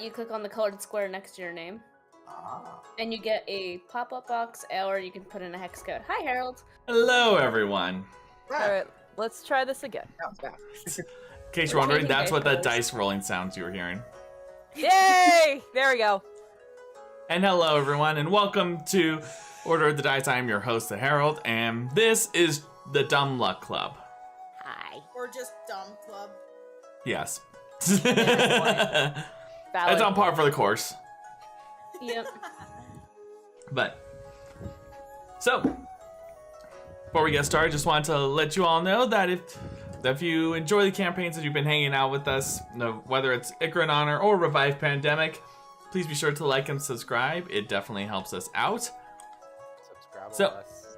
you click on the colored square next to your name. Ah. And you get a pop-up box, or you can put in a hex code. Hi, Harold. Hello, everyone. Alright, let's try this again. In case you're wondering, that's what the dice rolling sounds you were hearing. Yay! There we go. And hello, everyone, and welcome to Order of the Dice. I am your host, the Herald, and this is the Dumb Luck Club. Hi. Or just Dumb Club. Yes. Valid. It's on par for the course. Yep. But, so, before we get started, just wanted to let you all know that if you enjoy the campaigns that you've been hanging out with us, whether it's Ichor in Honor or Revive Pandemic, please be sure to like and subscribe. It definitely helps us out. Subscribe us.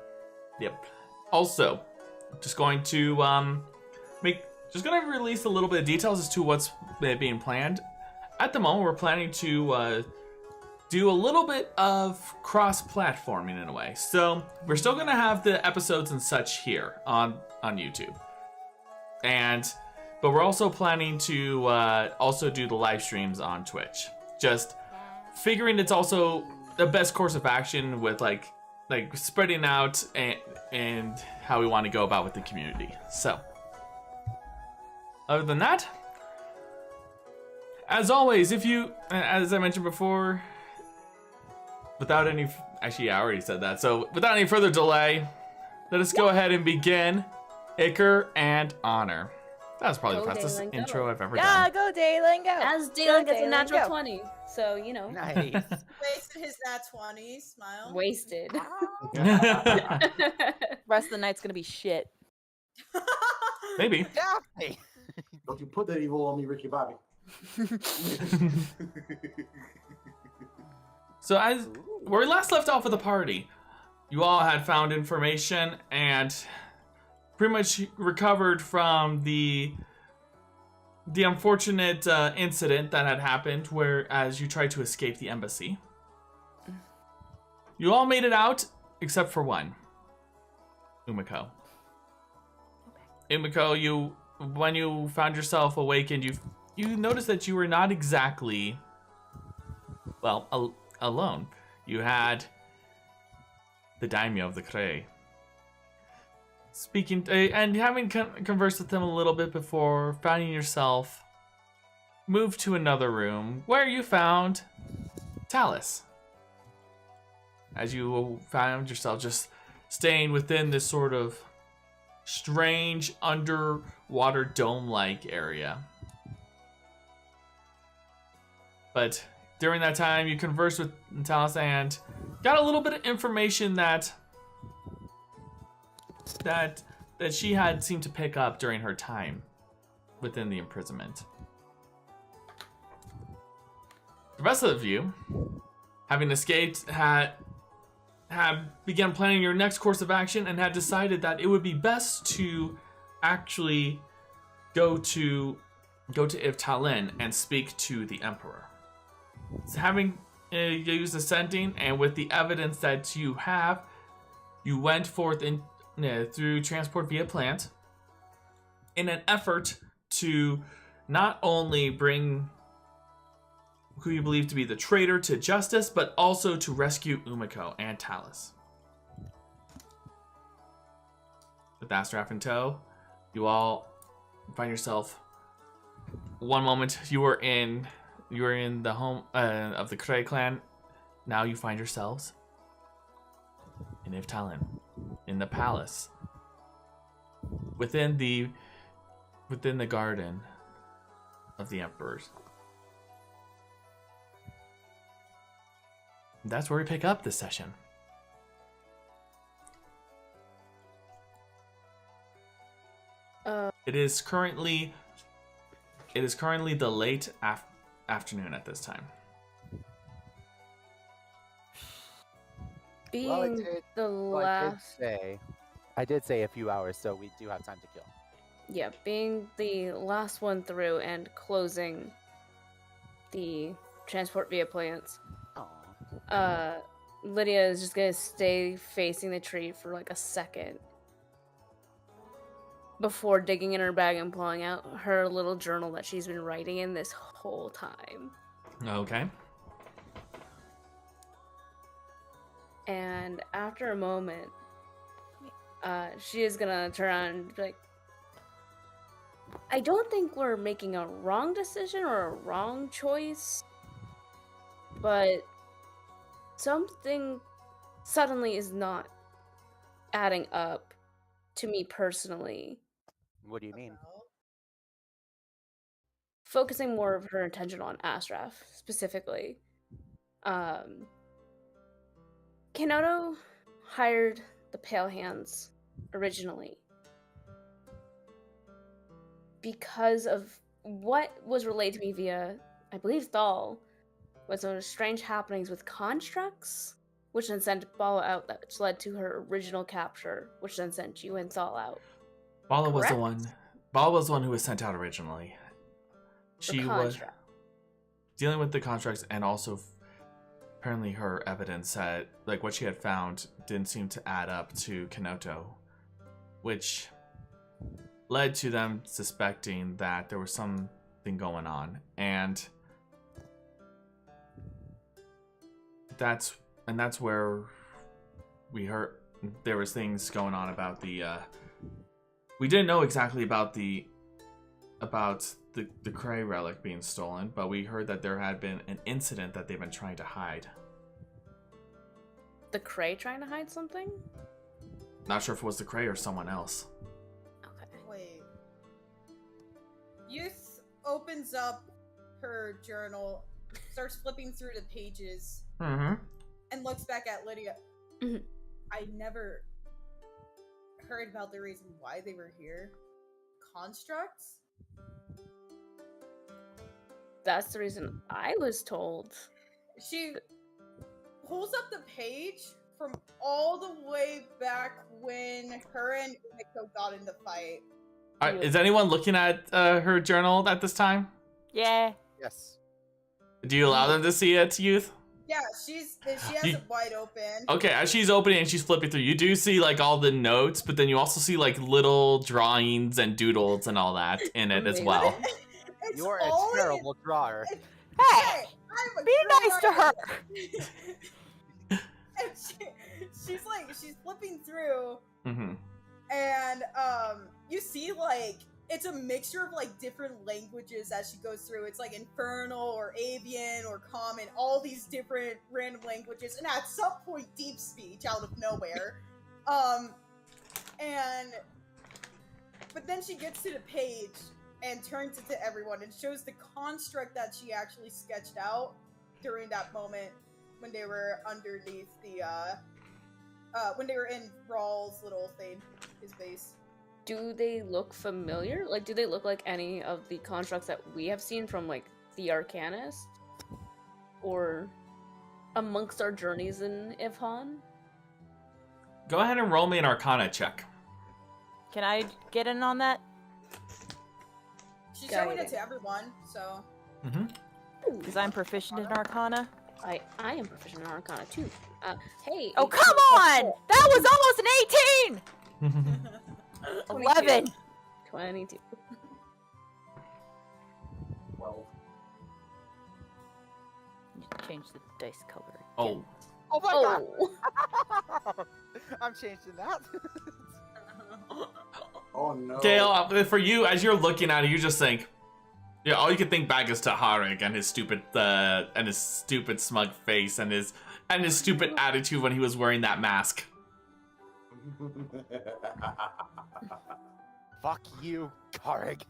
Yep. Also, just going to release a little bit of details as to what's being planned. At the moment, we're planning to do a little bit of cross-platforming in a way. So we're still going to have the episodes and such here on YouTube. But we're also planning to also do the live streams on Twitch. Just figuring it's also the best course of action with like spreading out and how we want to go about with the community. So other than that, as always, as I mentioned before, without any, actually, I already said that. So without any further delay, let us go ahead and begin Ichor and Honor. That was probably the fastest intro I've ever done. Yeah, go Delan, go. As Delan gets a natural 20, so, you know. Nice. Wasted his nat 20, smile. Wasted. Rest of the night's gonna be shit. Maybe. Daphne. Don't you put that evil on me, Ricky Bobby. So as where we last left off with the party, you all had found information and pretty much recovered from the unfortunate incident that had happened where as you tried to escape the embassy. You all made it out except for one. Umeko. Umeko, when you found yourself awakened, you noticed that you were not exactly, well, alone. You had the daimyo of the Kree. Speaking and having conversed with them a little bit before, finding yourself moved to another room where you found Talus. As you found yourself just staying within this sort of strange underwater dome-like area. But during that time, you conversed with Talus and got a little bit of information that she had seemed to pick up during her time within the imprisonment. The rest of you, having escaped, had begun planning your next course of action and had decided that it would be best to actually go to Iftalin and speak to the Emperor. So having used ascending and with the evidence that you have, you went forth through transport via plant in an effort to not only bring who you believe to be the traitor to justice, but also to rescue Umeko and Talus. With Astraf in tow, you all find yourself. One moment you were in the home of the Kree clan. Now you find yourselves in Iftalin, in the palace, within the garden of the emperors. That's where we pick up this session. It is currently the late afternoon at this time. Being the last... I did say a few hours, so we do have time to kill. Yeah, being the last one through and closing the transport via plants. Lydia is just gonna stay facing the tree for like a second before digging in her bag and pulling out her little journal that she's been writing in this whole time. Okay. And after a moment, she is gonna turn around and be like, I don't think we're making a wrong decision or a wrong choice, but something suddenly is not adding up to me personally. What do you mean? Focusing more of her attention on Astraf, specifically. Kenoto hired the Pale Hands originally because of what was relayed to me via, I believe, Thal, was those strange happenings with constructs, which then sent Bala out, that which led to her original capture, which then sent you and Thal out. Bala was the Correct? one. Bala was the one who was sent out originally. She was dealing with the contracts, and also apparently her evidence said, like, what she had found didn't seem to add up to Kenoto, which led to them suspecting that there was something going on, and that's where we heard there was things going on about the we didn't know exactly about the Krei relic being stolen, but we heard that there had been an incident that they've been trying to hide. The Krei trying to hide something? Not sure if it was the Krei or someone else. Okay. Wait. Youth opens up her journal, starts flipping through the pages, Mm-hmm. and looks back at Lydia. Mhm. I never heard about the reason why they were here. Constructs? That's the reason I was told. She pulls up the page from all the way back when her and Umeko got in the fight. Is anyone looking at her journal at this time? Yeah. Yes. Do you allow them to see it, Youth? Yeah, she has it wide open. Okay, as she's opening and she's flipping through, you do see like all the notes, but then you also see like little drawings and doodles and all that in it as well. It's You're all a in- terrible drawer. Hey, I'm a be great nice to her. artist. And she's flipping through, Mm-hmm. and you see like it's a mixture of like different languages as she goes through. It's like infernal or avian or common, all these different random languages, and at some point deep speech out of nowhere. But then she gets to the page and turns it to everyone and shows the construct that she actually sketched out during that moment when they were underneath the when they were in Rawl's little thing, his base. Do they look familiar? Like, do they look like any of the constructs that we have seen from, like, the Arcanist? Or amongst our journeys in Ifhan? Go ahead and roll me an Arcana check. Can I get in on that? She's Got showing it. it to everyone, so Mm-hmm. Because I'm proficient in Arcana. I am proficient in Arcana, too. Hey! Oh, come on! That was almost an 18! 11! 22. Well, Change the dice color. Oh, Oh my Oh! god! I'm changing that. oh no. Gale, for you, as you're looking at it, you just think, yeah, all you can think back is to Harig and his stupid smug face and his stupid attitude when he was wearing that mask. Fuck you, Karig.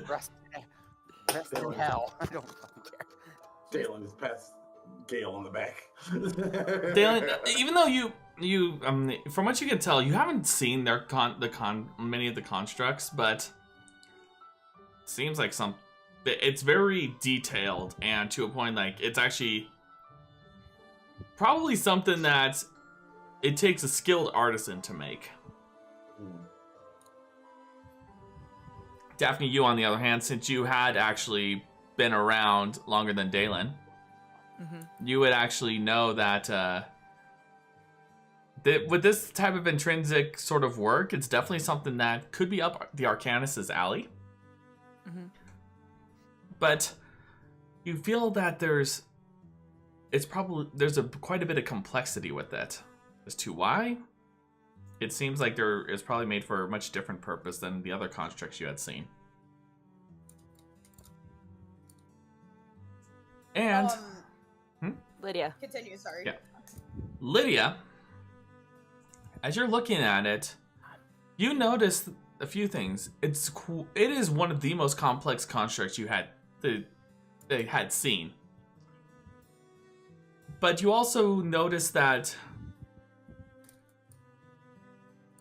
Rest in hell. I don't fucking care. Delan is past Gale on the back. Delan, even though you from what you can tell, you haven't seen their many of the constructs, but it seems like it's very detailed and to a point like it's actually probably something that it takes a skilled artisan to make. Daphne, you on the other hand, since you had actually been around longer than Delan, you would actually know that with this type of intrinsic sort of work, it's definitely something that could be up the Arcanist's alley. But you feel that there's quite a bit of complexity with it. As to why, it seems like there is probably made for a much different purpose than the other constructs you had seen. And Lydia. Continue, sorry. Yeah. Lydia, as you're looking at it, you notice a few things. It is one of the most complex constructs they had seen. But you also notice that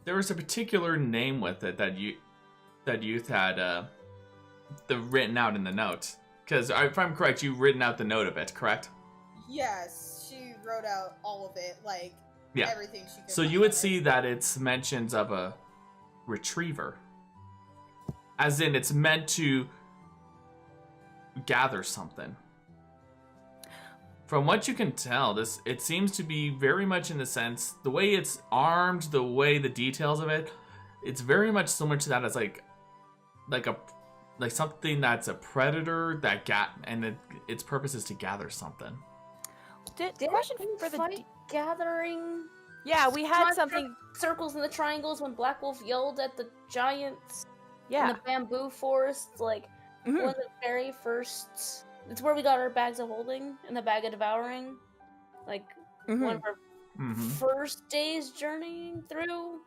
there was a particular name with it that youth had written out in the note. Because if I'm correct, you've written out the note of it, correct? Yes, she wrote out all of it, like everything she could. So you would see that it's mentions of a retriever. As in, it's meant to gather something. From what you can tell, it seems to be very much in the sense, the way it's armed, the way the details of it, it's very much similar to that as like something that's a predator and its purpose is to gather something. Question for the fight gathering. Yeah, we had something. Circles in the triangles when Black Wolf yelled at the giants. Yeah. In the bamboo forest, like one of the very first. It's where we got our bags of holding and the bag of devouring. Like one of our first days journeying through.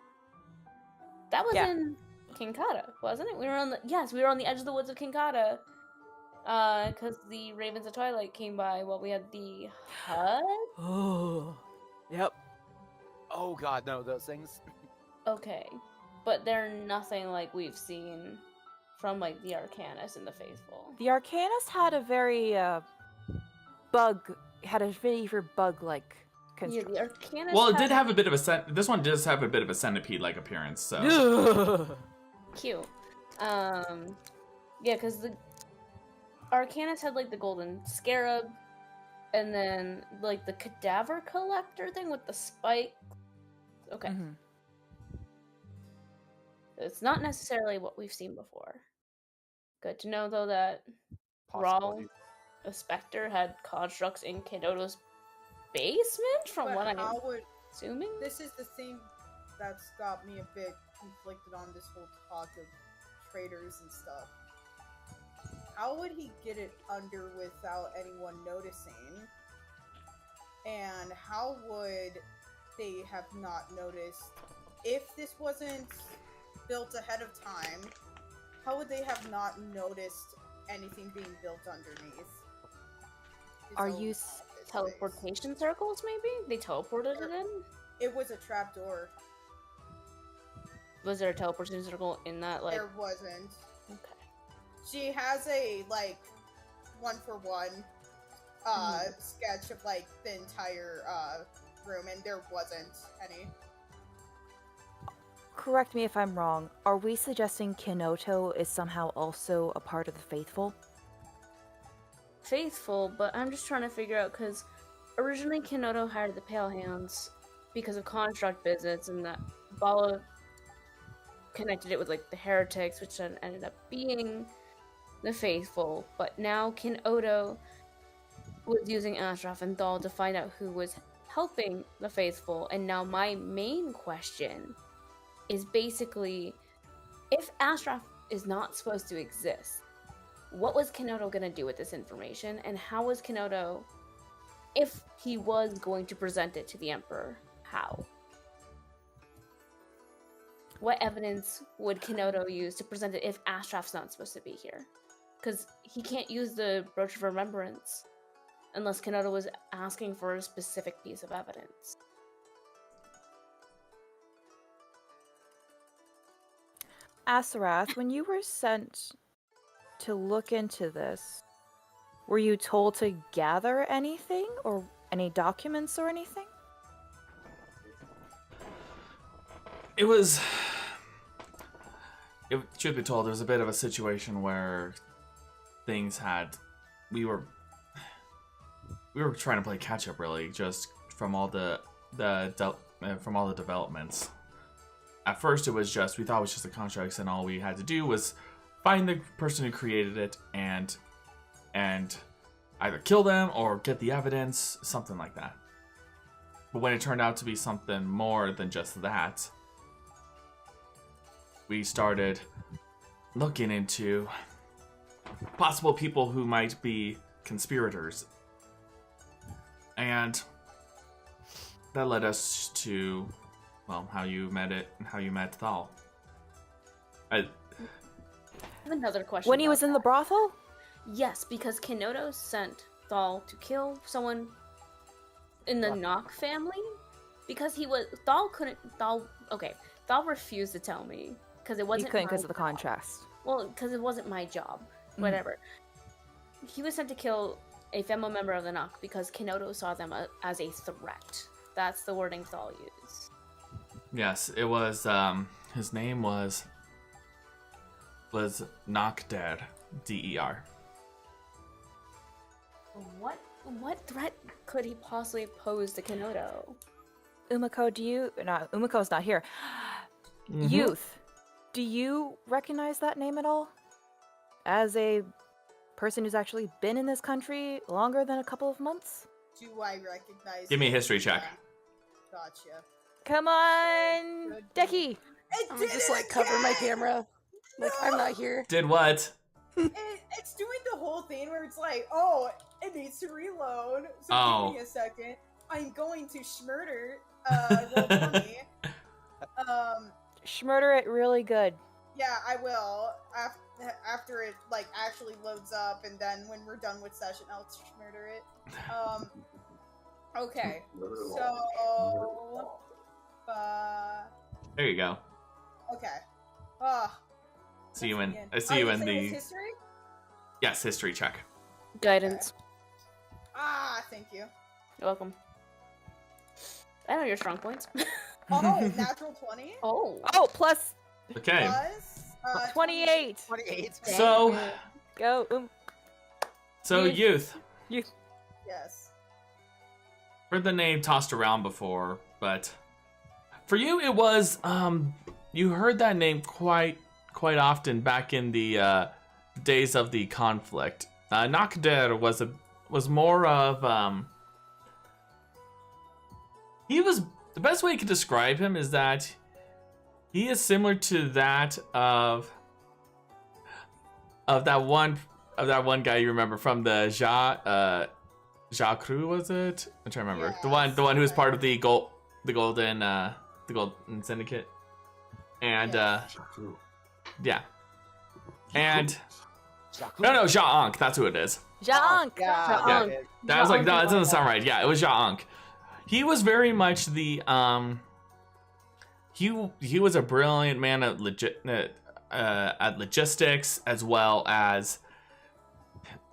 That was in Kinkata, wasn't it? We were on the edge of the woods of Kinkata. Because the Ravens of Twilight came by while we had the hut. Oh, yep. Oh god, no, those things. Okay, but they're nothing like we've seen from like the Arcanus and the Faithful. The Arcanus had a very bug-like construction. Yeah, the Arcanus. Well, it did have a bit of a this one does have a bit of a centipede-like appearance. So cute. Yeah, because the Arcanus had like the golden scarab, and then like the cadaver collector thing with the spike. Okay. It's not necessarily what we've seen before. Good to know though that Raul, a Spectre, had constructs in Kenodo's basement, from what I'm assuming. This is the thing that's got me a bit conflicted on this whole talk of traitors and stuff. How would he get it under without anyone noticing? And how would they have not noticed? If this wasn't built ahead of time, how would they have not noticed anything being built underneath? Are you teleportation circles, maybe? They teleported it in? It was a trapdoor. Was there a teleportation circle in that, like... There wasn't. Okay. She has a, like, 1-for-1 sketch of, like, the entire room, and there wasn't any. Correct me if I'm wrong. Are we suggesting Kenoto is somehow also a part of the Faithful? Faithful, but I'm just trying to figure out, because originally Kenoto hired the Pale Hands because of construct visits, and that Bala connected it with, like, the heretics, which then ended up being the Faithful. But now Kenoto was using Ashraf and Thal to find out who was helping the Faithful, and now my main question is basically, if Ashraf is not supposed to exist, what was Kenoto going to do with this information, and how was Kenoto, if he was going to present it to the Emperor, how? What evidence would Kenoto use to present it if Ashraf's not supposed to be here? Because he can't use the Brooch of Remembrance unless Kenoto was asking for a specific piece of evidence. Asarath, when you were sent to look into this, were you told to gather anything, or any documents or anything? Truth be told, there was a bit of a situation where we were trying to play catch up, really, just from all the developments. At first, we thought it was just the constructs, and all we had to do was find the person who created it and either kill them or get the evidence, something like that. But when it turned out to be something more than just that, we started looking into possible people who might be conspirators. And that led us to, well, how you met Thal. I have another question. When he about was in the that. brothel? Yes, because Kenoto sent Thal to kill someone in the Nock family. Because Thal refused to tell me. Because it He wasn't couldn't my because of the job. contrast. Well, because it wasn't my job. Whatever. He was sent to kill a family member of the Nock because Kenoto saw them as a threat. That's the wording Thal used. Yes, it was, his name was Knockdead, D-E-R. What threat could he possibly pose to Kenoto? Umeko, Umeko's not here. Mhm. Youth, do you recognize that name at all? As a person who's actually been in this country longer than a couple of months? Do I recognize? Give me a it? history check. Yeah. Gotcha. Come on, Good. Decky. It I'm did gonna just it like cover my again! camera. Like I'm not here. Did what? It's doing the whole thing where it's like, oh, it needs to reload. So Oh. give me a second. I'm going to schmurder. Roll 20. Schmurder it really good. Yeah, I will. After it like actually loads up, and then when we're done with session, I'll schmurder it. Okay. So. There you go. Okay. See you in. Again. I see you in say the. it's history. Yes, history check. Guidance. Thank you. You're welcome. I know your strong points. Oh, natural 20. Oh. Oh, plus Okay. Plus 28. 28. So, Go. youth. Yes. Heard the name tossed around before, but for you, it was you heard that name quite often back in the days of the conflict. Nakder was more of he was, the best way you could describe him is that he is similar to that of that one guy you remember from the Crew, was it? I'm trying to remember. Yes. The one who was part of the Golden Syndicate. And yeah. And no, Ja-Ankh, that's who it is. Jank. Yeah. That was like, no, that doesn't sound right. Yeah, it was Ja-Ankh. He was very much the he was a brilliant man at logistics, as well as,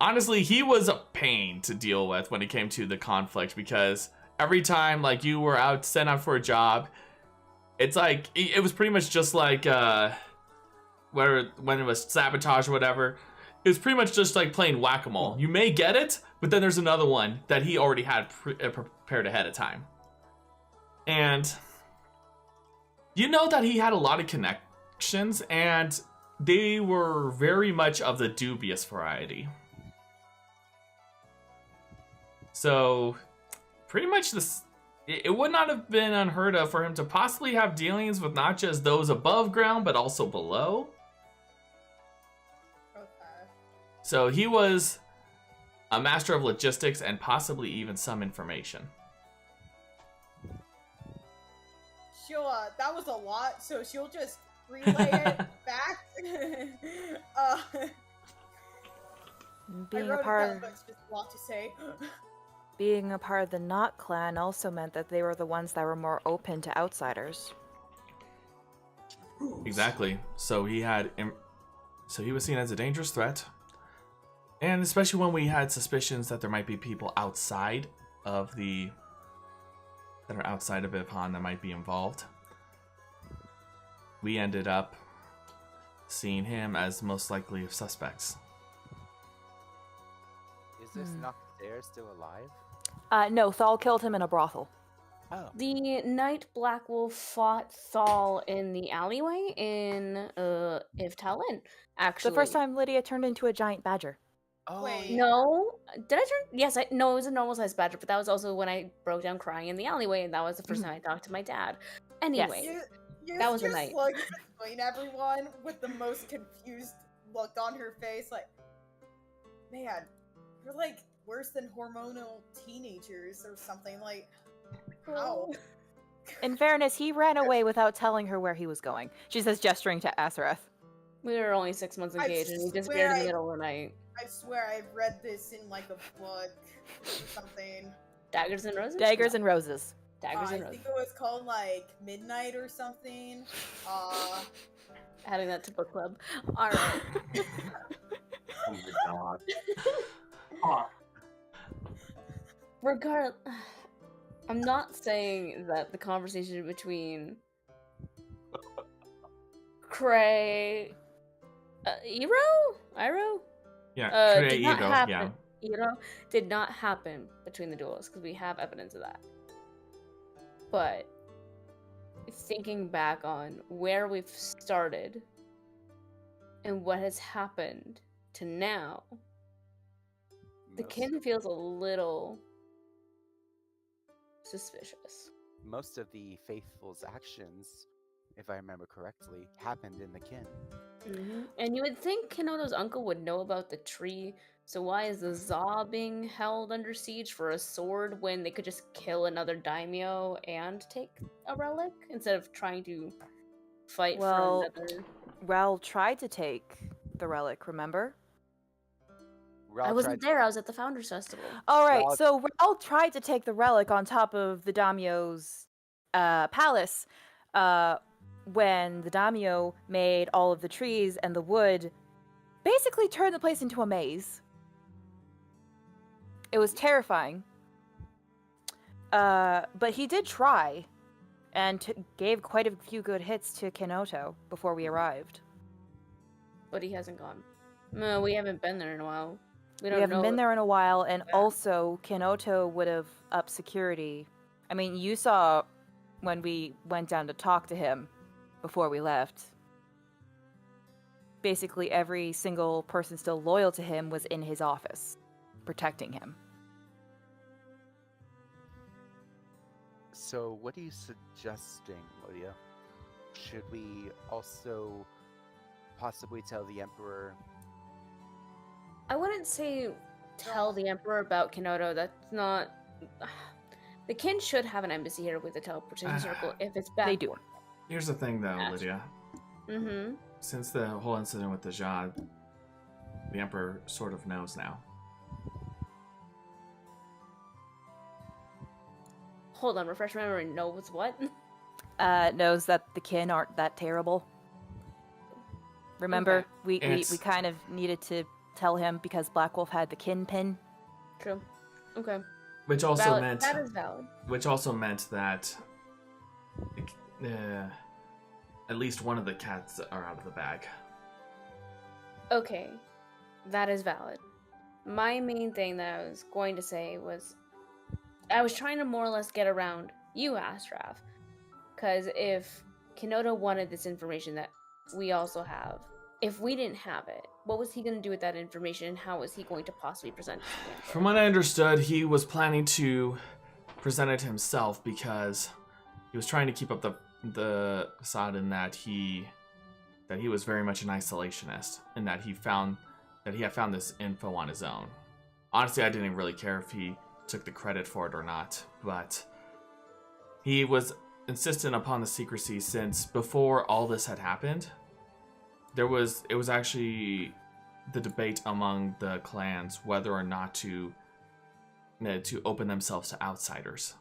honestly, he was a pain to deal with when it came to the conflict, because every time like you were sent out for a job, it's like it was pretty much just like when it was sabotage or whatever, it was pretty much just like playing whack-a-mole. You may get it, but then there's another one that he already had prepared ahead of time. And you know that he had a lot of connections, and they were very much of the dubious variety. So pretty much it would not have been unheard of for him to possibly have dealings with not just those above ground, but also below. Okay. So he was a master of logistics and possibly even some information. That was a lot, so she'll just relay it back. I Being wrote a it part down, but it's just a lot to say. being a part of the Knot clan also meant that they were the ones that were more open to outsiders. Exactly. So he was seen as a dangerous threat. And especially when we had suspicions that there might be people outside of Iphan that might be involved, we ended up seeing him as most likely of suspects. Is this Knockder still alive? No, Thal killed him in a brothel. Oh. The Night Black Wolf fought Thal in the alleyway in Ivtalin, actually. The first time Lydia turned into a giant badger. Oh, Wait. yeah. No, did I turn? Yes, no, it was a normal sized badger, but that was also when I broke down crying in the alleyway, and that was the first time I talked to my dad. Anyway, that was the night. Looks between everyone with the most confused look on her face, like, man, you're like worse than hormonal teenagers or something. Like, how? In fairness, he ran away without telling her where he was going. She says, gesturing to Asarath. We were only 6 months I engaged, and he swear disappeared in the middle of the night. I swear I've read this in like a book or something. Daggers and Roses? Daggers No. and Roses. Daggers I and Roses. think it was called like Midnight or something. Adding that to book club. Alright. Oh my god. Oh, I'm not saying that the conversation between Kre'Iro? Yeah, Did not Kre'Iro, happen. Did not happen between the duels, because we have evidence of that. But thinking back on where we've started and what has happened to now, the kin feels a little suspicious. Most of the faithful's actions, if I remember correctly, happened in the kin. And you would think Kenoto's uncle would know about the tree, so why is the Za being held under siege for a sword when they could just kill another daimyo and take a relic instead of trying to fight Well, for another? Raoul tried to take the relic, remember? I wasn't there, I was at the Founders Festival. Alright, so Raoul tried to take the relic on top of the daimyo's palace when the daimyo made all of the trees and the wood basically turned the place into a maze. It was terrifying. But he did try and gave quite a few good hits to Kenoto before we arrived. But he hasn't gone. No, we haven't been there in a while. We haven't been there in a while, and also Kenoto would have upped security. I mean, you saw when we went down to talk to him before we left. Basically, every single person still loyal to him was in his office, protecting him. So, what are you suggesting, Lydia? Should we also possibly tell the Emperor? I wouldn't say tell the Emperor about Kenoto. That's not. The kin should have an embassy here with a teleportation circle if it's bad. They do. Here's the thing, though, Lydia. Since the whole incident with the Jad, the Emperor sort of knows now. Hold on, refresh my memory. Knows what? Knows that the kin aren't that terrible. Remember, we kind of needed to tell him because Black Wolf had the kin pin. True. Okay. Which also valid. meant That is valid. Which also meant that at least one of the cats are out of the bag. Okay, that is valid. My main thing that I was going to say was, I was trying to more or less get around you, Astraf, because if Kenoto wanted this information that we also have, if we didn't have it, what was he going to do with that information, and how was he going to possibly present it to the Emperor? From what I understood, he was planning to present it himself because he was trying to keep up the facade in that he was very much an isolationist, and that he had found this info on his own. Honestly, I didn't really care if he took the credit for it or not, but he was insistent upon the secrecy since before all this had happened. It was actually the debate among the clans whether or not to open themselves to outsiders.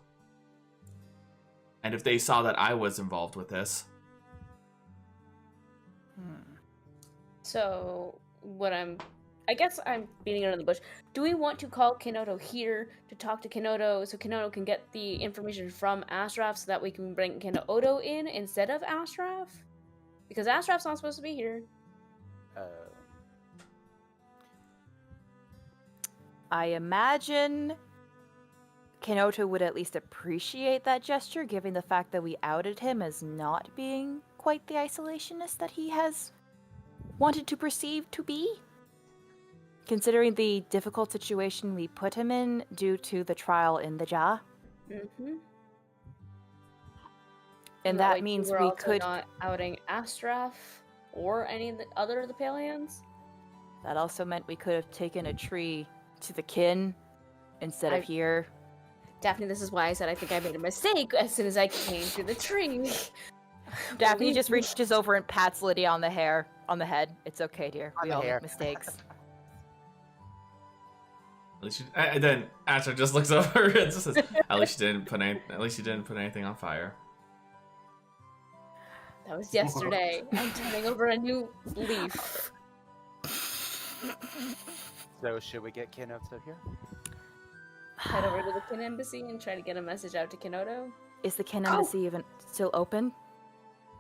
And if they saw that I was involved with this. So, I guess I'm beating around the bush. Do we want to call Kenoto here to talk to Kenoto so Kenoto can get the information from Astraf so that we can bring Kenoto in instead of Astraf? Because Astraf's not supposed to be here. I imagine Kenoto would at least appreciate that gesture, given the fact that we outed him as not being quite the isolationist that he has wanted to perceive to be. considering the difficult situation we put him in due to the trial in the Jah. Mm-hmm. And way, that means we're we also could... not outing Astraf or any of the other of the Palians. That also meant we could have taken a tree to the kin instead of here. Daphne, this is why I said I think I made a mistake as soon as I came to the tree. Daphne just reaches over and pats Lydia on the head. It's okay, dear. We all make mistakes. At least then Asher just looks over and just says, "At least you didn't put anything on fire." That was yesterday. I'm turning over a new leaf. So should we get Kinoto here? Head over to the Kin Embassy and try to get a message out to Kinoto. Is the Kin Embassy even still open?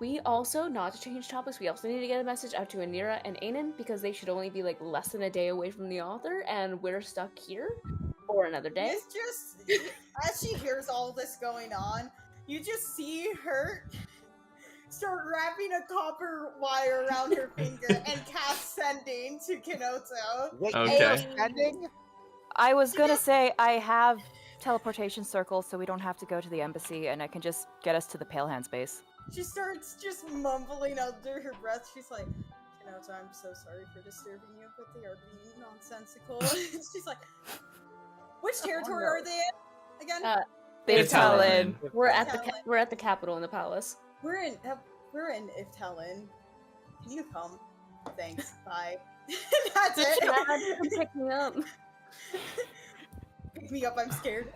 We also, not to change topics, we also need to get a message out to Anira and Anan because they should only be like less than a day away from the author, and we're stuck here for another day. It's just, as she hears all this going on, you just see her start wrapping a copper wire around her finger and cast sending to Kinoto. Wait, Okay. sending? I was gonna say I have teleportation circles, so we don't have to go to the embassy, and I can just get us to the Pale Hands base. She starts just mumbling under her breath. She's like, Kinoto, I'm so sorry for disturbing you, but they are being nonsensical. She's like, which territory are they in again? They've Talon. We're at the capital in the palace. We're in Iftalon. Can you come? Thanks. Bye. That's it. Come pick me up. Pick me up. I'm scared.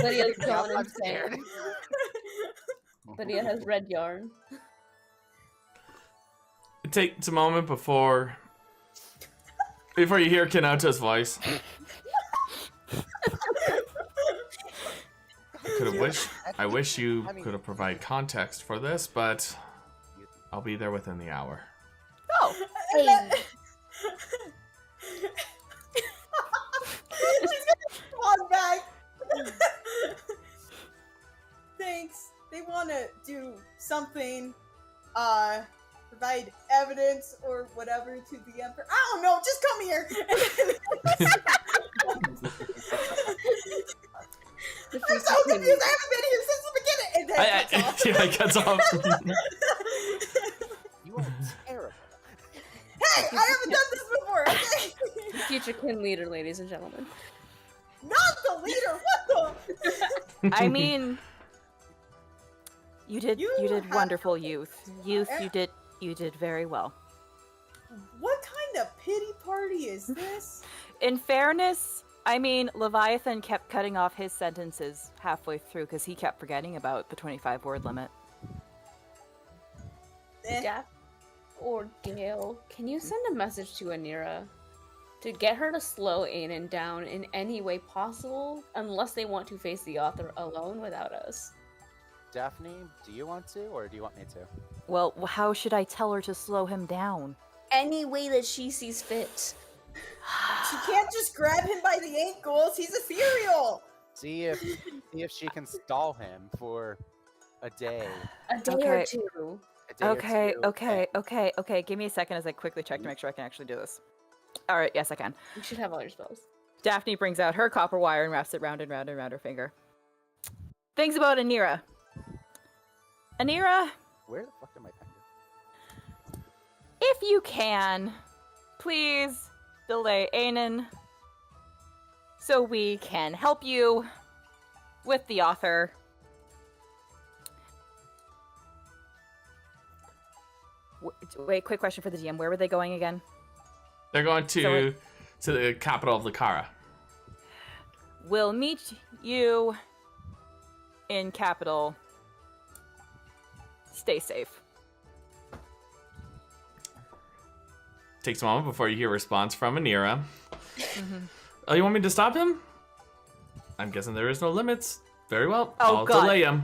Lydia's going I'm insane. scared. Lydia has red yarn. It takes a moment before you hear Kinoto's voice. I wish you could have provided context for this, but I'll be there within the hour. Oh, Hey. She's gonna walk back. Thanks. They want to do something, provide evidence or whatever to the Emperor. I don't know. Just come here. I'm so confused. I haven't been here since the beginning. And then It cuts off. You are terrible. Hey, I haven't done this before. Okay. Future Kin leader, ladies and gentlemen. Not the leader. What the? I mean, you did have wonderful, to- youth. You did very well. What kind of pity party is this? In fairness, I mean, Leviathan kept cutting off his sentences halfway through because he kept forgetting about the 25-word limit. Daph or Gale, can you send a message to Anira to get her to slow Anan down in any way possible, unless they want to face the author alone without us? Daphne, do you want to, or do you want me to? Well, how should I tell her to slow him down? Any way that she sees fit. She can't just grab him by the ankles. He's ethereal. See if she can stall him for a day. A day Okay. or two. A day or Okay. two. Okay. Give me a second as I quickly check to make sure I can actually do this. All right, yes, I can. You should have all your spells. Daphne brings out her copper wire and wraps it round and round and round her finger. Things about Anira. Anira, Where the fuck did my pen go? if you can, please delay Anan so we can help you with the author. Wait, quick question for the DM. Where were they going again? They're going to the capital of Lakara. We'll meet you in Capidol. Stay safe. Takes a moment before you hear a response from Anira. Oh, you want me to stop him? I'm guessing there is no limits. Very well. Oh, I'll God. delay him.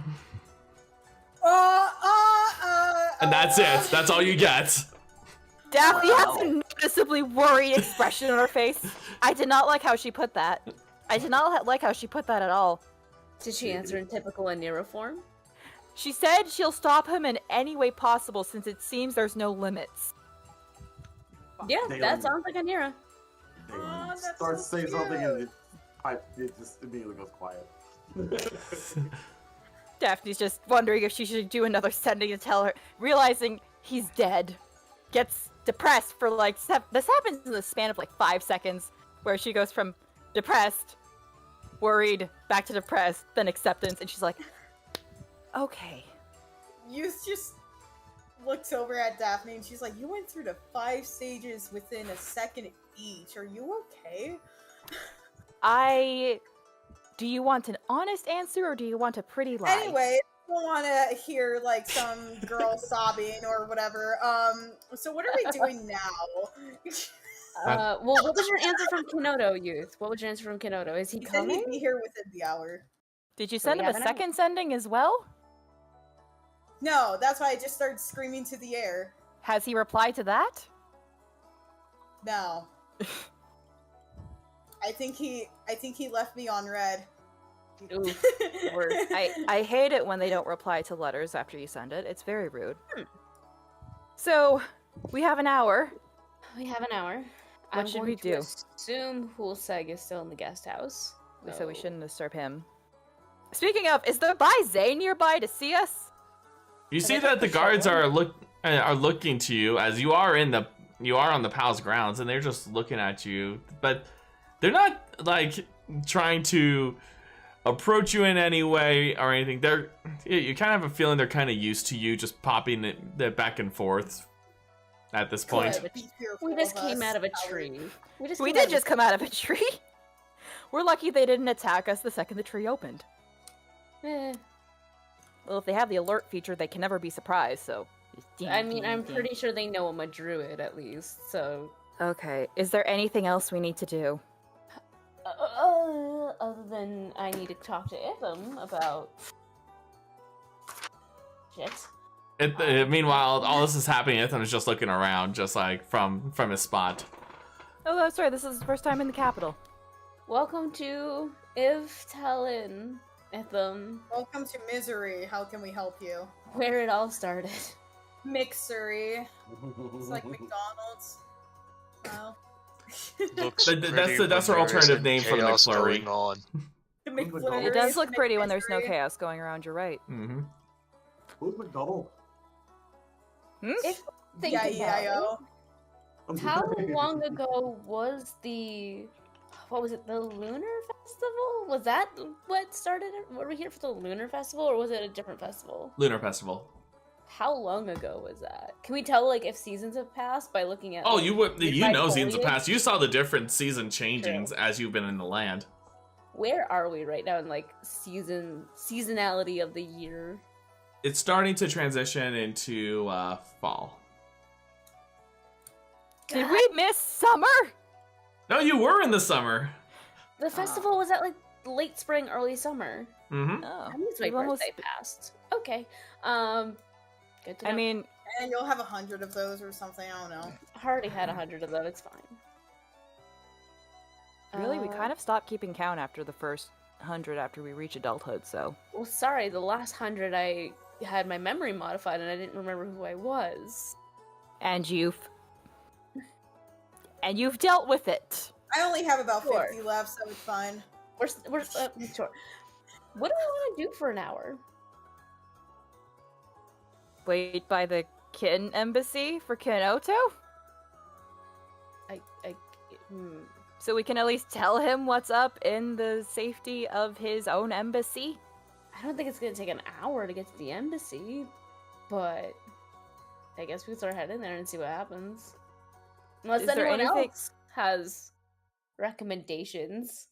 And that's it. That's all you get. Daphne has a noticeably worried expression on her face. I did not like how she put that. I did not like how she put that at all. Did she answer in typical Anira form? She said she'll stop him in any way possible since it seems there's no limits. Yeah, Dalan- that sounds like an era. Dalan that's starts so saying something cute. and it just immediately goes quiet. Daphne's just wondering if she should do another sending to tell her, realizing he's dead. Gets depressed for like this happens in the span of like 5 seconds, where she goes from depressed, worried, back to depressed, then acceptance, and she's like, okay. Youth just looks over at Daphne and she's like, you went through the 5 stages within a second each. Are you okay? Do you want an honest answer or do you want a pretty lie? Anyway, I don't want to hear like some girl sobbing or whatever. So what are we doing now? Well, what was your answer from Kenoto, Youth? What was your answer from Kenoto? Is he He said coming? he'd be here within the hour. Did you So send we him a have an hour. second sending as well? No, that's why I just started screaming to the air. Has he replied to that? No. I think he left me on red. Oof, word. I hate it when they don't reply to letters after you send it. It's very rude. So, we have an hour. We have an hour. What should we do? Assume Hulseg is still in the guest house. So we shouldn't disturb him. Speaking of, is the Zay nearby to see us? You Can see I talk that the to guards Charlotte? are looking to you as you are on the pal's grounds, and they're just looking at you, but they're not like trying to approach you in any way or anything. You kind of have a feeling they're kind of used to you just popping it back and forth at this point. Good. Be fearful We just of came us, out of a coward. tree. We did just come out of a tree. We're lucky they didn't attack us the second the tree opened. Well, if they have the alert feature, they can never be surprised, so... I mean, I'm pretty sure they know I'm a druid, at least, so... Okay, is there anything else we need to do? Other than I need to talk to Itham about... Shit. Meanwhile, all this is happening, Ethan is just looking around, just like from his spot. Oh, that's right, this is his first time in the capital. Welcome to Talon, Itham, Welcome to misery. How can we help you? where it all started. Mixery. It's like McDonald's. Well, Looks That's pretty the- that's our when there alternative isn't name for the chaos McFlurry. going on. the McDonald's. McFlurry. It does look the pretty when there's no McMisery. chaos going around, you're right. Mm-hmm. Who's McDonald? If think Yeah, about yeah, it, yo. how long ago was what was it, the Lunar Festival? Was that what started it? Were we here for the Lunar Festival, or was it a different festival? Lunar Festival. How long ago was that? Can we tell, like, if seasons have passed by looking at... Oh, like, you by know seasons have foliage? passed. You saw the different season changings as you've been in the land. Where are we right now in, like, seasonality of the year? It's starting to transition into fall. Did we miss summer? No, you were in the summer. The festival was at, like, late spring, early summer. Mm-hmm. Oh, That means my we've almost- birthday passed. Okay. Good to know. I mean, And you'll have 100 of those or something. I don't know. I already had 100 of them. It's fine. really, we kind of stopped keeping count after the first 100 after we reach adulthood, so... Well, sorry, the last 100 I had my memory modified and I didn't remember who I was. And you've dealt with it. I only have about Sure. 50 left, so it's fine. We're sure. What do I want to do for an hour? Wait by the Kin Embassy for Kenoto? So we can at least tell him what's up in the safety of his own embassy? I don't think it's gonna take an hour to get to the embassy, but I guess we can start heading there and see what happens. Unless Is there anyone anything- else has recommendations.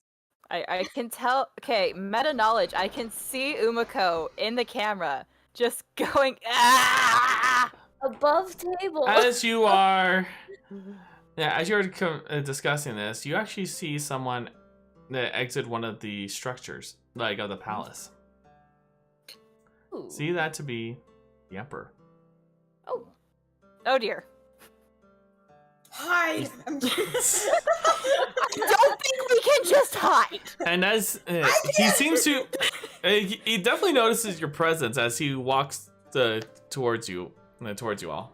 I can tell... Okay, meta knowledge. I can see Umeko in the camera just going... Ah! Above table. As you are, as you're discussing this, you actually see someone that exit one of the structures, like of the palace. Ooh. See that to be the emperor. Oh. Oh dear. Hide! I'm I don't think we can just hide! And as he seems to, he definitely notices your presence as he walks towards you all.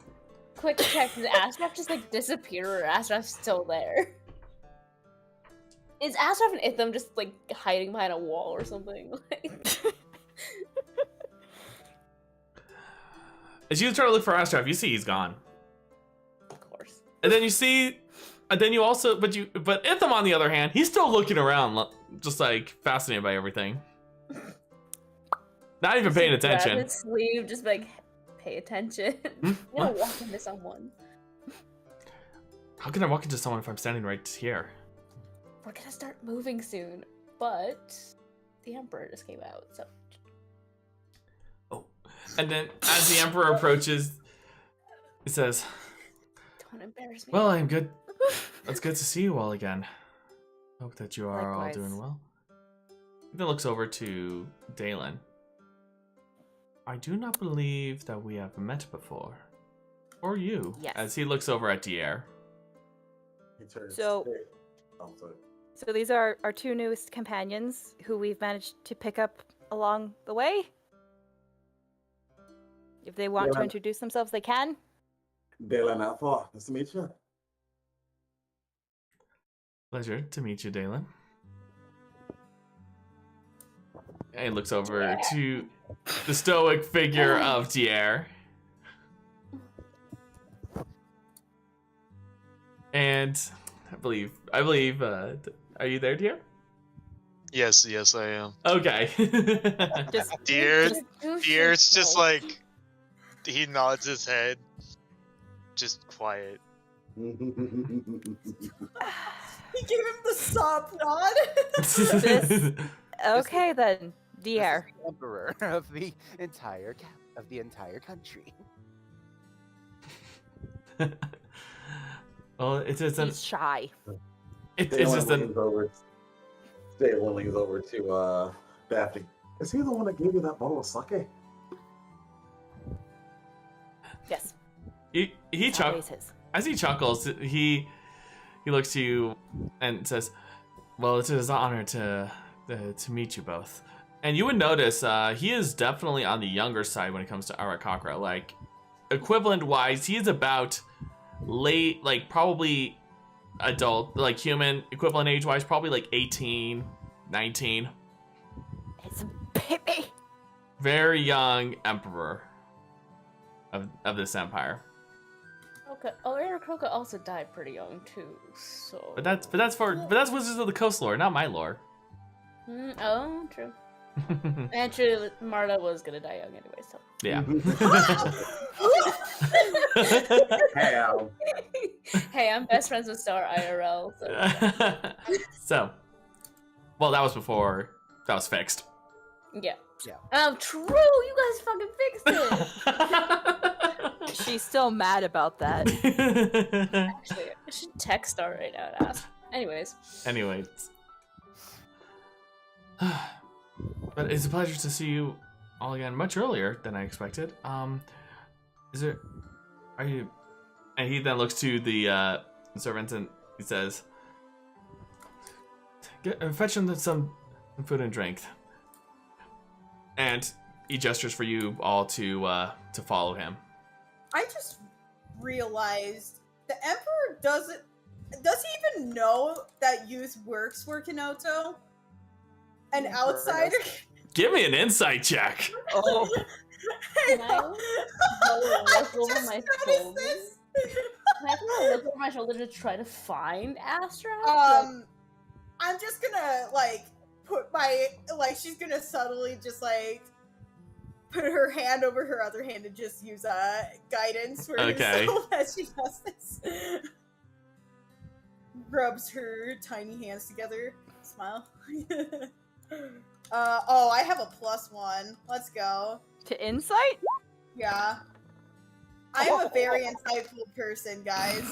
quick check. Does Astraf just like disappear, or Astraf's still there? Is Astraf and Itham just like hiding behind a wall or something? As you try to look for Astraf, you see he's gone. Of course. And then you see, and then you also, but Itham on the other hand, he's still looking around, just like fascinated by everything. Not even paying attention. Grab his sleeve, just like pay attention. I'm gonna walk into someone. How can I walk into someone if I'm standing right here? We're gonna start moving soon, but the Emperor just came out, so. Oh, and then as the Emperor approaches, he says, Don't embarrass me. "Well, I'm good. It's good to see you all again. Hope that you are Likewise. all doing well." He then looks over to Delan. I do not believe that we have met before. Or you. Yes. As he looks over at Diar. He turns. So- Oh, sorry. So these are our two newest companions who we've managed to pick up along the way. If they want to Yeah. introduce themselves, they can. Delan Alpha. Nice to meet you. Pleasure to meet you, Delan. And he looks over to the stoic figure of Diar. And I believe, are you there, Diar? Yes, I am. Okay. Just Dear's just like, he nods his head, just quiet. He gave him the sob nod. okay then, Diar. This is the emperor of the entire country. Well, it's just an, He's shy. it's Delan just an, leans over to Daphne. Is he the one that gave you that bottle of sake? Yes. he It's chuckles. always his. As he chuckles, he looks to you and says, "Well, it is an honor to meet you both." And you would notice he is definitely on the younger side when it comes to Arakakra. Like, equivalent-wise, he is about late, like probably adult, like human equivalent age-wise, probably like 18, 19. It's a baby. Very young emperor of this empire. Okay. Oh, Aarakocra also died pretty young too, so. But that's Wizards of the Coast lore, not my lore. Oh, true. And true, Marta was gonna die young anyway, so. Yeah. Hey, I'm best friends with Star IRL, so. So, well, that was before that was fixed. Yeah. Yeah. True, you guys fucking fixed it! She's still mad about that. Actually, I should text Star right now and ask. Anyways. But it's a pleasure to see you all again much earlier than I expected. Are you? And he then looks to the servants and he says, "Fetch them some food and drink." And he gestures for you all to follow him. I just realized the Emperor does he even know that youth works for Kenoto? An outsider? Give me an insight check. Oh, Can I look over my shoulder? this. Can I look over my shoulder to try to find Astra? I'm just gonna put my she's gonna subtly just put her hand over her other hand and just use guidance for Okay. herself as she does this. Rubs her tiny hands together. Smile. I have a +1. Let's go. to insight? Yeah. I am a very insightful person, guys.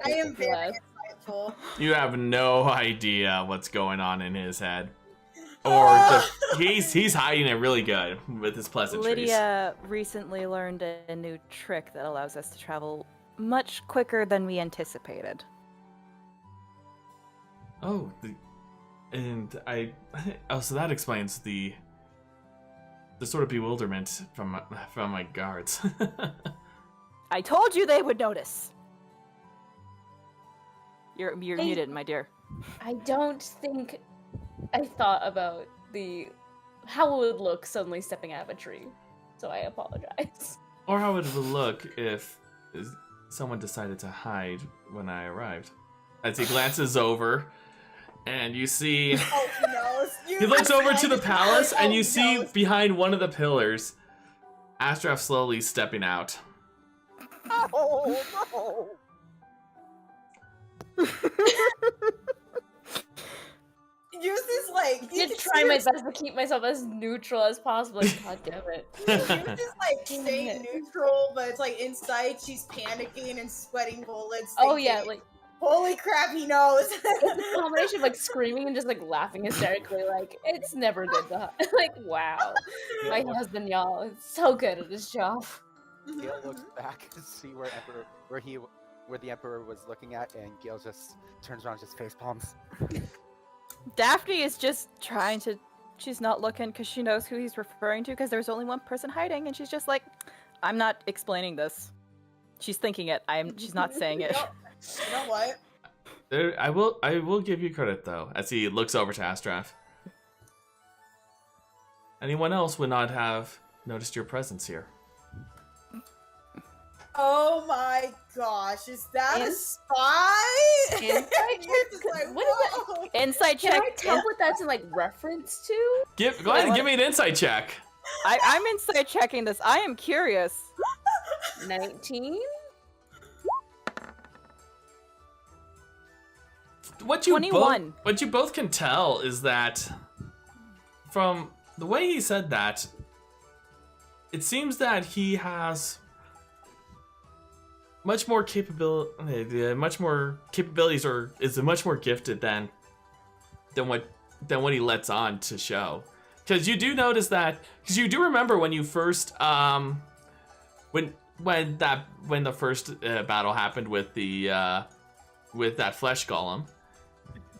I am very insightful. You have no idea what's going on in his head. Or he's hiding it really good with his pleasantries. Lydia recently learned a new trick that allows us to travel much quicker than we anticipated. Oh, so that explains the sort of bewilderment from my guards. I told you they would notice. You're muted, my dear. I don't think I thought about how it would look suddenly stepping out of a tree, so I apologize. Or how would it look if someone decided to hide when I arrived? As he glances over, and you see... Oh, he knows. He looks over to the palace, and you see behind one of the pillars, Astraf slowly stepping out. Oh no! Use this like I did try my best to keep myself as neutral as possible. God damn it. Use this like stay neutral, but it's like inside she's panicking and sweating bullets. Oh yeah, like holy crap, he knows. it's a combination of like screaming and just like laughing hysterically. Like it's never good to like wow, my husband y'all is so good at his job. Gale looks back to see where the Emperor was looking at, and Gale just turns around, just face palms. Daphne is just trying to. She's not looking because she knows who he's referring to. Because there's only one person hiding, and she's just like, "I'm not explaining this." She's thinking it. She's not saying it. You know what? I will give you credit though, as he looks over to Astraf. Anyone else would not have noticed your presence here. Oh my gosh, is that a spy? Inside like, what is it? Inside Can check. I tell what that's in like reference to? Go ahead and give me an insight check. I'm inside checking this. I am curious. 19. What you 21. What you both can tell is that from the way he said that, it seems that he has much more capabilities, or is much more gifted than what he lets on to show. Because you do notice that, because you do remember when you first when the first battle happened with the with that flesh golem,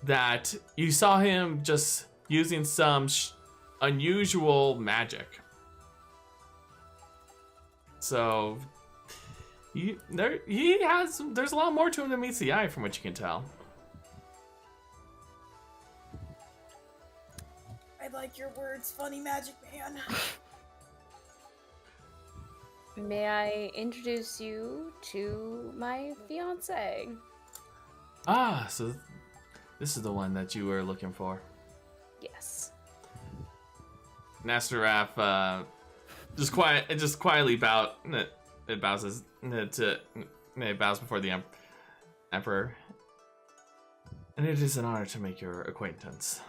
that you saw him just using some unusual magic. So there's a lot more to him than meets the eye, from what you can tell. I like your words, funny magic man. May I introduce you to my fiance? Ah, so this is the one that you were looking for. Yes. Nastaraf just quietly bows before the Emperor. And it is an honor to make your acquaintance.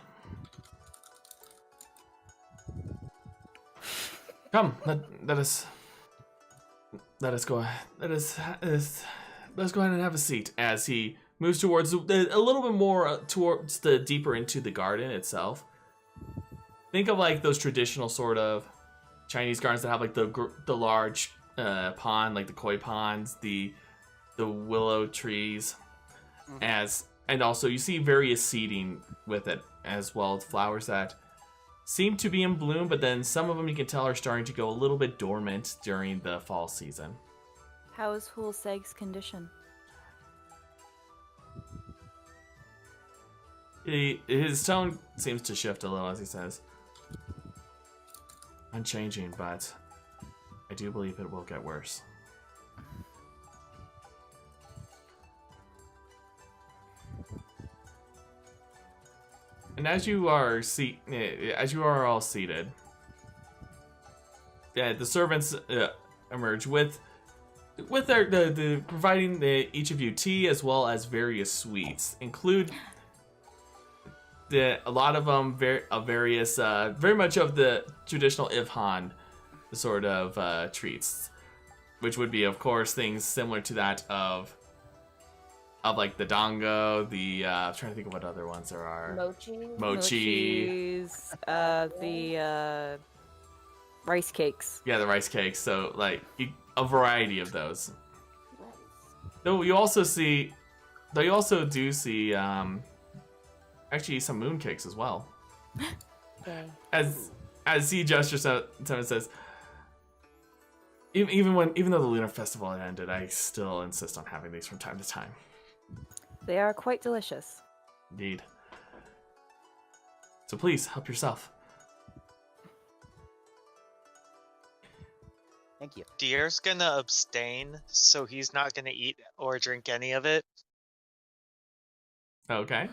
Come, let us go ahead and have a seat, as he moves towards a little bit more towards the deeper into the garden itself. Think of like those traditional sort of Chinese gardens that have like the large pond, like the koi ponds, the willow trees, and also you see various seeding with it as well as flowers that seem to be in bloom, but then some of them you can tell are starting to go a little bit dormant during the fall season. How is Hulseg's condition? His tone seems to shift a little as he says, "Unchanging, but I do believe it will get worse." And as you are all seated, the servants emerge with their providing each of you tea as well as various sweets. Include a lot of them various very much of the traditional Ivhan sort of treats, which would be of course things similar to that of like the dango, I'm trying to think of what other ones there are. Mochi. The rice cakes. Yeah, the rice cakes. So like a variety of those. Though you also do see actually some moon cakes as well. Okay. As he gestures to him and says, even though the Lunar Festival had ended, I still insist on having these from time to time. They are quite delicious. Indeed. So please, help yourself. Thank you. Diar's gonna abstain, so he's not gonna eat or drink any of it. Okay.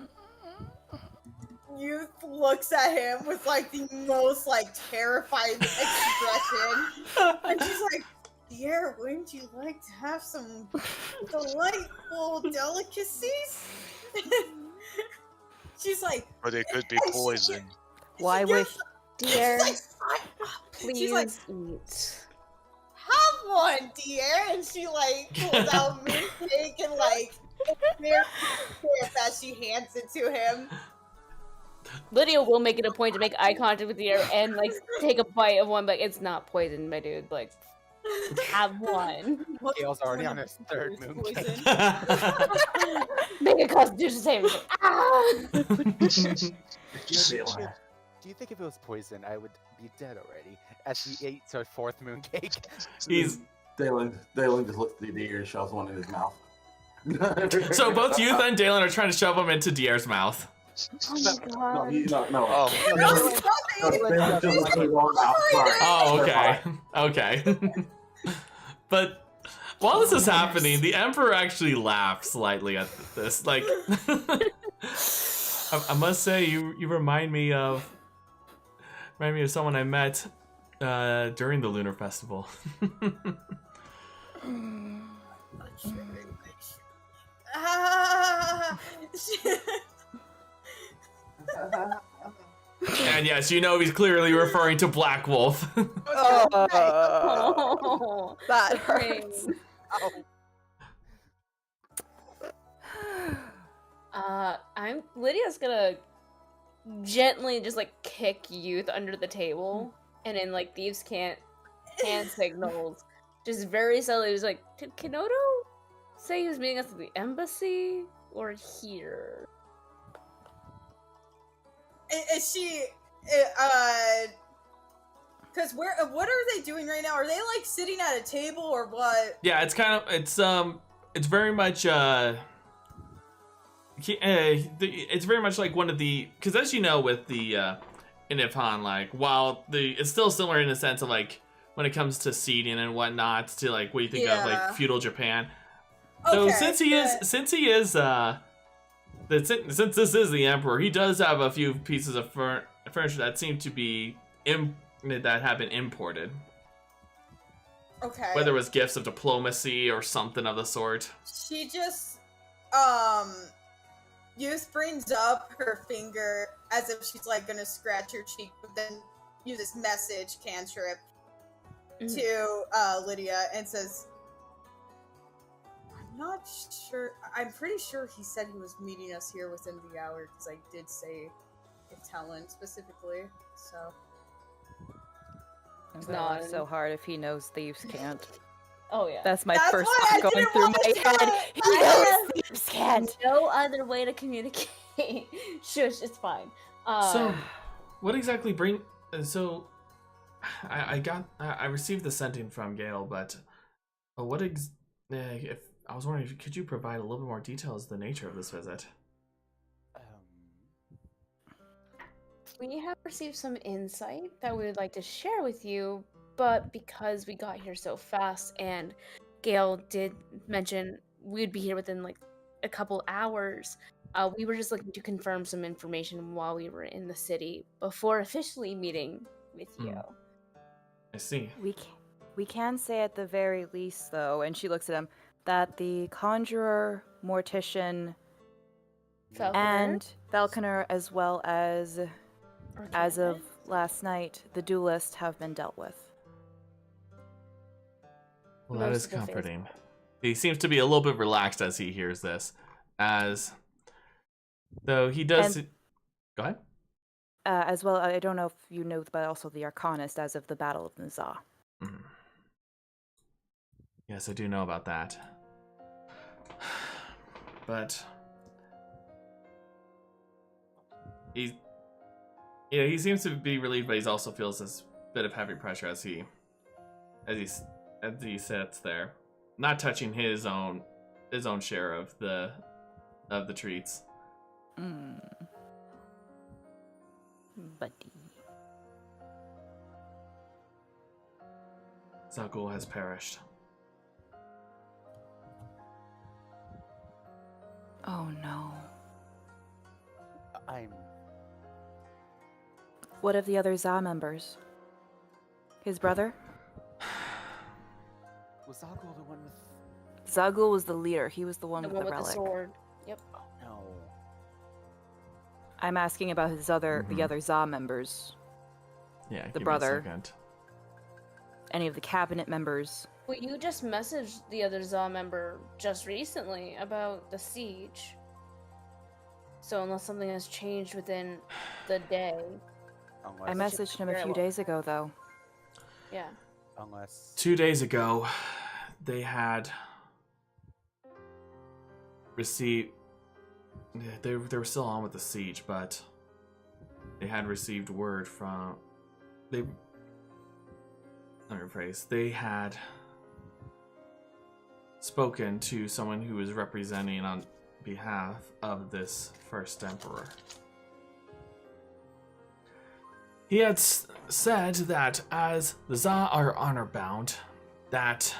Youth looks at him with like the most like terrified expression, and she's like, "Dear, wouldn't you like to have some delightful delicacies?" She's like, But it could be poison. Why would Dear, she's please like, eat. "Have one, dear," and she like pulls out mooncake and like very as she hands it to him. Lydia will make it a point to make eye contact with Dear and like take a bite of one, but it's not poison, my dude. Like, have one. Gale's already on his third mooncake. Make a constitution saving throw. Ah! Do you think if it was poison, I would be dead already? As he ate her fourth mooncake. Delan just looks at the deer and shoves one in his mouth. So both Youth and Delan are trying to shove them into Diar's mouth. Oh my god. No. Oh, okay. Okay. But while this is happening, the Emperor actually laughs slightly at this. Like, I must say, you remind me of someone I met during the Lunar Festival. And yes, you know he's clearly referring to Black Wolf. Oh, that hurts. Lydia's gonna gently just like kick Youth under the table, and in like thieves can't hand signals, just very subtly, just like, did Kenoto say he was meeting us at the embassy or here? Is she, because what are they doing right now? Are they like sitting at a table or what? Yeah, it's very much it's very much like one of the, because as you know with the Inifhan, like while it's still similar in the sense of like when it comes to seating and whatnot to like what you think of like feudal Japan. So since this is the Emperor, he does have a few pieces of furniture that seem to be that have been imported. Okay. Whether it was gifts of diplomacy or something of the sort. She just, Youth brings up her finger as if she's like gonna scratch her cheek, but then use this message cantrip to Lydia and says, "I'm not sure. I'm pretty sure he said he was meeting us here within the hour because I did say Delan specifically. So it's not so hard if he knows thieves can't. Oh yeah, that's my first thought going through my head. He knows thieves can't. No other way to communicate. Shush, it's fine. So, what exactly bring? So, I received the sending from Gale, but if I was wondering, could you provide a little bit more details of the nature of this visit? We have received some insight that we would like to share with you, but because we got here so fast and Gale did mention we'd be here within like a couple hours, we were just looking to confirm some information while we were in the city before officially meeting with you. I see. We can say at the very least, though, and she looks at him, that the Conjurer, Mortician, and Falconer, as well as of last night, the Duelist have been dealt with. Well, that is comforting. He seems to be a little bit relaxed as he hears this, though he does. Go ahead. As well, I don't know if you know, but also the Arcanist as of the Battle of Nizah. Yes, I do know about that. But he seems to be relieved, but he also feels this bit of heavy pressure as as he sits there, not touching his own share of the treats. Buddy. Zagul has perished. Oh no. What of the other Za members? His brother? Was Zagul the one with... Zagul was the leader. He was the one The with one the with the relic. sword. Yep. Oh, no. I'm asking about his the other Za members. Yeah, The give me a brother. second. Any of the cabinet members. Well, you just messaged the other Za member just recently about the siege. So unless something has changed within the day, Unless, I messaged him a few days ago, though. yeah. Unless... 2 days ago, they had received. They were still on with the siege, but they had received word from. Let me rephrase. They had spoken to someone who was representing on behalf of this first emperor. He had said that as the Za are honor-bound, that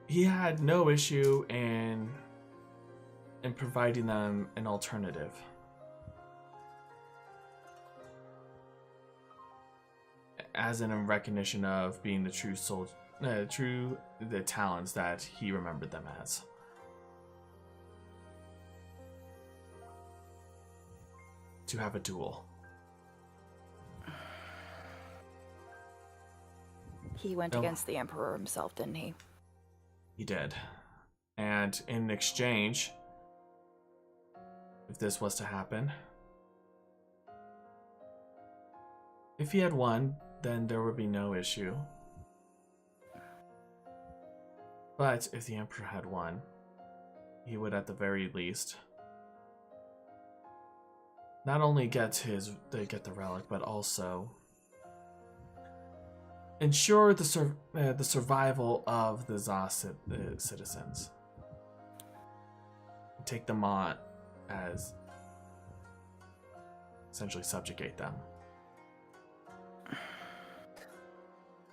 he had no issue in providing them an alternative. As in recognition of being the true the talents that he remembered them as. To have a duel. He went against the Emperor himself, didn't he? He did. And in exchange, if this was to happen, if he had won, then there would be no issue. But if the Emperor had won, he would at the very least not only get the relic, but also ensure the survival of the Za citizens. Take them on as essentially subjugate them.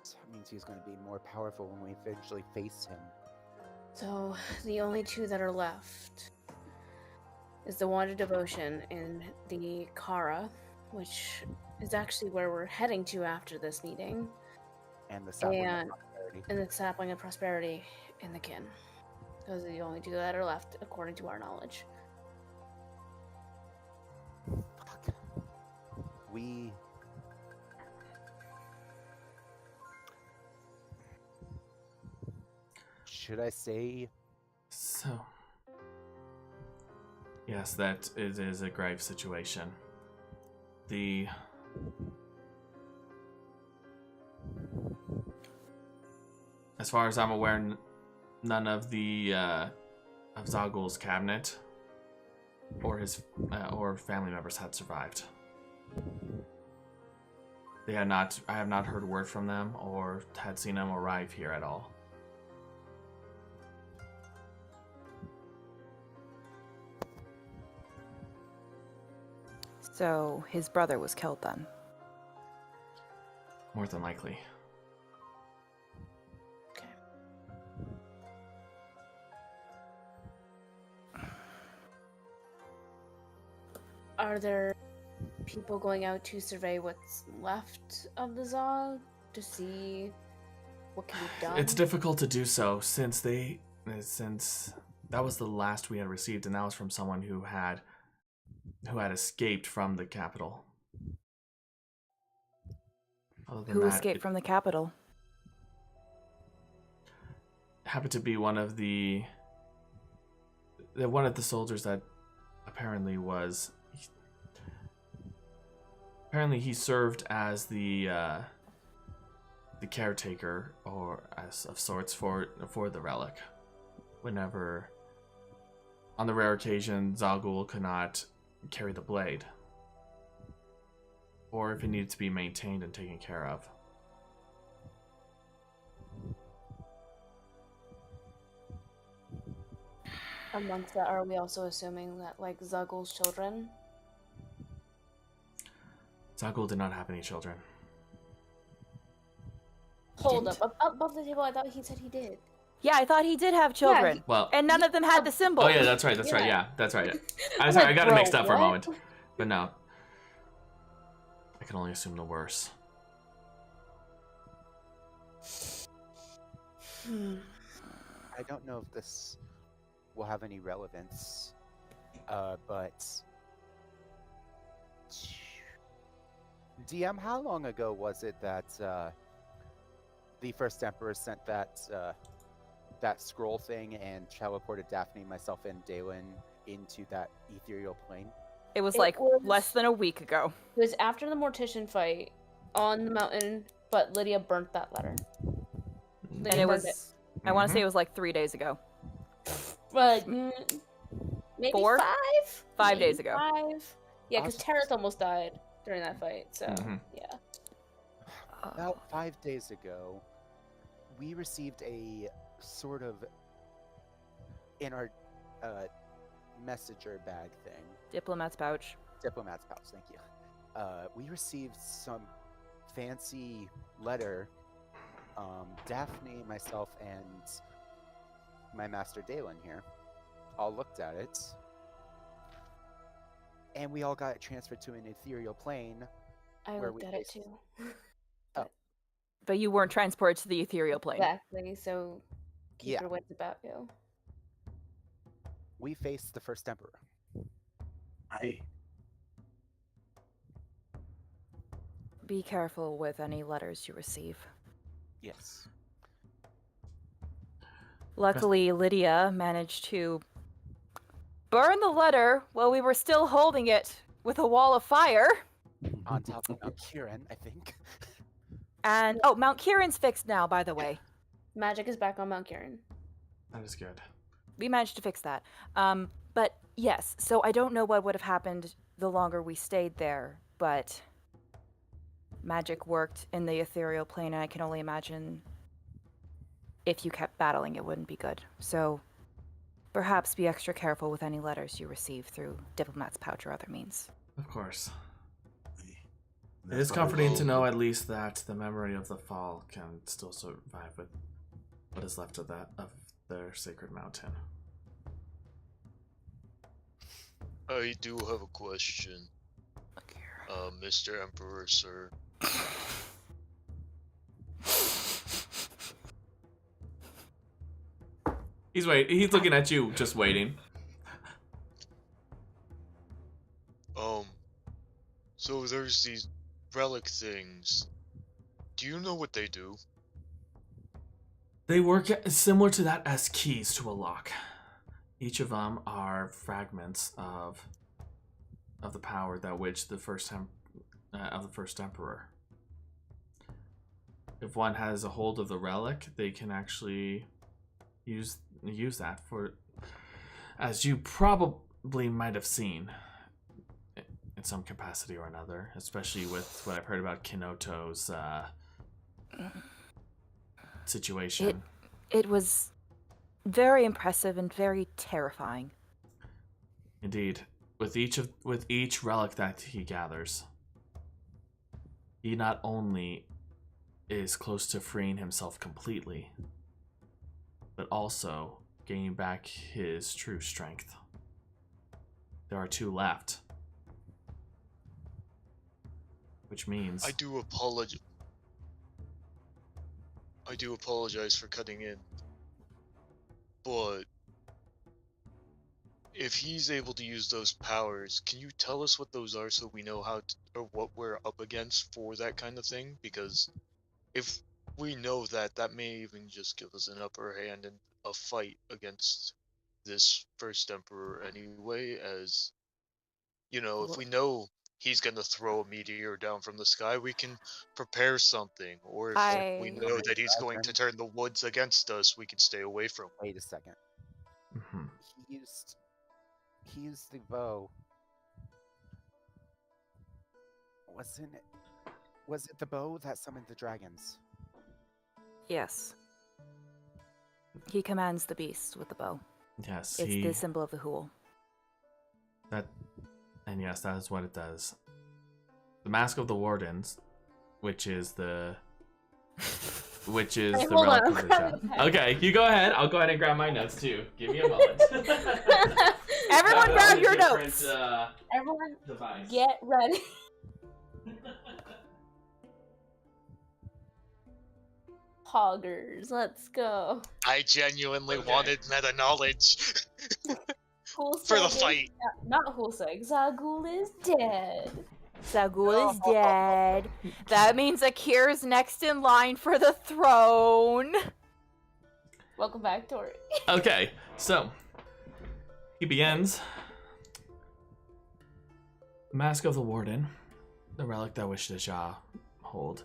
So that means he's going to be more powerful when we eventually face him. So the only two that are left is the Wand of Devotion and the Kara, which is actually where we're heading to after this meeting. And the Sapling of Prosperity. And the Sapling of Prosperity and the Kin. Those are the only two that are left, according to our knowledge. Fuck. We... Should I say... So... Yes, that it is a grave situation. As far as I'm aware, none of the of Zagul's cabinet or his or family members had survived. They had not. I have not heard word from them or had seen them arrive here at all. So his brother was killed then. More than likely. Okay. Are there people going out to survey what's left of the Za to see what can be done? It's difficult to do so since that was the last we had received, and that was from someone who had escaped from the capital. Who escaped from the capital? Happened to be one of the soldiers that apparently he served as the caretaker or as of sorts for the relic. Whenever, on the rare occasion, Zagul could not carry the blade, or if it needed to be maintained and taken care of. Amongst that, are we also assuming that, like, Zuggle's children? Zagul did not have any children. Hold up. Above the table, I thought he said he did. Yeah, I thought he did have children. Well, and none of them had the symbol. Oh yeah, that's right. That's right. Yeah. Yeah, that's right. I'm I'm sorry, like, I got it bro, mixed up for a what? moment. But no, I can only assume the worst. I don't know if this will have any relevance, but DM, how long ago was it that the first Emperor sent that that scroll thing and teleported Daphne, myself, and Delan into that ethereal plane? It was It like was- less than a week ago. It was after the mortician fight on the mountain, but Lydia burnt that letter. And Lydia it burned was, I want to say Mhm. it was like 3 days ago. But maybe 4? 5? 5 Maybe days ago. 5. Yeah, because Awesome. Terrace almost died during that fight, so Mhm. yeah. About 5 days ago, we received a sort of in our messenger bag thing. Diplomat's pouch. Diplomat's pouch, thank you. We received some fancy letter. Daphne, myself, and my master Delan here all looked at it. And we all got transferred to an ethereal plane. I Where looked we at it faced- too. But you weren't transported to the ethereal plane. Exactly, so keep Yeah. your wits about you. We faced the first Emperor. Be careful with any letters you receive. Yes. Luckily, Lydia managed to burn the letter while we were still holding it with a wall of fire. On top of Mount Kieran, I think. And oh, Mount Kieran's fixed now, by the way. Magic is back on Mount Kieran. That is good. We managed to fix that. But yes, so I don't know what would have happened the longer we stayed there, but magic worked in the ethereal plane, and I can only imagine if you kept battling, it wouldn't be good. So perhaps be extra careful with any letters you receive through Diplomat's pouch or other means. Of course. It That's is what I comforting to will- know at least that the memory of the fall can still survive with what is left of their sacred mountain. I do have a question, Mr. Emperor, sir. He's looking at you, just waiting. So there's these relic things. Do you know what they do? They work similar to that as keys to a lock. Each of them are fragments of the power that which the first emperor. If one has a hold of the relic, they can actually use that for, as you probably might have seen, in some capacity or another, especially with what I've heard about Kinoto's situation. It was very impressive and very terrifying. Indeed, with each relic that he gathers, he not only is close to freeing himself completely, but also gaining back his true strength. There are 2 left, which means I do apologize for cutting in, but if he's able to use those powers, can you tell us what those are so we know or what we're up against for that kind of thing? Because if we know that, that may even just give us an upper hand in a fight against this first emperor anyway, as, if we know he's gonna throw a meteor down from the sky, we can prepare something. Or if we know that he's going to turn the woods against us, we can stay away from him. Wait a second. Mhm. He used the bow. Was it the bow that summoned the dragons? Yes. He commands the beast with the bow. Yes, It's the symbol of the Hool. And yes, that is what it does. The Mask of the Wardens, which is the Hey, the hold relic on, of I'm the grabbing shop. a pen. Okay, you go ahead. I'll go ahead and grab my notes too. Give me a moment. Everyone That grab was a your different, notes. Everyone, device. get ready. Hoggers, let's go. I genuinely Okay. wanted meta knowledge for the fight. Not Hulseg. Zagul is dead. Zagul is dead. That means Akir's next in line for the throne. Welcome back, Tori. Okay, so he begins. Mask of the Warden, the relic that DustyHempUchiha hold,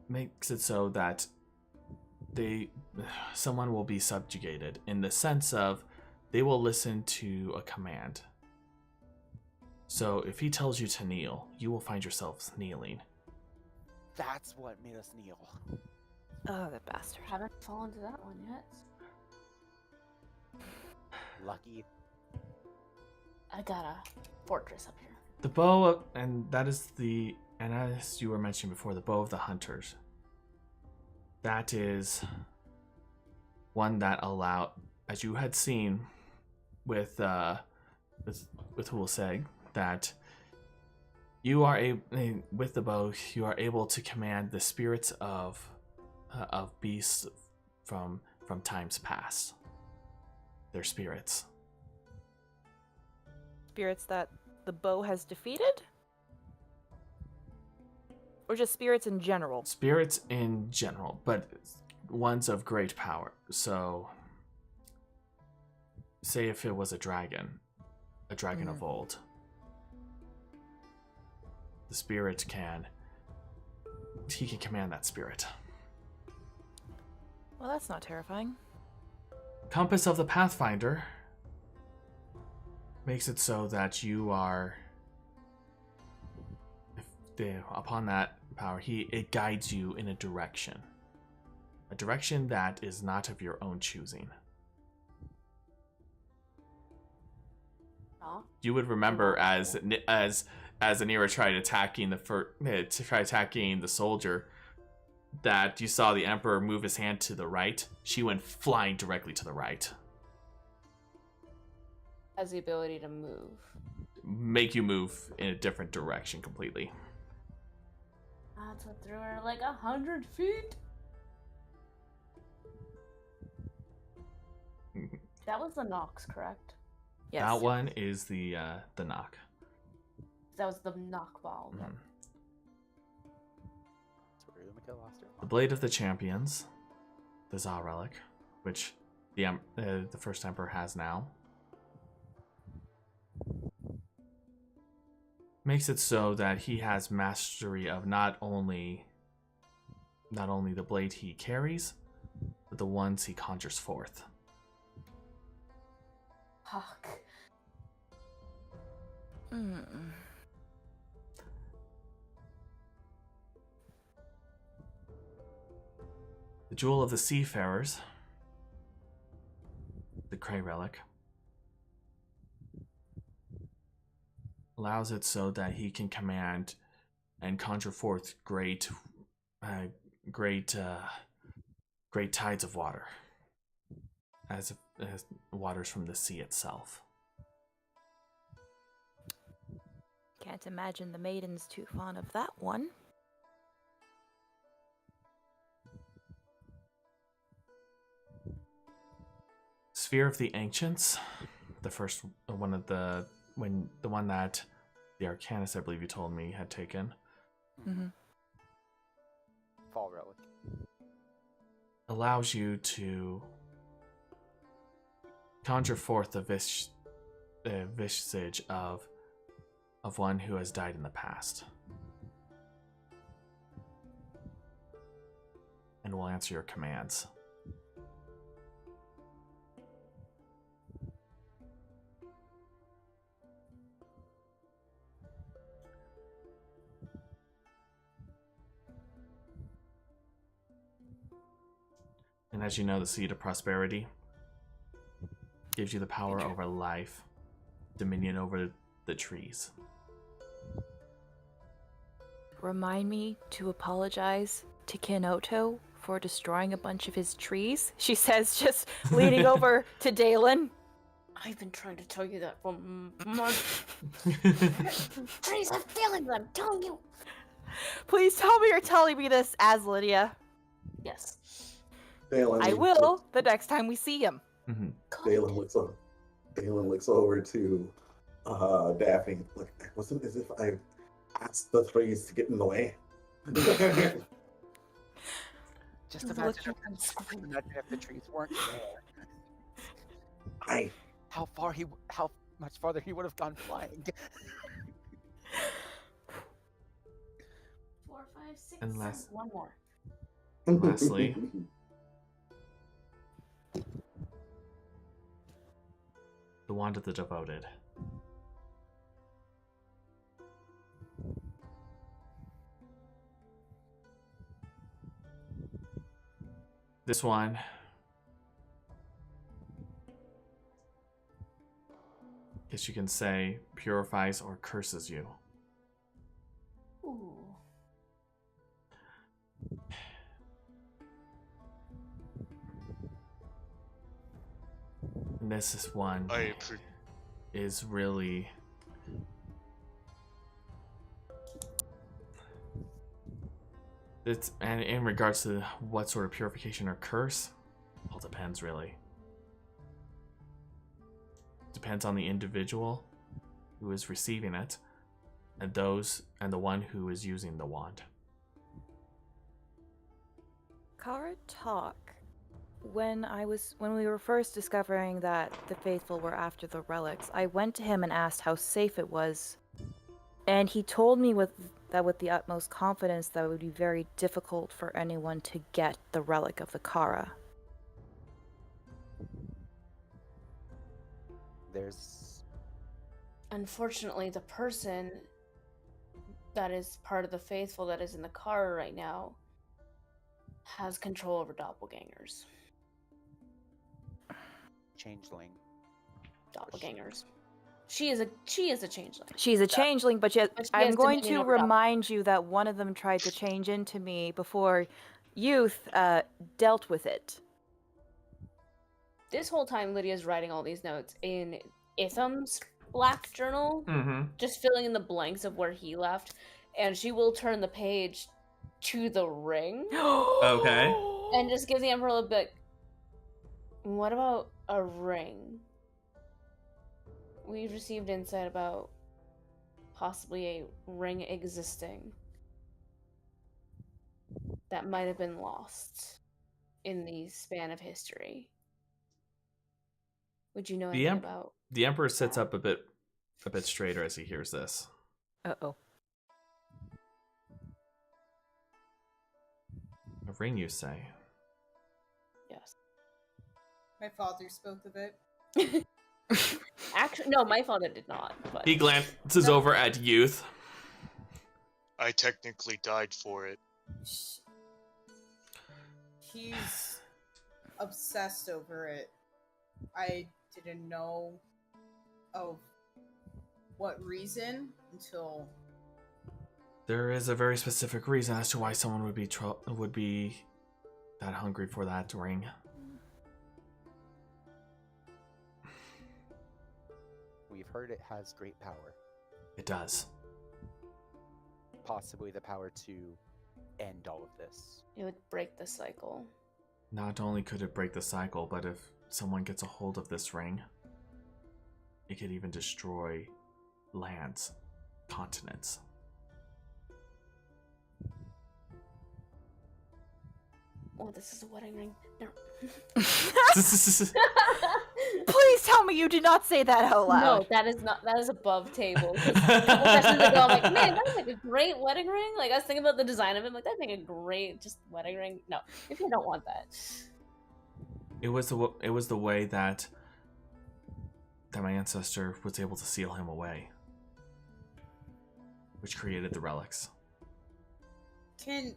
makes it so that someone will be subjugated in the sense of they will listen to a command. So if he tells you to kneel, you will find yourselves kneeling. That's what made us kneel. Oh, the bastard. Haven't fallen to that one yet. Lucky. I got a fortress up here. The bow, and as you were mentioning before, the bow of the hunters. That is one that as you had seen with Hulseg, that you are with the bow, you are able to command the spirits of beasts from times past. Their spirits. Spirits that the bow has defeated? Or just spirits in general? Spirits in general, but ones of great power. So, say if it was a dragon of old, the spirit can command that spirit. Well, that's not terrifying. Compass of the Pathfinder makes it so that you are, upon that power, it guides you in a direction that is not of your own choosing. You would remember as Anira tried attacking the soldier, that you saw the Emperor move his hand to the right. She went flying directly to the right. Has the ability to move. Make you move in a different direction completely. That's what threw her like 100 feet. That was the Nox, correct? Yes. That one is the knock. That was the knock ball. Mhm. That's where Umeko lost her. The Blade of the Champions, the Za relic, which the first Emperor has now, makes it so that he has mastery of not only the blade he carries, but the ones he conjures forth. Fuck. The Jewel of the Seafarers, the Kre'Iro relic, allows it so that he can command and conjure forth great tides of water, as waters from the sea itself. Can't imagine the maiden's too fond of that one. Sphere of the Ancients, the first one of the one that the Arcanist, I believe you told me, had taken. Mm-hmm. Fall relic. Allows you to conjure forth the visage of one who has died in the past, and will answer your commands. And as you know, the Seed of Prosperity, Gives you the power over life, dominion over the trees. Remind me to apologize to Kinoto for destroying a bunch of his trees, she says, just leaning over to Dalan. I've been trying to tell you that for months. Trees have feelings, I'm telling you. Please tell me you're telling me this as Lydia. Yes. Dalan I will the next time we see him. Mm-hmm. Dalan looks over to Daphne. Like, it wasn't as if I asked the trees to get in the way. Just imagine if the trees weren't there. How much farther he would have gone flying. 4, 5, 6, Unless- 7. One more. Lastly, the Wand of the Devoted. This one guess you can say purifies or curses you. Ooh. And this is one is really and in regards to what sort of purification or curse, all depends really. Depends on the individual who is receiving it, and the one who is using the wand. Kara, talk. When we were first discovering that the faithful were after the relics, I went to him and asked how safe it was, and he told me with the utmost confidence that it would be very difficult for anyone to get the relic of the Kara. Unfortunately, the person that is part of the faithful that is in the car right now has control over doppelgangers. Changeling. Doppelgangers. She is a changeling. She's a changeling, but I'm has going dominion to over remind you that one of them tried to change into me before youth dealt with it. This whole time, Lydia's writing all these notes in Itham's black journal, just filling in the blanks of where he left, and she will turn the page to the ring. Okay. And just gives the Emperor a little bit. What about a ring? We've received insight about possibly a ring existing that might have been lost in the span of history. Would you know anything about? The Emperor sits up a bit straighter as he hears this. Uh-oh. A ring, you say? Yes. My father spoke of it. Actually, no, my father did not. But He glances over at youth. I technically died for it. He's obsessed over it. I didn't know of what reason until... There is a very specific reason as to why someone would be that hungry for that ring. We've heard it has great power. It does. Possibly the power to end all of this. it would break the cycle. Not only could it break the cycle, but if someone gets a hold of this ring, it could even destroy lands, continents. Oh, this is a wedding ring. No. Please tell me you did not say that out loud. No, that is above table. A couple sessions ago, I'm like, man, that's like a great wedding ring. Like, I was thinking about the design of it, I'm like, that's like a great just wedding ring. No, if you don't want that. It was the way that my ancestor was able to seal him away, which created the relics. Can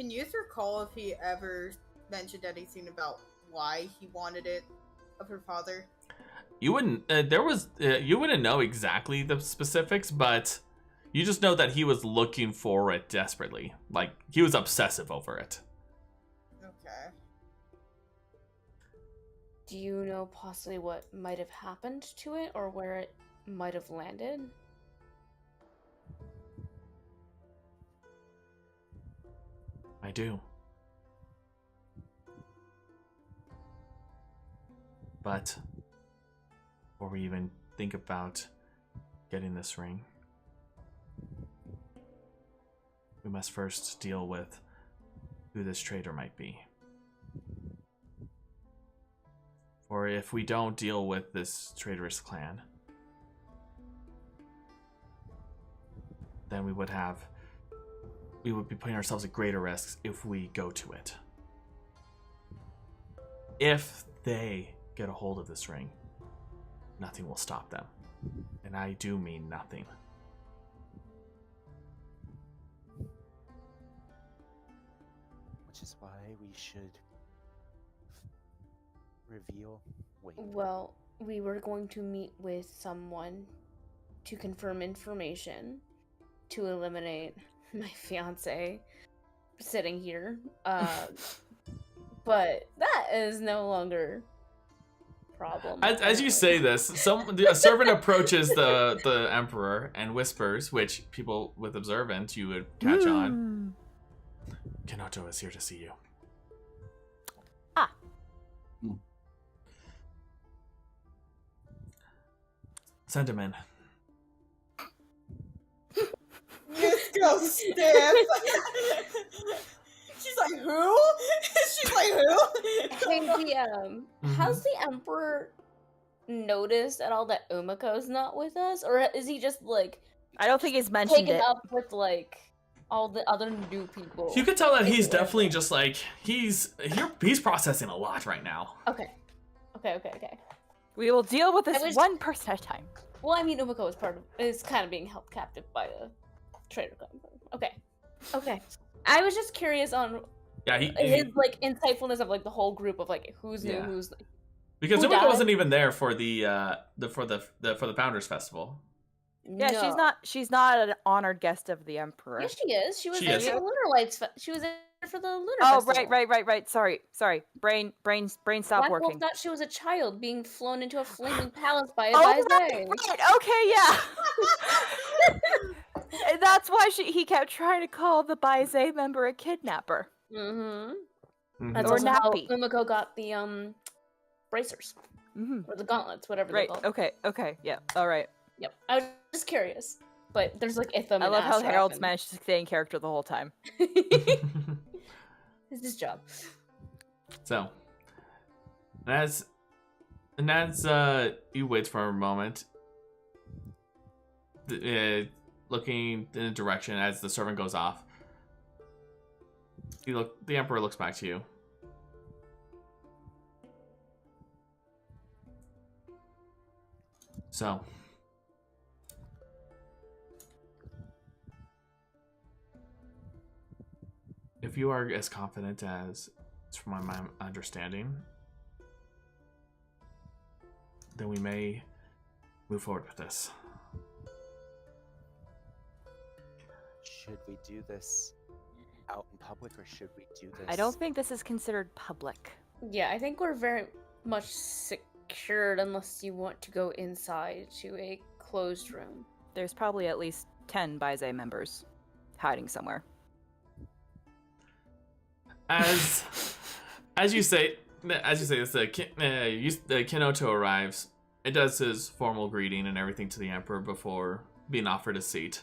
you recall if he ever mentioned anything about why he wanted it of her father? You wouldn't. You wouldn't know exactly the specifics, but you just know that he was looking for it desperately. Like he was obsessive over it. Okay. Do you know possibly what might have happened to it or where it might have landed? I do. But before we even think about getting this ring, we must first deal with who this traitor might be. For if we don't deal with this traitorous clan, then we would be putting ourselves at greater risks if we go to it. If they get a hold of this ring, nothing will stop them. And I do mean nothing. Which is why we should reveal. Wait. Well, we were going to meet with someone to confirm information to eliminate my fiance sitting here. But that is no longer problem. As you say this, a servant approaches the emperor and whispers, which people with observant you would catch on. Kenoto is here to see you. Ah. Send him in. Yes, go stiff. She's like, who? She's like, who? Hey, DM, has the Emperor noticed at all that Umeko's not with us? Or is he just, like, I don't think he's mentioned taken it. up with, like, all the other new people? You could tell that he's definitely just, like, he's processing a lot right now. Okay. We will deal with this one person at a time. Well, I mean, Umeko is kind of being held captive by a traitor clan. Okay. I was just curious on his like insightfulness of like the whole group of like who's new, who's like, because who Umeko died? wasn't even there for the Founders Festival. Yeah, No. she's not an honored guest of the Emperor. Yes, she is. She was She there is. for the Lunar Lights. She was there for the Lunar Oh, Festival. right. Sorry. Brain stopped Black working. Wolf thought she was a child being flown into a flaming palace by a Oh, Baizai. right. Okay, yeah. And that's why he kept trying to call the Baizai member a kidnapper. That's Or also how nappy. Umeko got the bracers or the gauntlets, whatever they're Right. called. Okay. Yeah. All right. Yep. I was just curious, but there's like Itham. I and love how Astraf Harold's and... managed to stay in character the whole time. It's his job. So, as you wait for a moment, looking in a direction as the servant goes off, the Emperor looks back to you. So, if you are as confident as from my understanding, then we may move forward with this. Should we do this out in public, or should we do this? I don't think this is considered public. Yeah, I think we're very much secured unless you want to go inside to a closed room. There's probably at least 10 Baizai members hiding somewhere. As you say this, the Kenoto arrives. It does his formal greeting and everything to the Emperor before being offered a seat,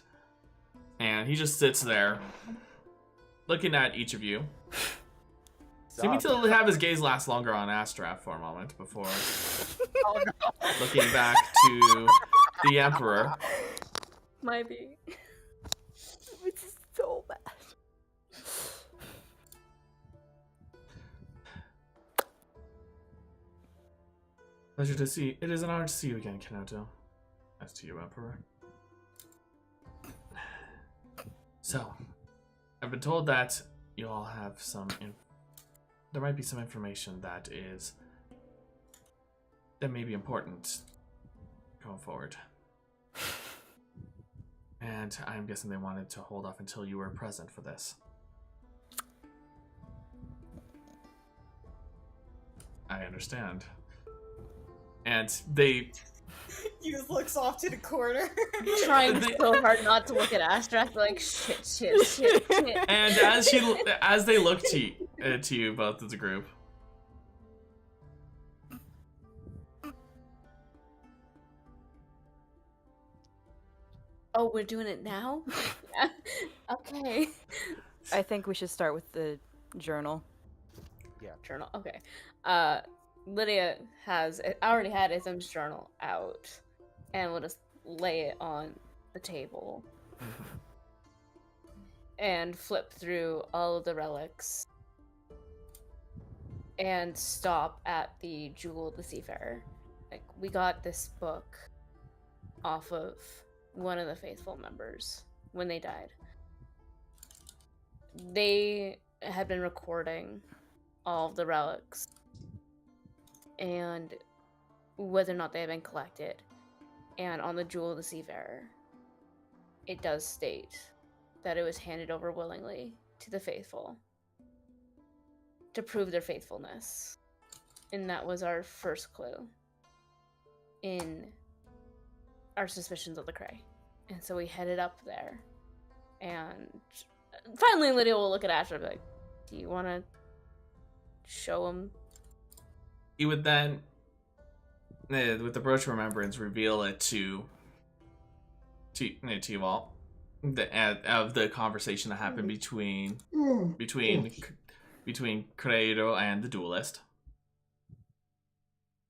and he just sits there, looking at each of you, seeming to have his gaze last longer on Astraf for a moment before looking back to the Emperor. Might be. It's so bad. Pleasure to see. It is an honor to see you again, Kenoto. As to you, Emperor. So, I've been told that you all have some. There might be some information that is that may be important going forward. And I'm guessing they wanted to hold off until you were present for this. I understand. And they... Youth looks off to the corner. Trying so hard not to look at Astrak, like, shit. And as they look to you both as a group, oh, we're doing it now? Okay. I think we should start with the journal. Yeah. Journal, okay. Lydia has already had Ism's journal out, and we'll just lay it on the table and flip through all of the relics and stop at the Jewel of the Seafarer. Like, we got this book off of one of the faithful members when they died. They had been recording all of the relics and whether or not they have been collected. And on the Jewel of the Seafarer, it does state that it was handed over willingly to the faithful to prove their faithfulness. And that was our first clue in our suspicions of the Kree. And so we headed up there. And finally Lydia will look at Asher and be like, do you want to show him? you would then, with the Brooch of Remembrance, reveal it to you all, of the conversation that happened between Kre'Iro and the duelist.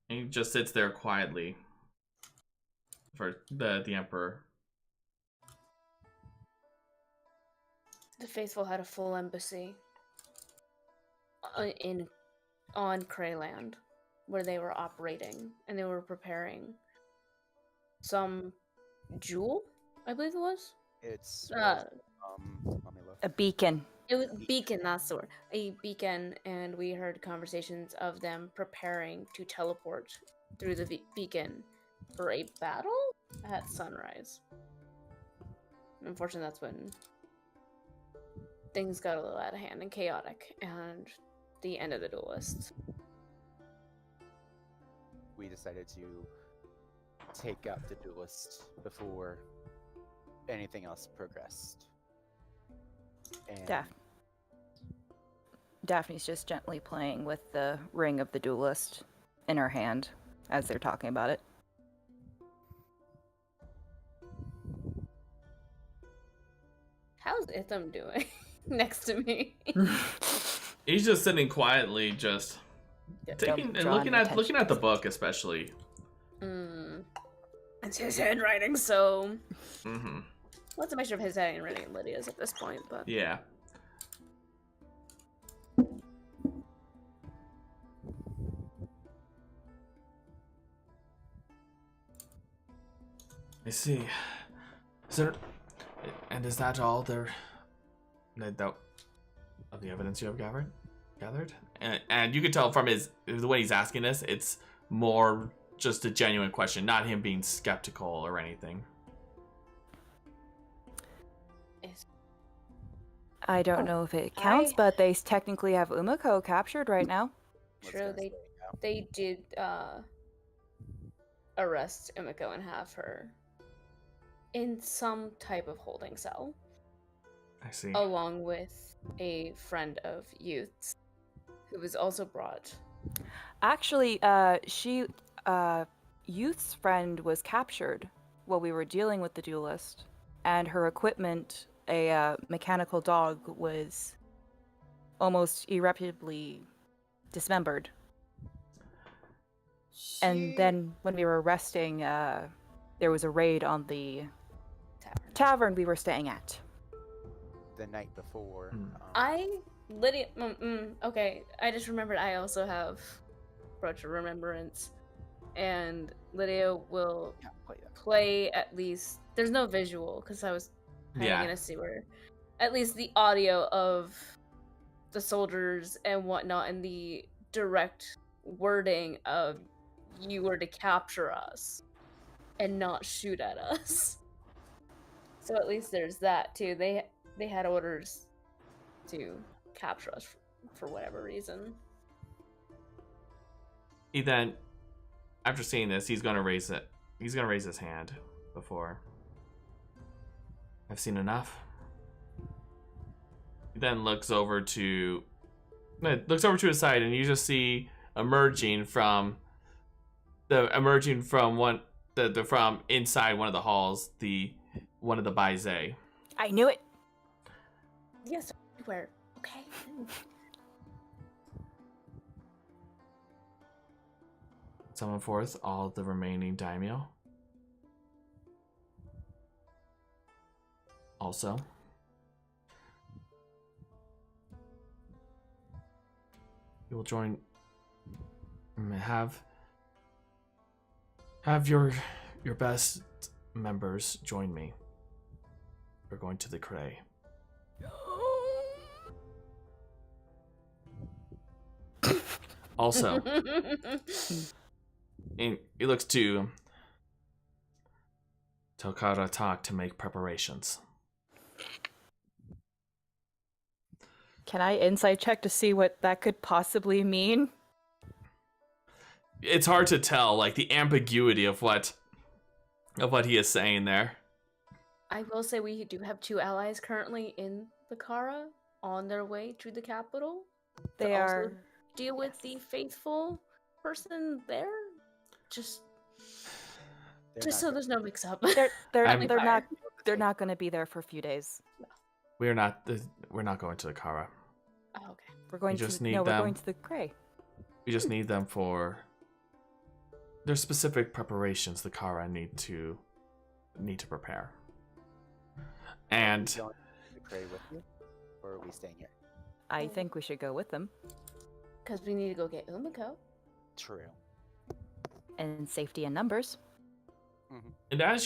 And he just sits there quietly for the Emperor. The faithful had a full embassy on Krayland, where they were operating, and they were preparing some jewel, I believe it was. It's let me look. A beacon. It was beacon, that's the word. A beacon, and we heard conversations of them preparing to teleport through the beacon for a battle at sunrise. Unfortunately, that's when things got a little out of hand and chaotic, and the end of the duelist. We decided to take out the duelist before anything else progressed. And Daphne's just gently playing with the ring of the duelist in her hand as they're talking about it. How's Itham doing next to me? He's just sitting quietly, just taking and looking at the book, especially. It's his handwriting, so. Mm-hmm. What's a mixture of his handwriting and Lydia's at this point, but. Yeah. I see. Is that all there? Of the evidence you have gathered? And you can tell from the way he's asking this, it's more just a genuine question, not him being skeptical or anything. I don't know if it counts, but they technically have Umeko captured right now. True, they did arrest Umeko and have her in some type of holding cell. I see. Along with a friend of Youth's, who was also brought. Actually, Youth's friend was captured while we were dealing with the duelist, and her equipment, a mechanical dog, was almost irreparably dismembered. And then when we were resting, there was a raid on the tavern we were staying at. The night before. Lydia. Okay, I just remembered I also have Brooch of Remembrance, and Lydia will play at least. There's no visual because I was gonna see where, at least the audio of the soldiers and whatnot, and the direct wording of you were to capture us and not shoot at us. So at least there's that too. They had orders to capture us for whatever reason. He then, after seeing this, he's gonna raise it. He's gonna raise his hand before. I've seen enough. He then looks over to his side, and you just see emerging from from inside one of the halls, one of the Baizé. I knew it. Yes, everywhere. Okay. Summon forth all the remaining daimyo. Also, you will join. Have your best members join me. We're going to the Kree. Also, and he looks to Tokara talk to make preparations. Can I insight check to see what that could possibly mean? It's hard to tell, like the ambiguity of what he is saying there. I will say we do have 2 allies currently in the Kara on their way to the capital. They are deal with the faithful person there. Just so there's no mix-up. They're not going to be there for a few days. We're not going to the Kara. Oh, okay. We're going to the Kree. We just need them for there's specific preparations the Kara need to prepare. And Are we going to the Kree with you, or are we staying here? I think we should go with them. Because we need to go get Umeko. True. And safety in numbers. Mm-hmm. And as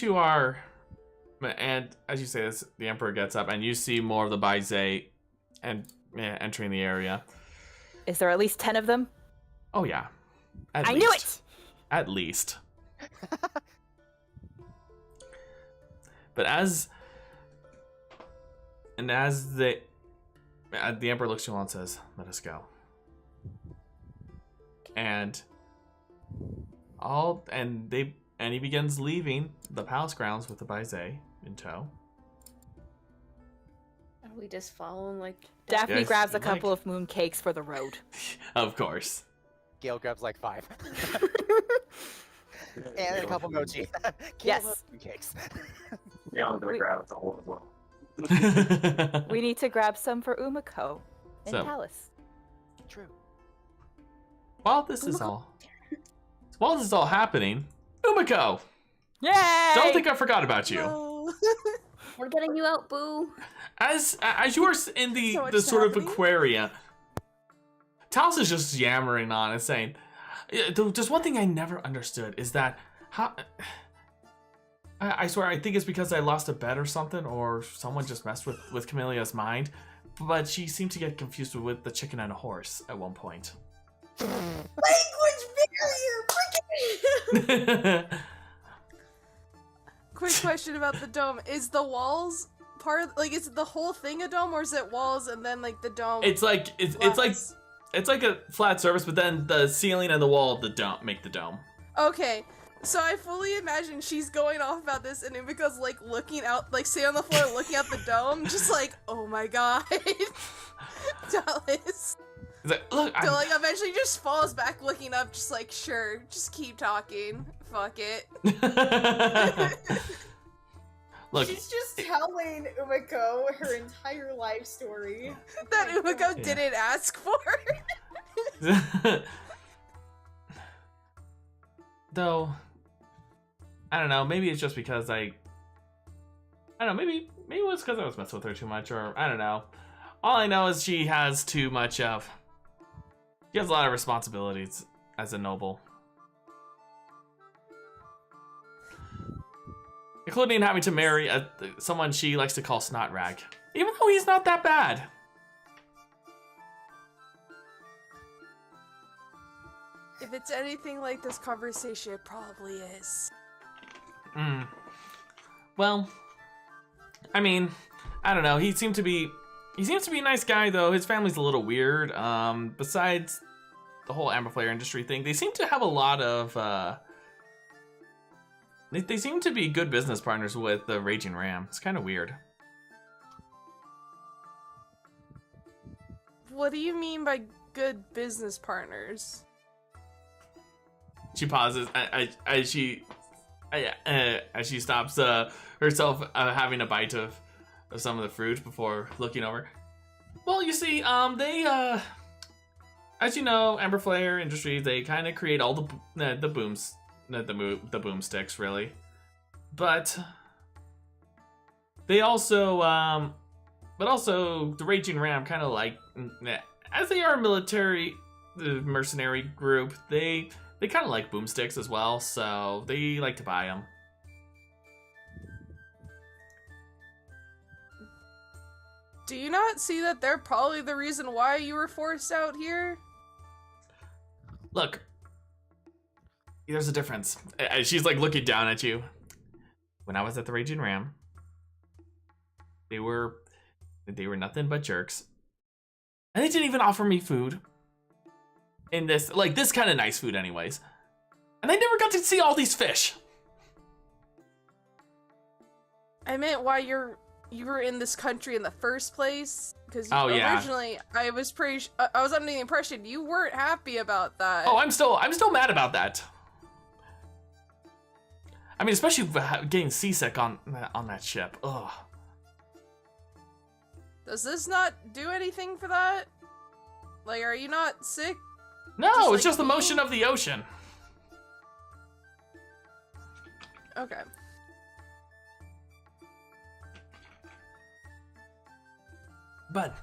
you say this, the Emperor gets up, and you see more of the Baizé and entering the area. Is there at least 10 of them? Oh yeah, I knew it. At least. But as the Emperor looks to you all and says, "Let us go." And he begins leaving the palace grounds with the Baizé in tow. Are we just following like? Daphne Yes, grabs a couple of moon cakes for the road. Of course. Gale grabs like 5. And a couple mochi. Yes. Loves cakes. Yeah, I'm gonna grab it all as well. We need to grab some for Umeko in So- Palace. True. While this is all happening, Umeko, Yay! don't think I forgot about you. No. We're getting you out, boo. As you are in So much the sort of happening. aquarium, Talos is just yammering on and saying, "There's one thing I never understood is that how." I swear, I think it's because I lost a bet or something, or someone just messed with Camelia's mind. But she seemed to get confused with the chicken and a horse at one point. Language barrier! Quick question about the dome. Is the walls part of, like, is the whole thing a dome, or is it walls and then, like, the dome? It's like a flat surface, but then the ceiling and the wall of the dome make the dome. Okay, so I fully imagine she's going off about this, and Umiko's, like, looking out, like, sitting on the floor looking out the dome, just like, oh my god. Dallas. It's like, look, So, like, eventually just falls back looking up, just like, sure, just keep talking. Fuck it. look. She's just telling Umeko her entire life story. That Umeko Yeah. didn't ask for. Though, I don't know. Maybe it's just because I don't know. Maybe it was because I was messing with her too much, or I don't know. All I know is she has too much of. She has a lot of responsibilities as a noble, including having to marry someone she likes to call Snot Rag, even though he's not that bad. If it's anything like this conversation, it probably is. Well, I mean, I don't know. He seems to be a nice guy, though. His family's a little weird. Besides the whole Amber Flare industry thing, they seem to have a lot of, they seem to be good business partners with the Raging Ram. It's kind of weird. What do you mean by good business partners? She pauses as she stops herself having a bite of some of the fruit before looking over. Well, you see, they as you know, Amber Flare Industries, they kind of create all the booms, the boomsticks, really. But they also the Raging Ram kind of like, as they are a mercenary group, they kind of like boomsticks as well, so they like to buy them. Do you not see that they're probably the reason why you were forced out here? Look, there's a difference. She's like looking down at you. When I was at the Raging Ram, they were nothing but jerks. And they didn't even offer me food. In this kind of nice food anyways. And I never got to see all these fish. I meant why you were in this country in the first place, because originally I was under the impression you weren't happy about that. Oh, I'm still mad about that. I mean, especially getting seasick on that ship. Ugh. Does this not do anything for that? Like, are you not sick? No, it's just the motion of the ocean. Okay. But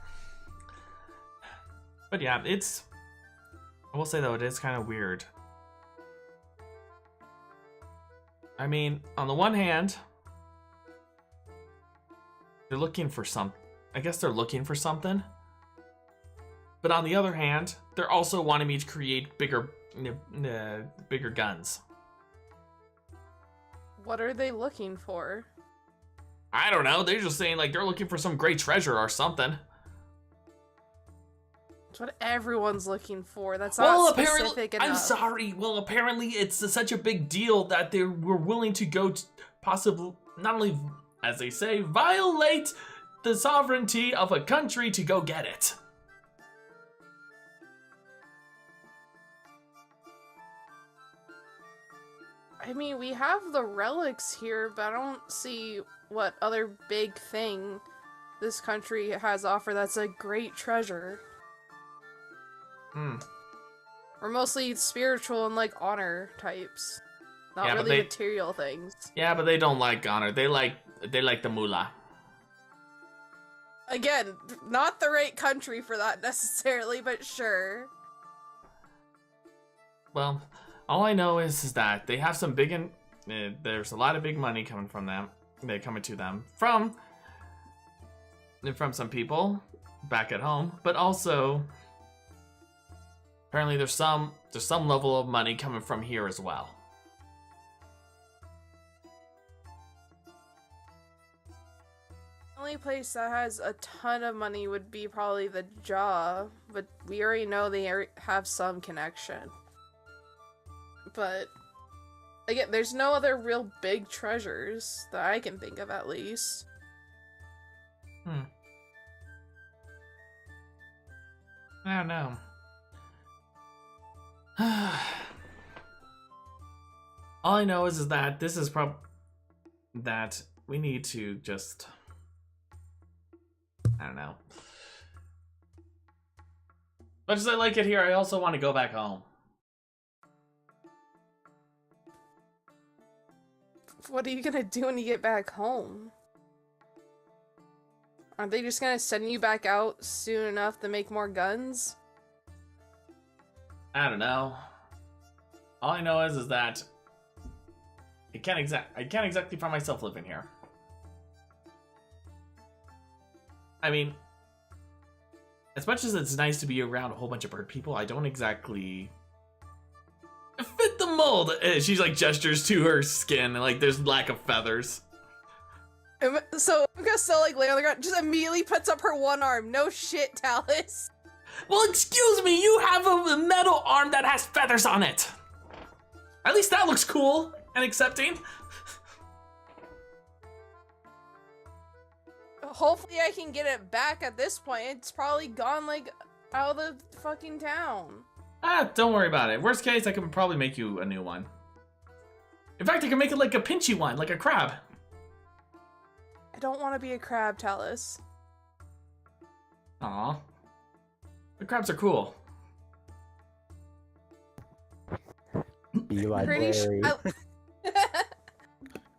yeah, I will say though, it is kind of weird. I mean, on the one hand, they're looking for I guess they're looking for something. But on the other hand, they're also wanting me to create bigger guns. What are they looking for? I don't know. They're just saying like they're looking for some great treasure or something. That's what everyone's looking for. That's not specific enough. I'm sorry. Well, apparently it's such a big deal that they were willing to go to possibly not only, as they say, violate the sovereignty of a country to go get it. I mean, we have the relics here, but I don't see what other big thing this country has offer that's a great treasure. We're mostly spiritual and like honor types, not really material things. Yeah, but they don't like honor. They like the moolah. Again, not the right country for that necessarily, but sure. Well, all I know is that they have some big there's a lot of big money coming from them. They're coming to them from some people back at home, but also apparently there's some level of money coming from here as well. The only place that has a ton of money would be probably the Jaw, but we already know they have some connection. But again, there's no other real big treasures that I can think of, at least. I don't know. All I know is that this is that we need to just, I don't know. Much as I like it here, I also want to go back home. What are you gonna do when you get back home? Aren't they just gonna send you back out soon enough to make more guns? I don't know. All I know is that I can't exactly find myself living here. I mean, as much as it's nice to be around a whole bunch of bird people, I don't exactly mold. She's like gestures to her skin, and like there's lack of feathers. So Umeko still like lay on the ground, just immediately puts up her one arm. No shit, Talus. Well, excuse me, you have a metal arm that has feathers on it. At least that looks cool and accepting. Hopefully I can get it back at this point. It's probably gone like out of the fucking town. Don't worry about it. Worst case, I can probably make you a new one. In fact, I can make it like a pinchy one, like a crab. I don't want to be a crab, Talus. Aw. The crabs are cool. Be Pretty library.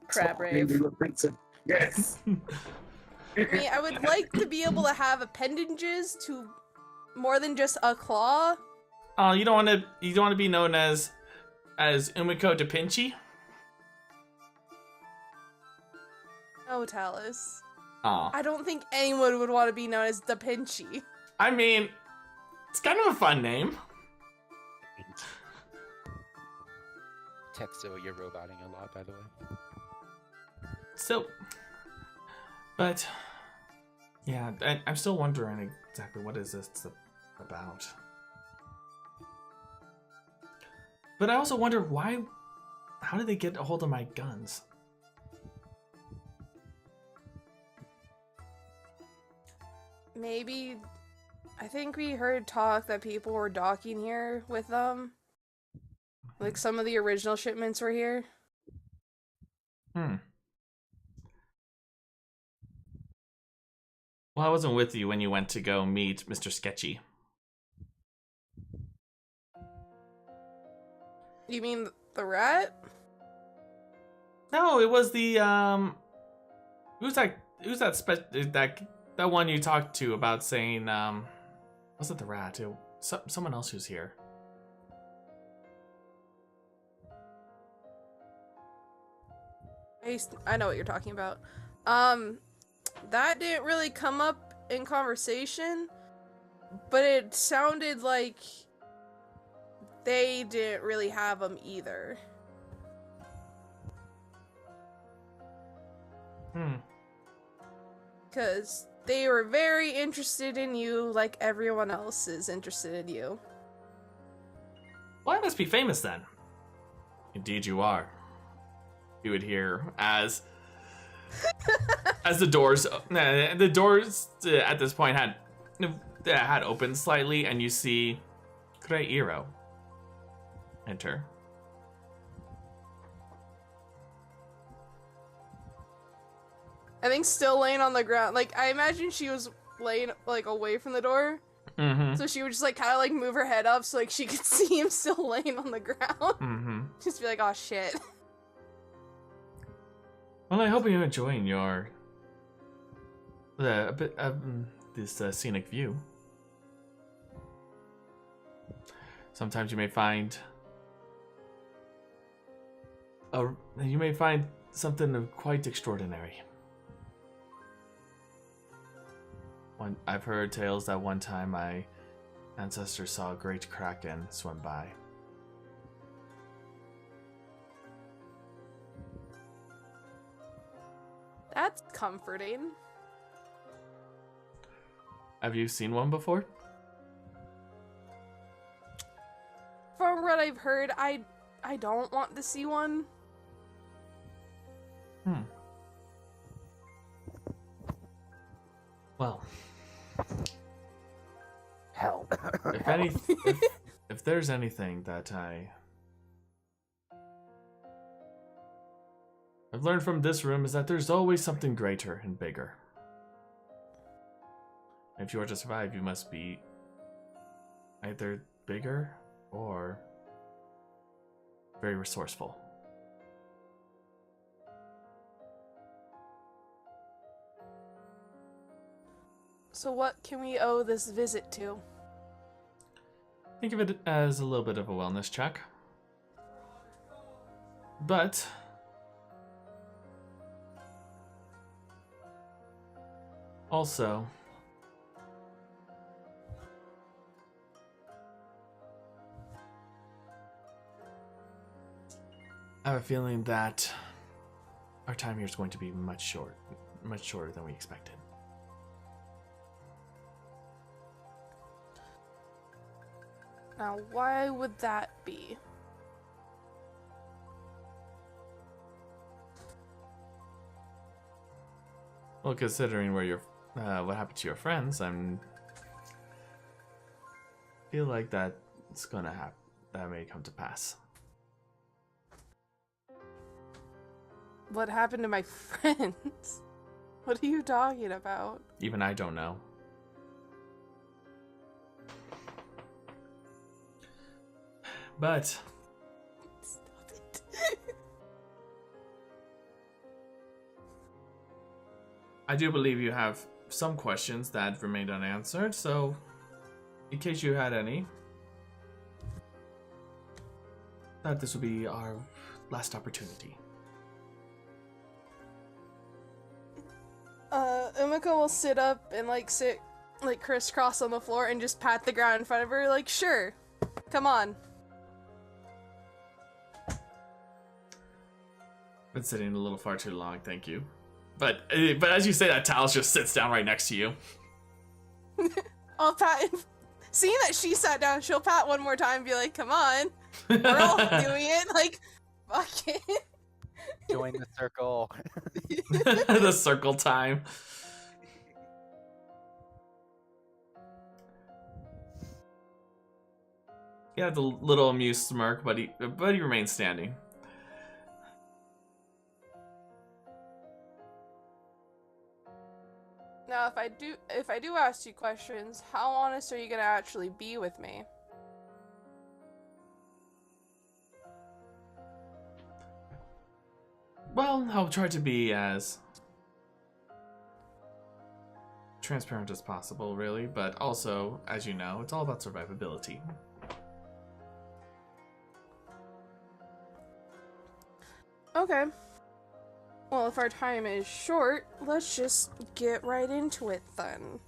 Crab rave. Yes. I mean, I would like to be able to have appendages to more than just a claw. Oh, you don't want to be known as Umeko de Pinchy? No, Talus. Aw. I don't think anyone would want to be known as Da Pinchy. I mean, it's kind of a fun name. Teksuo, you're roboting a lot, by the way. So, but yeah, I'm still wondering exactly what is this about. But I also wonder how did they get a hold of my guns? Maybe, I think we heard talk that people were docking here with them. Like some of the original shipments were here. Well, I wasn't with you when you went to go meet Mr. Sketchy. You mean the rat? No, it was the who's that one you talked to about saying wasn't the rat? Someone else who's here. I know what you're talking about. That didn't really come up in conversation, but it sounded like they didn't really have them either. Because they were very interested in you, like everyone else is interested in you. Well, I must be famous then. Indeed you are. You would hear as the doors at this point had opened slightly, and you see Kre'Iro enter. I think still laying on the ground. Like, I imagine she was laying, like, away from the door. Mm-hmm. So she would just, like, kind of, like, move her head up so, like, she could see him still laying on the ground. Mm-hmm. Just be like, oh, shit. Well, I hope you're enjoying this scenic view. Sometimes you may find something quite extraordinary. I've heard tales that one time my ancestors saw a great kraken swim by. That's comforting. Have you seen one before? From what I've heard, I don't want to see one. Well, Hell. if there's anything that I've learned from this room is that there's always something greater and bigger. If you are to survive, you must be either bigger or very resourceful. So what can we owe this visit to? Think of it as a little bit of a wellness check. But also, I have a feeling that our time here is going to be much shorter than we expected. Now, why would that be? Well, considering where your what happened to your friends, feel like that's gonna happen. That may come to pass. What happened to my friends? What are you talking about? Even I don't know. But Stop it. I do believe you have some questions that remained unanswered, so in case you had any, that this will be our last opportunity. Umeko will sit up and sit crisscross on the floor and just pat the ground in front of her, like, sure, come on. Been sitting a little far too long, thank you. But as you say that, Talos just sits down right next to you. I'll pat him. Seeing that she sat down, she'll pat one more time and be like, come on. We're all doing it, like, fuck it. Join the circle. The circle time. He had the little amused smirk, but he remains standing. Now, if I do ask you questions, how honest are you gonna actually be with me? Well, I'll try to be as transparent as possible, really, but also, as you know, it's all about survivability. Okay. Well, if our time is short, let's just get right into it then.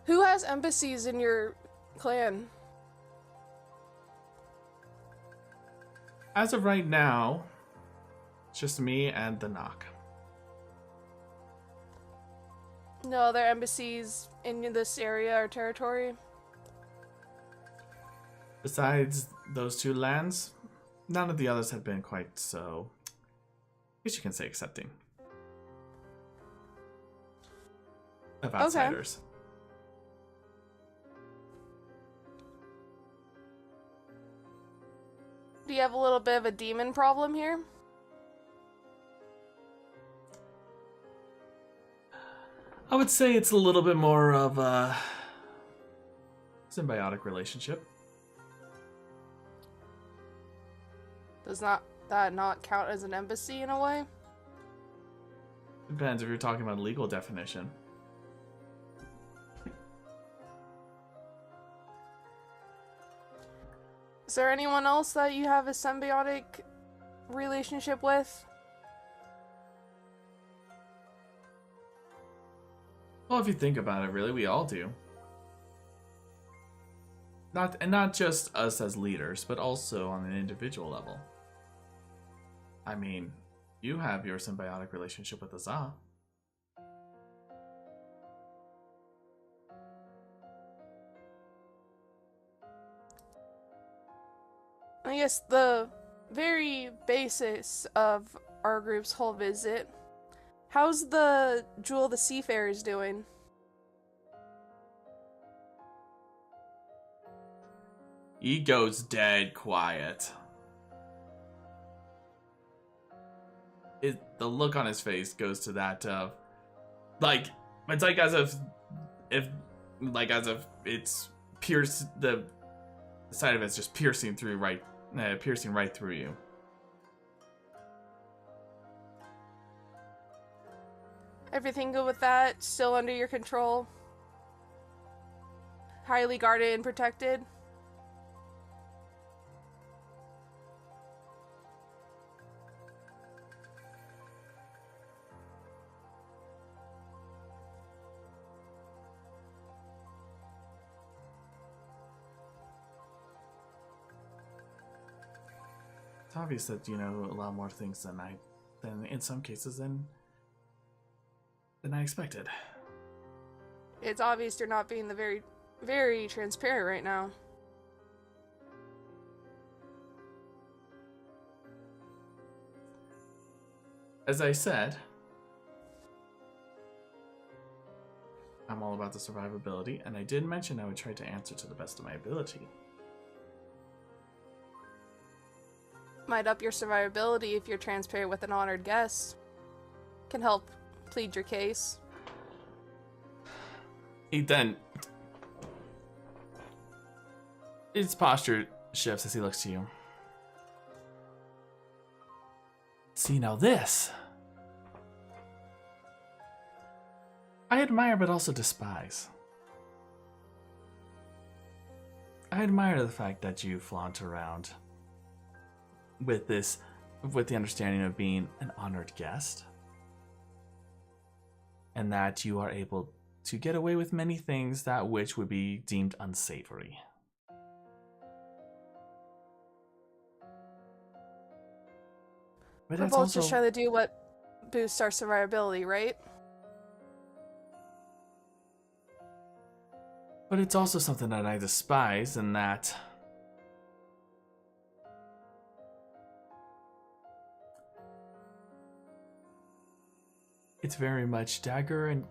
Who has embassies in your clan? As of right now, it's just me and the knock. No other embassies in this area or territory? Besides those two lands, none of the others have been quite so, I guess you can say, accepting of outsiders. Do you have a little bit of a demon problem here? I would say it's a little bit more of a symbiotic relationship. Does that not count as an embassy in a way? Depends if you're talking about a legal definition. Is there anyone else that you have a symbiotic relationship with? Well, if you think about it, really, we all do. Not just us as leaders, but also on an individual level. I mean, you have your symbiotic relationship with Azah. I guess the very basis of our group's whole visit. How's the Jewel of the Seafarers doing? He goes dead quiet. The look on his face goes to that of, like, it's like as if it's the side of it's just piercing right through you. Everything good with that? Still under your control? Highly guarded and protected? obvious that you know a lot more things than in some cases than I expected. It's obvious you're not being the very, very transparent right now. As I said, I'm all about the survivability, and I did mention I would try to answer to the best of my ability. Might up your survivability if you're transparent with an honored guest. Can help plead your case. He then... His posture shifts as he looks to you. See, now this... I admire but also despise. I admire the fact that you flaunt around with the understanding of being an honored guest, and that you are able to get away with many things that which would be deemed unsavory. But We're both just trying to do what boosts our survivability, right? But it's also something that I despise, and that it's very much dagger and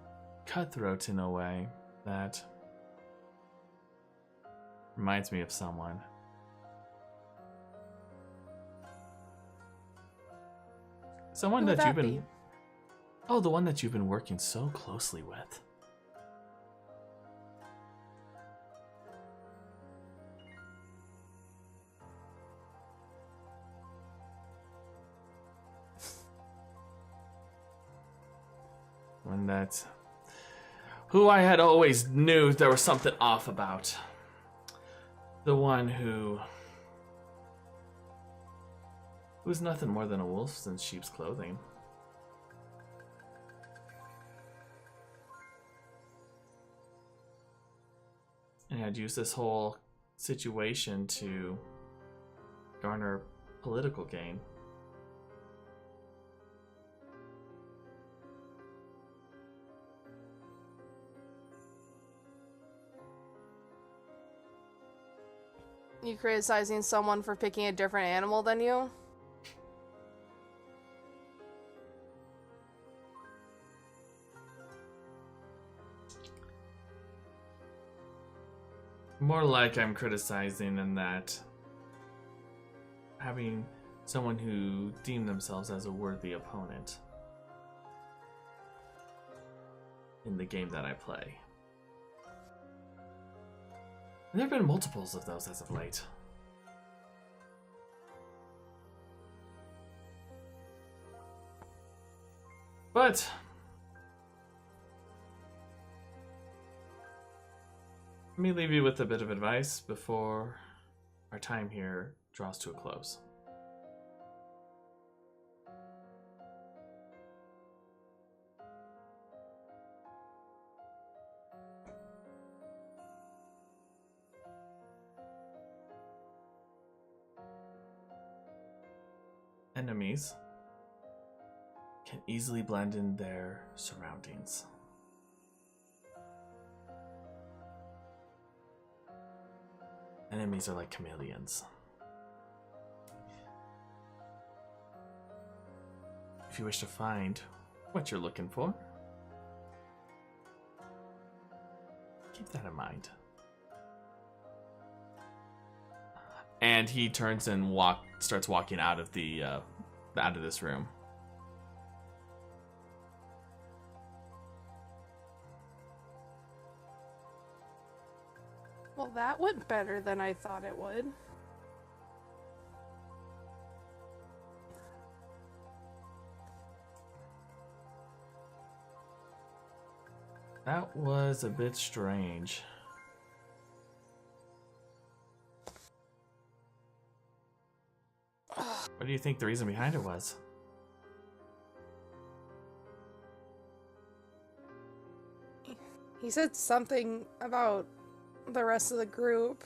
cutthroat in a way that reminds me of someone. Someone Who would that you've that been... be? Oh, the one that you've been working so closely with. One that... who I had always knew there was something off about. The one who was nothing more than a wolf in sheep's clothing. And had used this whole situation to garner political gain. You criticizing someone for picking a different animal than you? More like I'm criticizing in that having someone who deemed themselves as a worthy opponent in the game that I play. And there have been multiples of those as of late. But let me leave you with a bit of advice before our time here draws to a close. Enemies can easily blend in their surroundings. Enemies are like chameleons. If you wish to find what you're looking for, keep that in mind. And he turns and starts walking out of this room. Well, that went better than I thought it would. That was a bit strange. What do you think the reason behind it was? He said something about the rest of the group,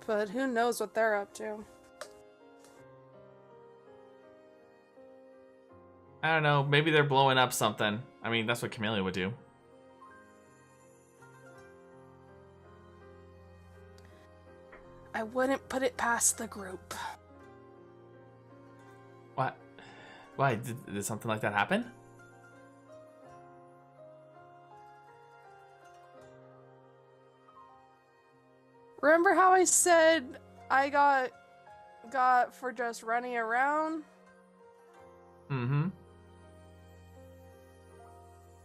but who knows what they're up to. I don't know, maybe they're blowing up something. I mean, that's what Camellia would do. I wouldn't put it past the group. What? Why? Did something like that happen? Remember how I said I got for just running around? Mm-hmm.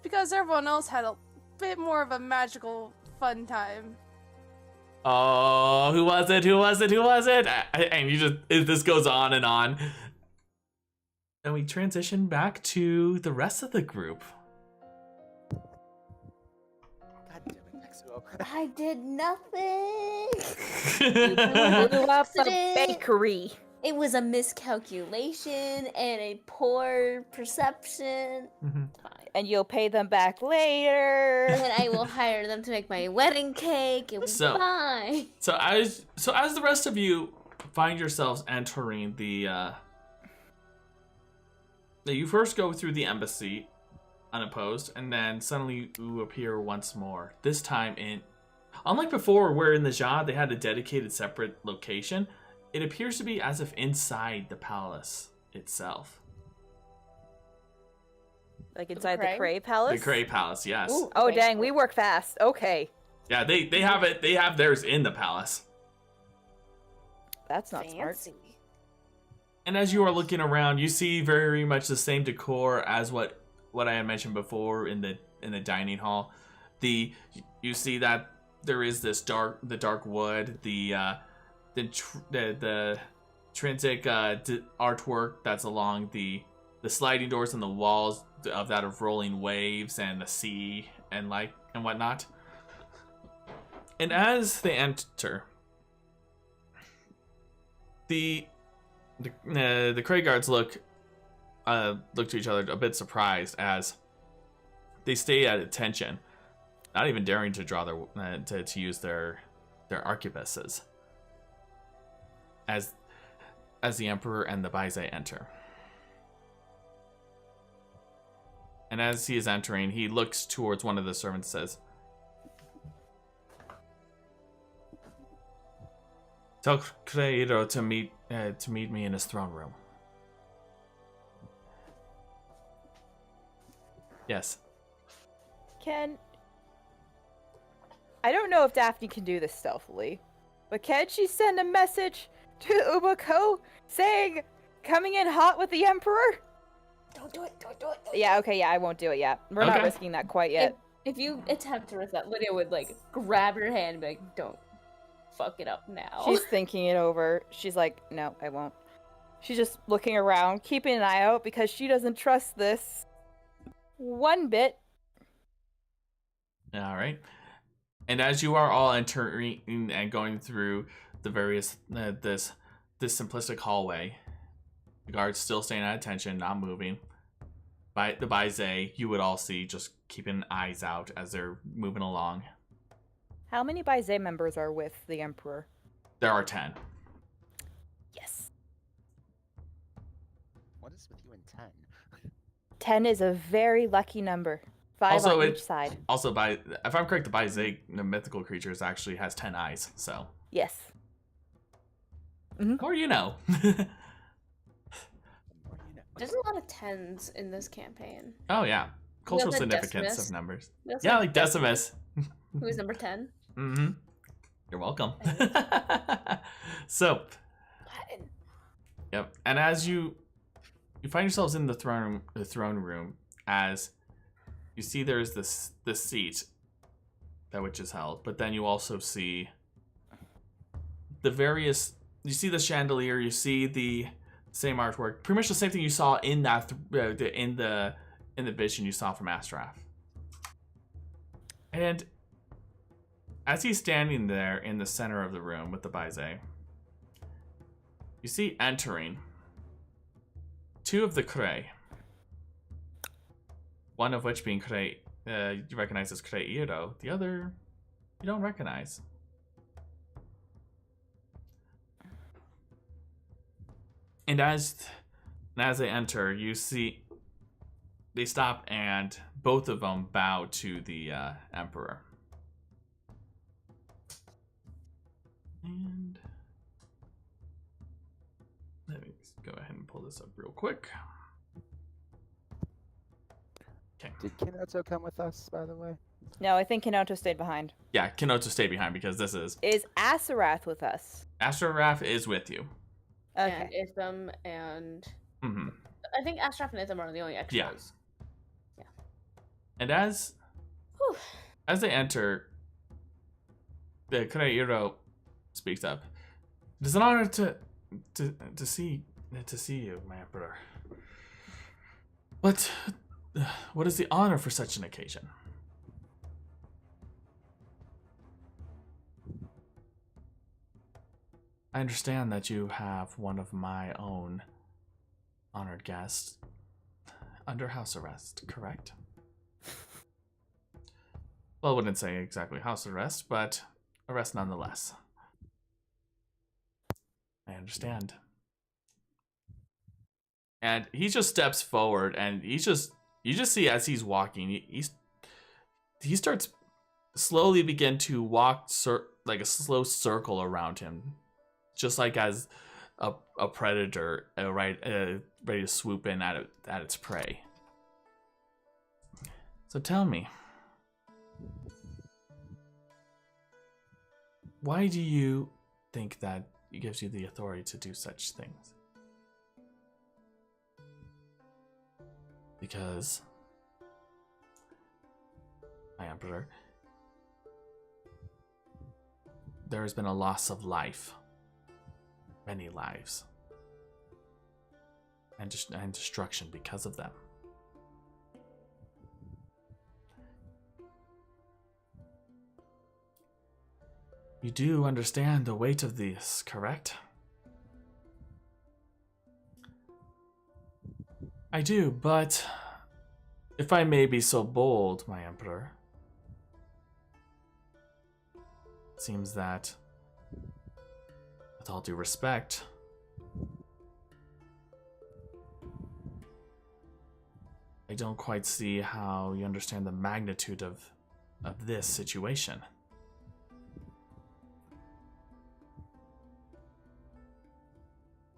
Because everyone else had a bit more of a magical fun time. Oh, who was it? Who was it? Who was it? And you just, this goes on and on. And we transition back to the rest of the group. God damn it, Teksuo. I did nothing. You blew up the Accident. bakery. It was a miscalculation and a poor perception. Mhm. Fine. And you'll pay them back later. And I will hire them to make my wedding cake. It was fine. So as the rest of you find yourselves entering the you first go through the embassy unopposed, and then suddenly you appear once more. This time unlike before where in the Jade they had a dedicated separate location, it appears to be as if inside the palace itself. Like inside the Kre'Iro Palace? The Kre'Iro Palace, yes. Ooh, oh, dang, we work fast. Okay. Yeah, they have it. They have theirs in the palace. That's not smart. And as you are looking around, you see very much the same decor as what I had mentioned before in the dining hall. You see that there is this dark wood, the intrinsic artwork that's along the sliding doors and the walls of that of rolling waves and the sea and whatnot. And as they enter, the Kree guards look to each other a bit surprised as they stay at attention, not even daring to draw their to use their arquebuses as the Emperor and the Baise enter. And as he is entering, he looks towards one of the servants and says, "Tell Kre'Iro to meet me in his throne room." Yes. I don't know if Daphne can do this stealthily, but can she send a message to Umeko saying, "Coming in hot with the Emperor"? Don't do it. Don't do it. Yeah, okay, yeah, I won't do it yet. We're not risking that quite yet. If you attempt to risk that, Lydia would grab your hand and be like, "Don't fuck it up now." She's thinking it over. She's like, no, I won't. She's just looking around, keeping an eye out because she doesn't trust this one bit. All right. And as you are all entering and going through the various this simplistic hallway, the guards still staying at attention, not moving. By the Baise, you would all see just keeping eyes out as they're moving along. How many Baise members are with the Emperor? There are 10. Yes. What is with you and 10? 10 is a very lucky number. 5 on each side. Also, if I'm correct, the Baise, the mythical creatures, actually has 10 eyes. So yes. Mm-hmm. Or you know. There's a lot of 10s in this campaign. Oh yeah, cultural significance Decimus. of numbers. Yeah, like Decimus. Who is number 10? Mm-hmm. You're welcome. So, yep. And as you find yourselves in the throne room, as you see there's this seat that which is held, but then you also see the various. You see the chandelier. You see the same artwork, pretty much the same thing you saw in that in the vision you saw from Astraf. And as he's standing there in the center of the room with the Baise, you see entering 2 of the Kree. One of which being Kree, you recognize as Kre'Iro. The other, you don't recognize. And as they enter, you see they stop and both of them bow to the Emperor. And let me go ahead and pull this up real quick. Okay. Did Kinoto come with us, by the way? No, I think Kinoto stayed behind. Yeah, Kinoto stay behind because this is... Is Asarath with us? Ashraf is with you. Okay. And Itham and... Mm-hmm. I think Ashraf and Itham are the only extras. Yeah. And as they enter, the Kre'Iro speaks up. It is an honor to see you, my emperor. But what is the honor for such an occasion? I understand that you have one of my own honored guests under house arrest, correct? Well, I wouldn't say exactly house arrest, but arrest nonetheless. I understand. And he just steps forward, and you just see as he's walking, he starts slowly begin to walk like a slow circle around him, just like as a predator ready to swoop in at its prey. So tell me, why do you think that it gives you the authority to do such things? Because, my emperor, there has been a loss of life, many lives, and destruction because of them. You do understand the weight of this, correct? I do, but if I may be so bold, my emperor, it seems that, with all due respect, I don't quite see how you understand the magnitude of this situation.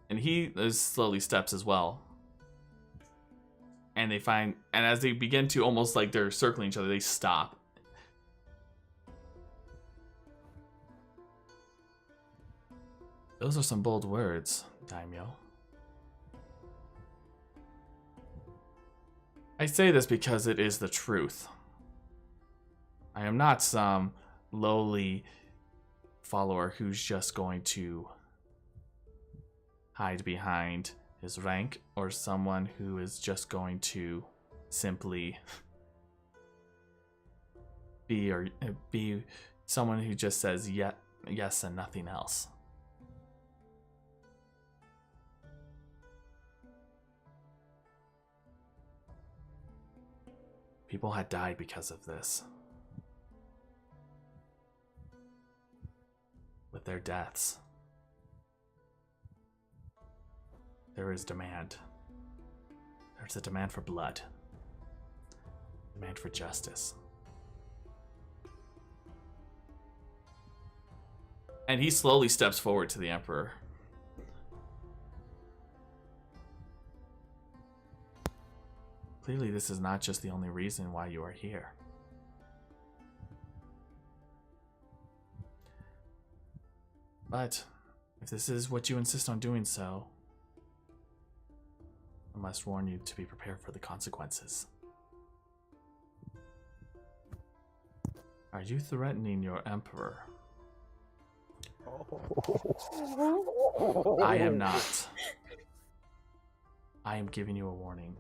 And he slowly steps as well. And as they begin to almost like they're circling each other, they stop. Those are some bold words, Daimyo. I say this because it is the truth. I am not some lowly follower who's just going to hide behind his rank, or someone who is just going to simply be someone who just says yes and nothing else. People had died because of this. With their deaths, there is demand. There's a demand for blood. Demand for justice. And he slowly steps forward to the Emperor. Clearly, this is not just the only reason why you are here. But if this is what you insist on doing so, I must warn you to be prepared for the consequences. Are you threatening your emperor? I am not. I am giving you a warning.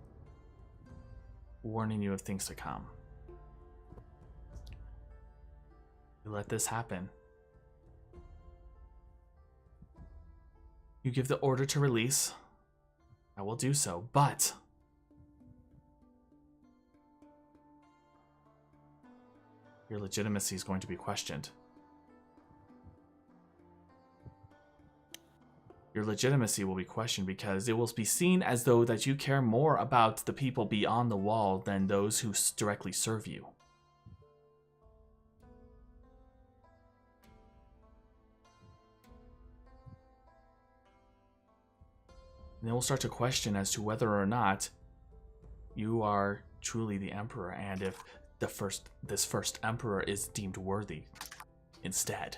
Warning you of things to come. You let this happen. You give the order to release. I will do so, but your legitimacy is going to be questioned. your legitimacy will be questioned because it will be seen as though that you care more about the people beyond the wall than those who directly serve you. And they will start to question as to whether or not you are truly the emperor, and if this first emperor is deemed worthy instead.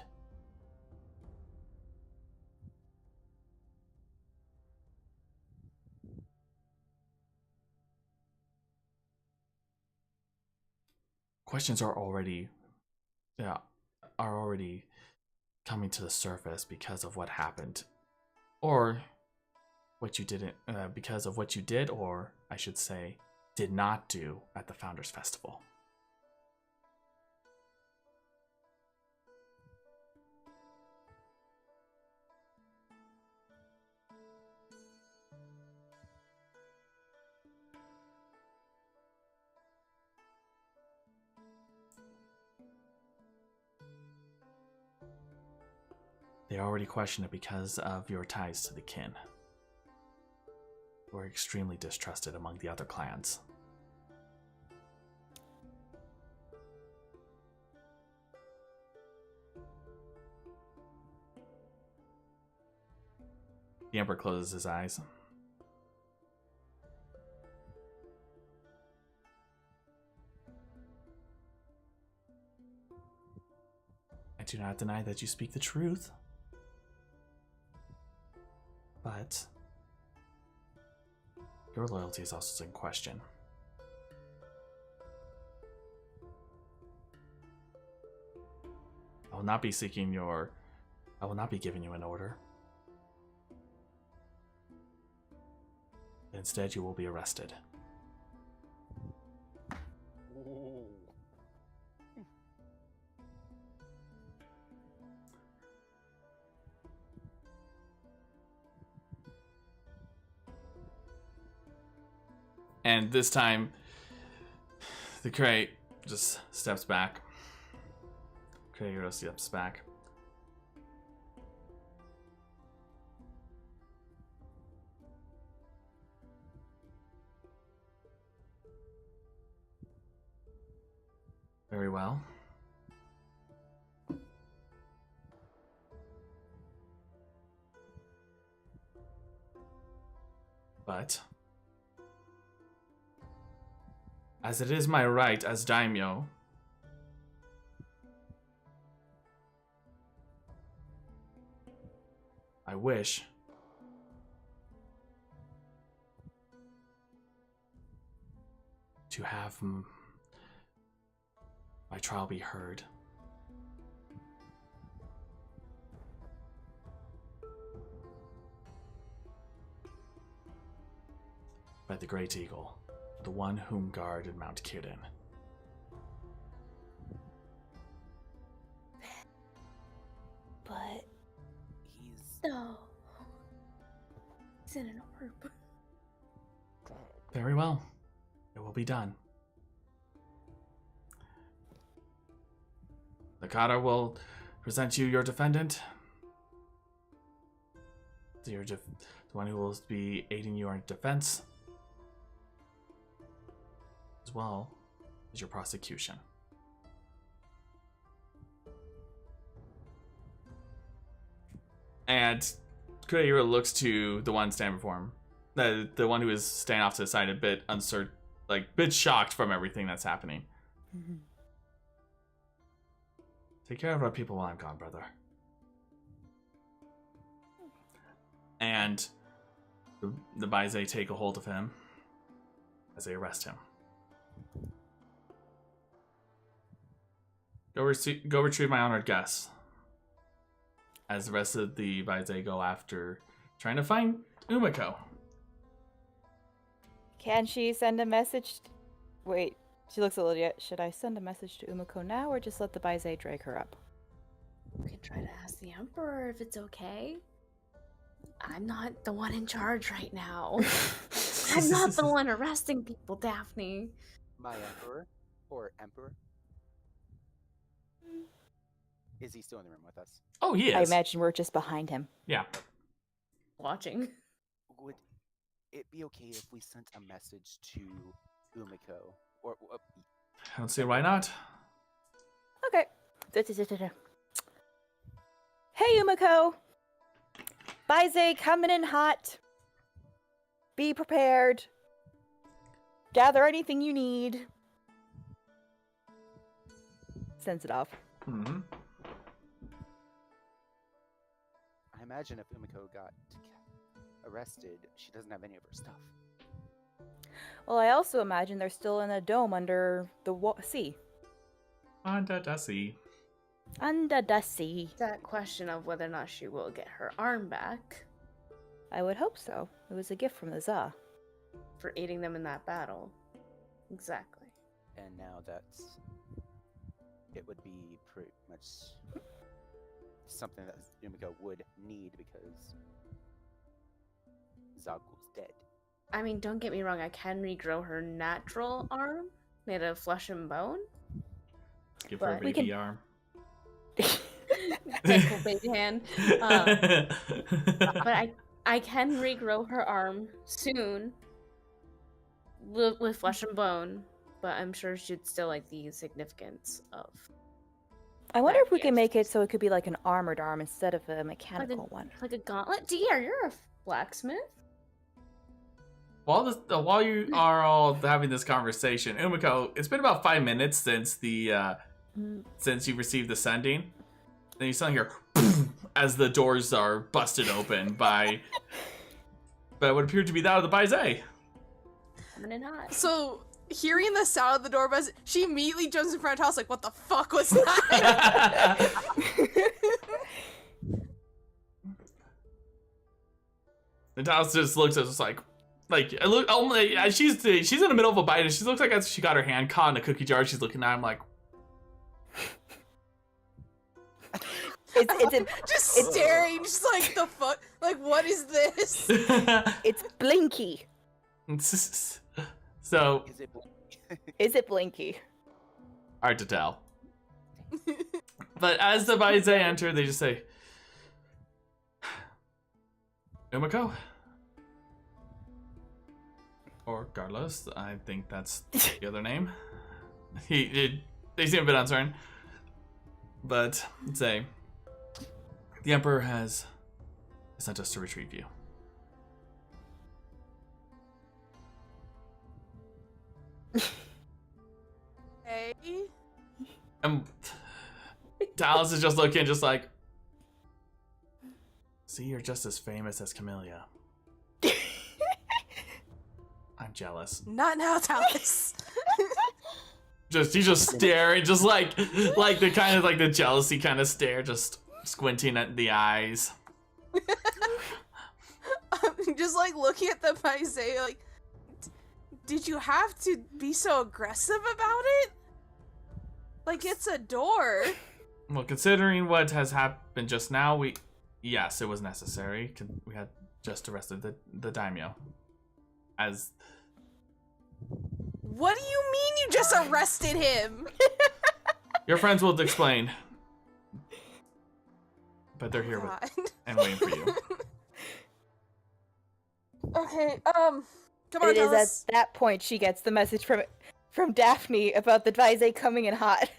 Questions are already coming to the surface because of what happened, or what you didn't, because of what you did, or I should say, did not do at the Founders Festival. They already question it because of your ties to the kin. You are extremely distrusted among the other clans. The Emperor closes his eyes. I do not deny that you speak the truth. But your loyalty is also in question. I will not be giving you an order. Instead, you will be arrested. And this time, the crate just steps back. Kre'Iro steps back. Very well. But as it is my right as daimyo, I wish to have my trial be heard. By the Great Eagle, the one whom guarded Mount Kirin. But he's in an orb. Very well. It will be done. The Kata will present you your defendant. The one who will be aiding you in defense, as well as your prosecution. And Kre'Iro looks to the one standing before him, the one who is standing off to the side, a bit uncertain, like bit shocked from everything that's happening. Mm-hmm. Take care of our people while I'm gone, brother. And the Baizé take a hold of him as they arrest him. Go retrieve my honored guests. As the rest of the Baizé go after trying to find Umeko. Can she send a message? Wait, she looks at Lydia. Should I send a message to Umeko now, or just let the Baizé drag her up? We can try to ask the Emperor if it's okay. I'm not the one in charge right now. I'm not the one arresting people, Daphne. My Emperor? Or Emperor? Is he still in the room with us? Oh, he is. I imagine we're just behind him. Yeah. watching. Would it be okay if we sent a message to Umeko? Or I don't see why not. Okay. Hey, Umeko. Baize coming in hot. Be prepared. Gather anything you need. Sends it off. Mm-hmm. I imagine if Umeko got arrested, she doesn't have any of her stuff. Well, I also imagine they're still in a dome under the sea. Under the sea. Under the sea. That question of whether or not she will get her arm back I would hope so. It was a gift from the Za. for aiding them in that battle. Exactly. And now that's... It would be pretty much something that Umeko would need because Zaku's dead. I mean, don't get me wrong, I can regrow her natural arm made of flesh and bone. Give her a But baby we can- arm. Thankful baby hand. But I can regrow her arm soon with flesh and bone, but I'm sure she'd still like the significance of. I wonder that if we can gift. make it so it could be like an armored arm instead of a mechanical one. Like a gauntlet. Diar, you're a blacksmith. While you are all having this conversation, Umeko, it's been about 5 minutes since since you received the sending. And you suddenly hear as the doors are busted open by what appeared to be that of the Baize. Coming in hot. So, hearing the sound of the door buzz, she immediately jumps in front of the house like, what the fuck was that? Natalis just looks at us like I look. Oh my, she's in the middle of a bite and she looks like as she got her hand caught in a cookie jar. She's looking at him like, just staring, just like, the fuck? Like, what is this? It's Blinky. So Is it Is it Blinky? hard to tell. But as the Baize enter, they just say, Umeko? Or Carlos, I think that's the other name. They seem a bit uncertain. But say, the Emperor has sent us to retrieve you. Hey? And Dallas is just looking, just like, see, you're just as famous as Camellia. I'm jealous. Not now, Talis. He's just staring, just like the kind of like the jealousy kind of stare, just squinting at the eyes. I'm just like looking at the Paise, like, did you have to be so aggressive about it? Like, it's a door. Well, considering what has happened just now, yes, it was necessary. We had just arrested the daimyo. As What do you mean you just arrested him? your friends will explain, but they're here God. and waiting for you. Okay, come on, It is Talis. at that point she gets the message from Daphne about the Baize coming in hot.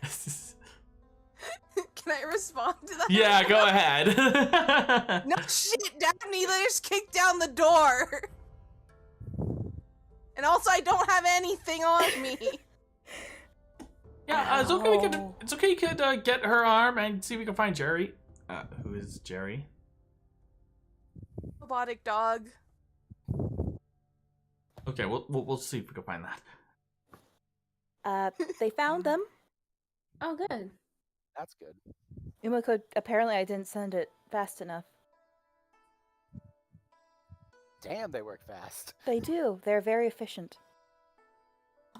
Can I respond to that? Yeah, go ahead. No shit, Daphne, they just kicked down the door. And also, I don't have anything on me. Yeah, it's okay. It's okay. You could get her arm and see if we can find Jerry. Who is Jerry? Robotic dog. Okay, we'll see if we can find that. They found them. Oh, good. That's good. Umeko, apparently I didn't send it fast enough. Damn, they work fast. They do. They're very efficient.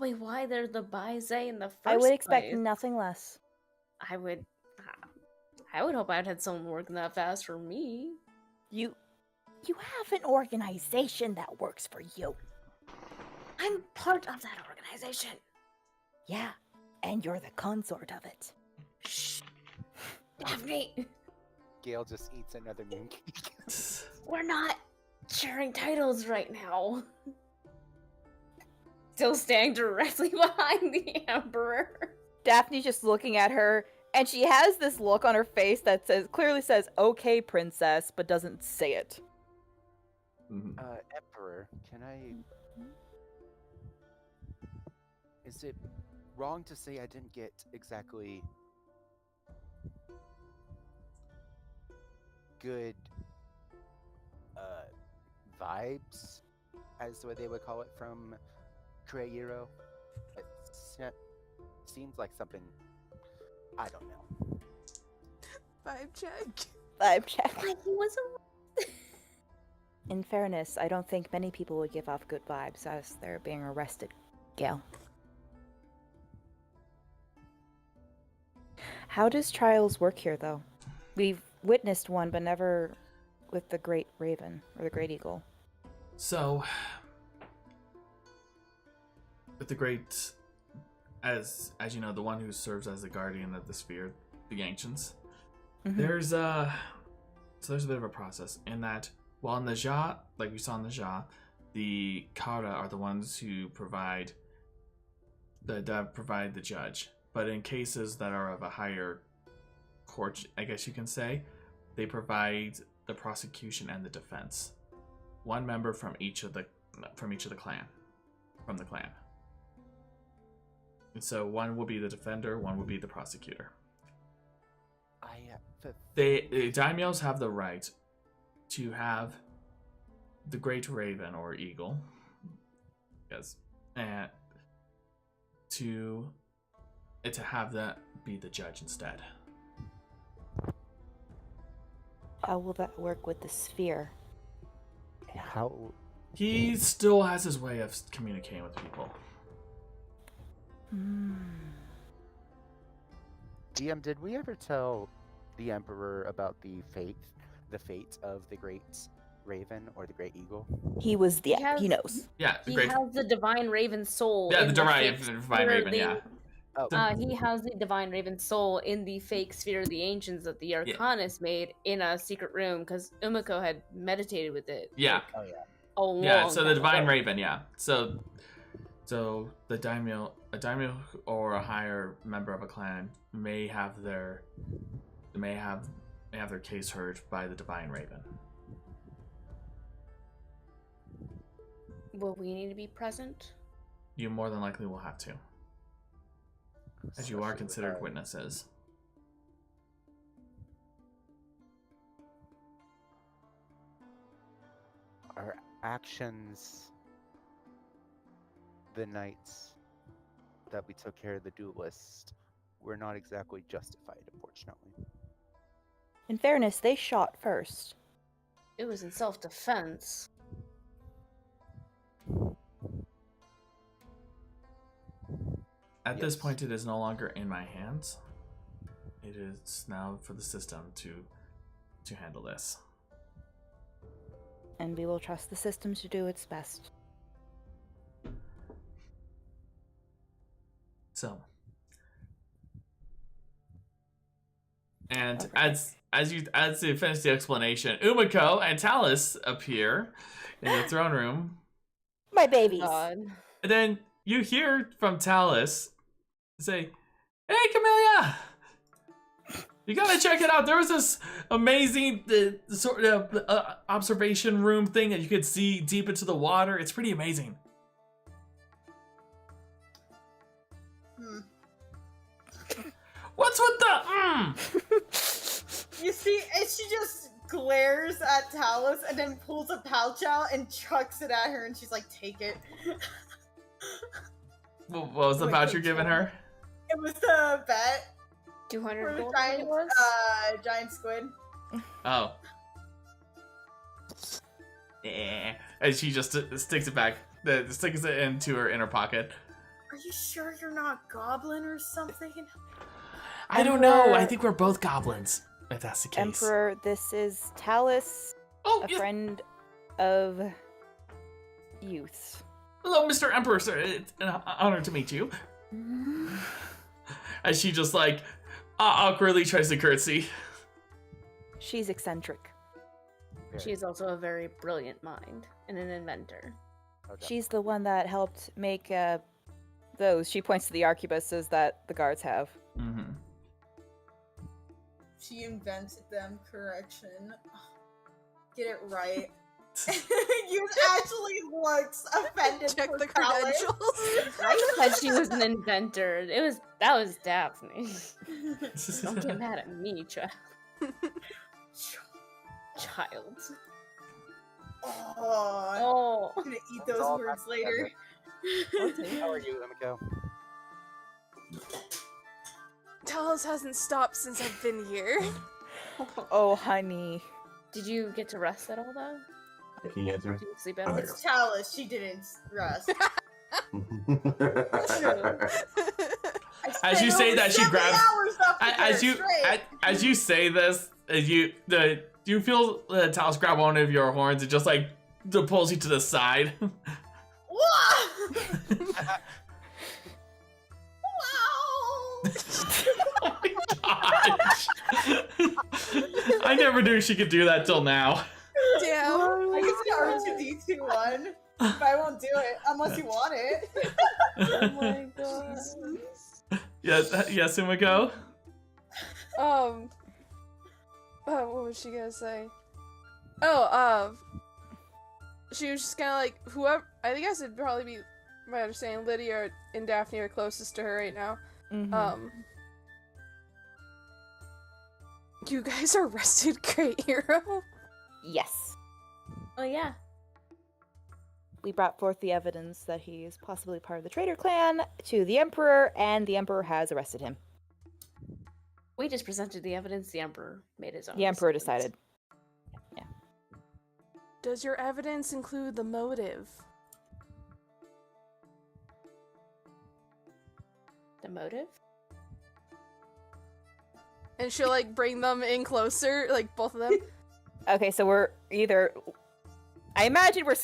Wait, why they're the Baize in the first I would expect place? nothing less. I would hope I'd had someone working that fast for me. You have an organization that works for you. I'm part of that organization. Yeah, and you're the consort of it. Shh. Daphne, Gale just eats another mooncake. we're not sharing titles right now. Still standing directly behind the Emperor. Daphne's just looking at her, and she has this look on her face that clearly says, "Okay, princess," but doesn't say it. Emperor, can I... Is it wrong to say I didn't get exactly good vibes, as the way they would call it, from Kre'Iro? It seems like something, I don't know. Vibe check. Vibe check. Like he was a... In fairness, I don't think many people would give off good vibes as they're being arrested, Gale. How does trials work here, though? We've witnessed one, but never with the Great Raven, or the Great Eagle. So, with the Great, as you know, the one who serves as the guardian of the sphere, the Ancients, there's a bit of a process in that while in the Ja, like we saw in the Ja, the Kara are the ones who provide the judge. But in cases that are of a higher court, I guess you can say, they provide the prosecution and the defense. One member from each of the clan. And so one will be the defender, one will be the prosecutor. The daimyos have the right to have the Great Raven or Eagle, yes, and to have that be the judge instead. How will that work with the sphere? How? He still has his way of communicating with people. DM, did we ever tell the Emperor about the fate of the Great Raven or the Great Eagle? He was the... He knows. Yeah, He has the Divine Raven soul. Yeah, in the Divine Raven, yeah. He has the Divine Raven soul in the fake sphere of the Ancients that the Arcanist made in a secret room because Umeko had meditated with it. Yeah. So the Divine Raven, yeah. So the daimyo, a daimyo or a higher member of a clan may have their case heard by the Divine Raven. Will we need to be present? You more than likely will have to, as you are considered witnesses. Our actions the nights that we took care of the duelist were not exactly justified, unfortunately. In fairness, they shot first. It was in self-defense. At this point, it is no longer in my hands. It is now for the system to handle this. And we will trust the system to do its best. So, and as you finish the explanation, Umeko and Talus appear in the throne room. My babies. God. And then you hear from Talus say, "Hey, Camellia, you gotta check it out. There was this amazing sort of observation room thing that you could see deep into the water. It's pretty amazing." What's with the You see, and she just glares at Talus and then pulls a pouch out and chucks it at her, and she's like, "Take it." What was the pouch you're giving her? It was the bet. 200 for gold. the giant squid. Oh. And she just sticks it back. Sticks it into her inner pocket. Are you sure you're not goblin or something? I don't know. I think we're both goblins, if that's the case. Emperor, this is Talus, a friend of youth. Hello, Mr. Emperor, sir. It's an honor to meet you. As she just awkwardly tries to curtsy. She's eccentric. She is also a very brilliant mind and an inventor. Okay. She's the one that helped make those. She points to the arquebuses that the guards have. Mm-hmm. She invented them. Correction. Get it right. You actually looked offended. Check for the college. credentials. I said she was an inventor. That was Daphne. Don't get mad at me, child. Oh, I'm gonna eat those all words back later. How are you, Umeko? Talos hasn't stopped since I've been here. Oh, honey. Did you get to rest at all, though? Can you answer me? Did you sleep at all? It's Chalice. She didn't rest. As you say that, she grabs. As you say this, do you feel Talos grab one of your horns and just like pulls you to the side? Oh my gosh! I never knew she could do that till now. Damn. I can start R2D2 one, but I won't do it unless you want it. Oh my god. Yes, Umeko? What was she gonna say? She was just kind of like, whoever, I guess it'd probably be, my understanding, Lydia and Daphne are closest to her right now. Mm-hmm. You guys arrested Kre'Iro? Yes. Oh yeah. We brought forth the evidence that he is possibly part of the traitor clan to the Emperor, and the Emperor has arrested him. We just presented the evidence. The Emperor made his own. The Emperor decisions. decided. Yeah. Does your evidence include the motive? The motive? And she'll like bring them in closer, like both of them. Okay, so we're either... I imagine we're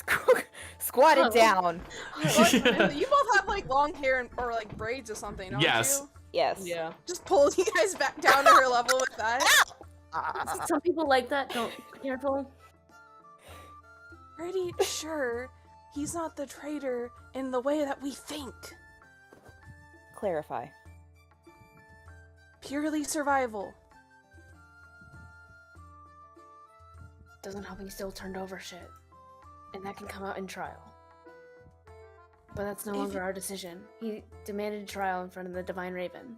squatted down. Well, you both have like long hair or like braids or something, don't Yes. you? Yes. Yeah. Just pull you guys back down to her level with that. Some people like that. Don't be careful. Pretty sure he's not the traitor in the way that we think. Clarify. Purely survival. Doesn't help he still turned over shit. And that can come out in trial. But that's no longer our decision. He demanded trial in front of the Divine Raven.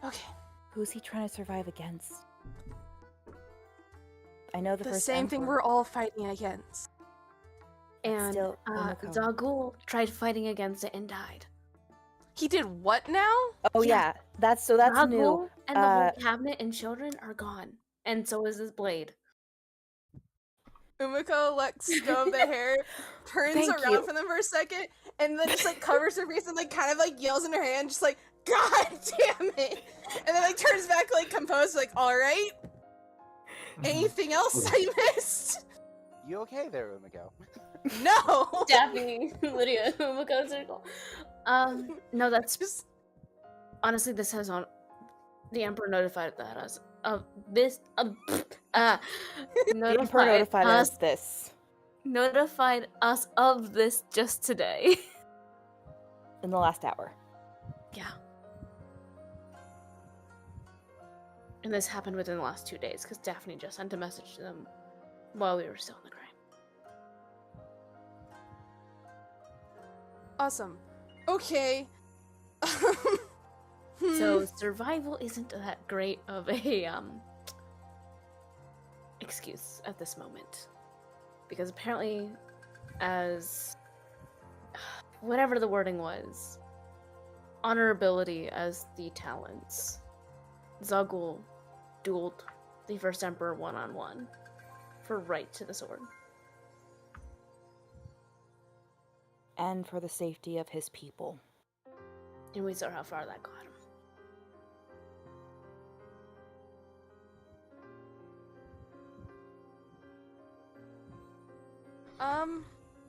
Okay. Who's he trying to survive against? I know the The first same thing Emperor. we're all fighting against. And Still, Umeko. Zagul tried fighting against it and died. He did what now? Oh yeah, that's new. Zagul and the whole cabinet and children are gone. And so is his blade. Umeko lets go of the hair, turns Thank around you. for them for a second, and then just like covers her face and like kind of like yells in her hand, just like, God damn it! And then like turns back like composed, like, alright? Anything else I missed? You okay there, Umeko? No! Daphne, Lydia, Umeko circle. No, that's just... Honestly, this has on... The Emperor notified that us of this... The Emperor notified us this. Notified us of this just today. In the last hour. Yeah. And this happened within the last 2 days, because Daphne just sent a message to them while we were still in the grind. Awesome. Okay. So survival isn't that great of a excuse at this moment. Because apparently, as whatever the wording was, honorability as the talents, Zagul dueled the first Emperor one-on-one for right to the sword. And for the safety of his people. And we saw how far that got him.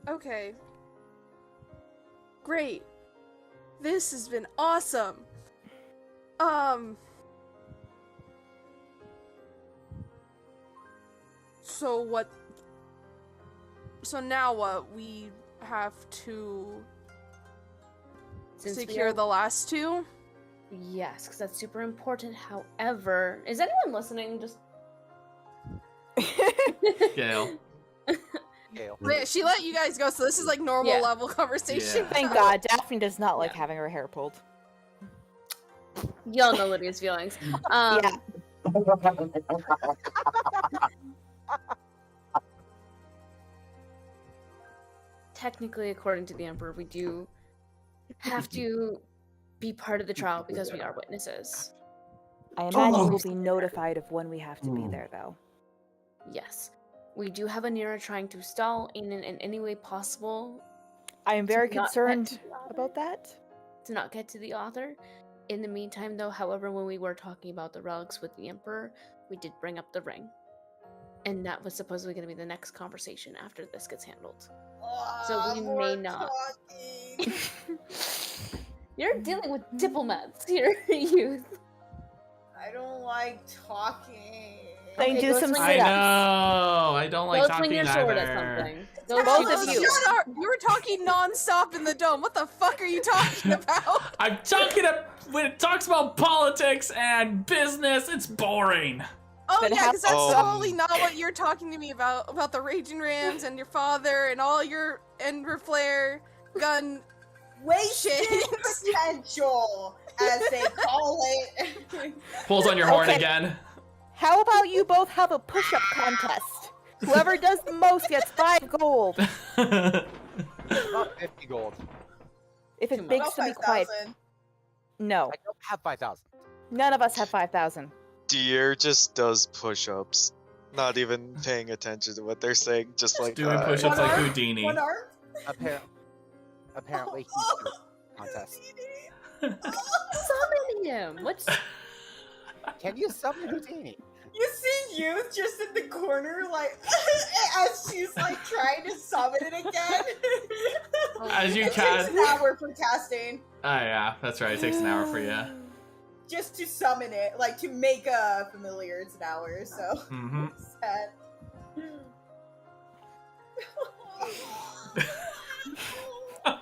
Okay. Great. This has been awesome. So what? So now what? We have to Since we secure are- the last two? Yes, because that's super important. However, is anyone listening? Just Gale. Gale. Wait, she let you guys go, so this is like normal Yeah. level conversation. Yeah. Thank God, Daphne does not like Yeah. having her hair pulled. Y'all know Lydia's feelings. Yeah. Technically, according to the Emperor, we do have to be part of the trial because we are witnesses. I imagine we'll Almost. be notified of when we have to be there, though. Yes. We do have Anira trying to stall in any way possible I am very to not get concerned to the author- about that. to not get to the author. In the meantime, though, however, when we were talking about the relics with the Emperor, we did bring up the ring. And that was supposedly going to be the next conversation after this gets handled. So we more may not. talking. You're dealing with diplomats here, youth. I don't like talking. Then Okay, do go some swing I it sit-ups. know. I don't like Go talking swing your sword at either. something. Go Both shoot of at you. something. You were talking non-stop in the dome. What the fuck are you talking about? I'm talking when it talks about politics and business, it's boring. Oh But yeah, how- because that's Oh. totally not what you're talking to me about the Raging Rams and your father and all your Ember Flare gun Wasted shit. potential, as they call it. Pulls on your horn Okay. again. How about you both have a push-up contest? Whoever does the most gets 5 gold. Not 50 gold. If Too it much. begs Not to be quiet, 5,000. no. I don't have 5,000. None of us have 5,000. Diar just does push-ups, not even paying attention to what they're saying, just like Doing that. push-ups like One Houdini. One arm? Apparently, he's doing a contest. Summon him. What's Can you summon Houdini? You see Youth just in the corner, like, as she's like trying to summon it again. As you It takes cast. an hour for casting, Oh yeah, that's right. It takes an hour for you. just to summon it, like to make a familiar. It's an hour, so Mm-hmm. sad.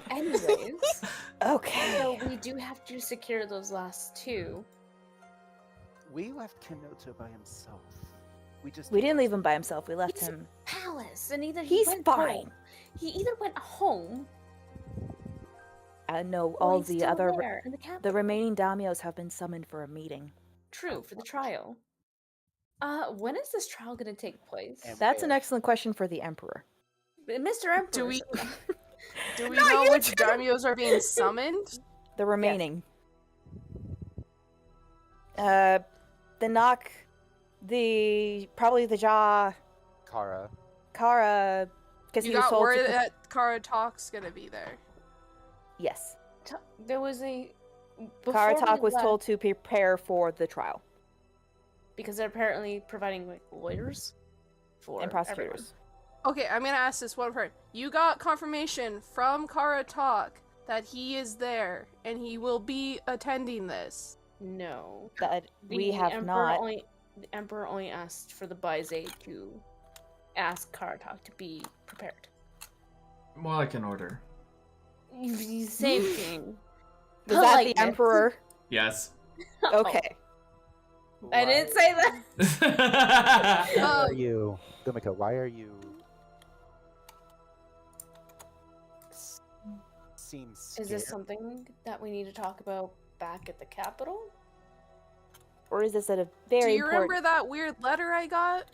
anyways? Okay. So we do have to secure those last two. We left Kenoto by himself. We didn't leave him by himself. We left He's- him. Palace, and either He's went fine. home. He either went home No, or all he's the still other, there in the capital. the remaining daimios have been summoned for a meeting. True for the trial. When is this trial going to take place? And- That's an excellent question for the Emperor. Mr. Emperor. Do we do we No, know you which two! daimios are being summoned? The remaining. The Nock, probably the Jaw, Kara. Kara, because You he was got told word to. that Kara Talk's gonna be there. Yes. There was a. before Karatak we was left- told to prepare for the trial because they're apparently providing like lawyers for and prosecutors. everyone. Okay, I'm gonna ask this one part. You got confirmation from Kara Talk that he is there and he will be attending this. No, That we The have not. The Emperor only asked for the Baizé to ask Karatak to be prepared. More like an order. Same thing. Was that the Politeness. Emperor? Yes. Okay. I didn't say that. Why Um, are you, Umeko? Why are you? Seems scared. Is this something that we need to talk about back at the Capitol? Or is this a do very you remember important? that weird letter I got?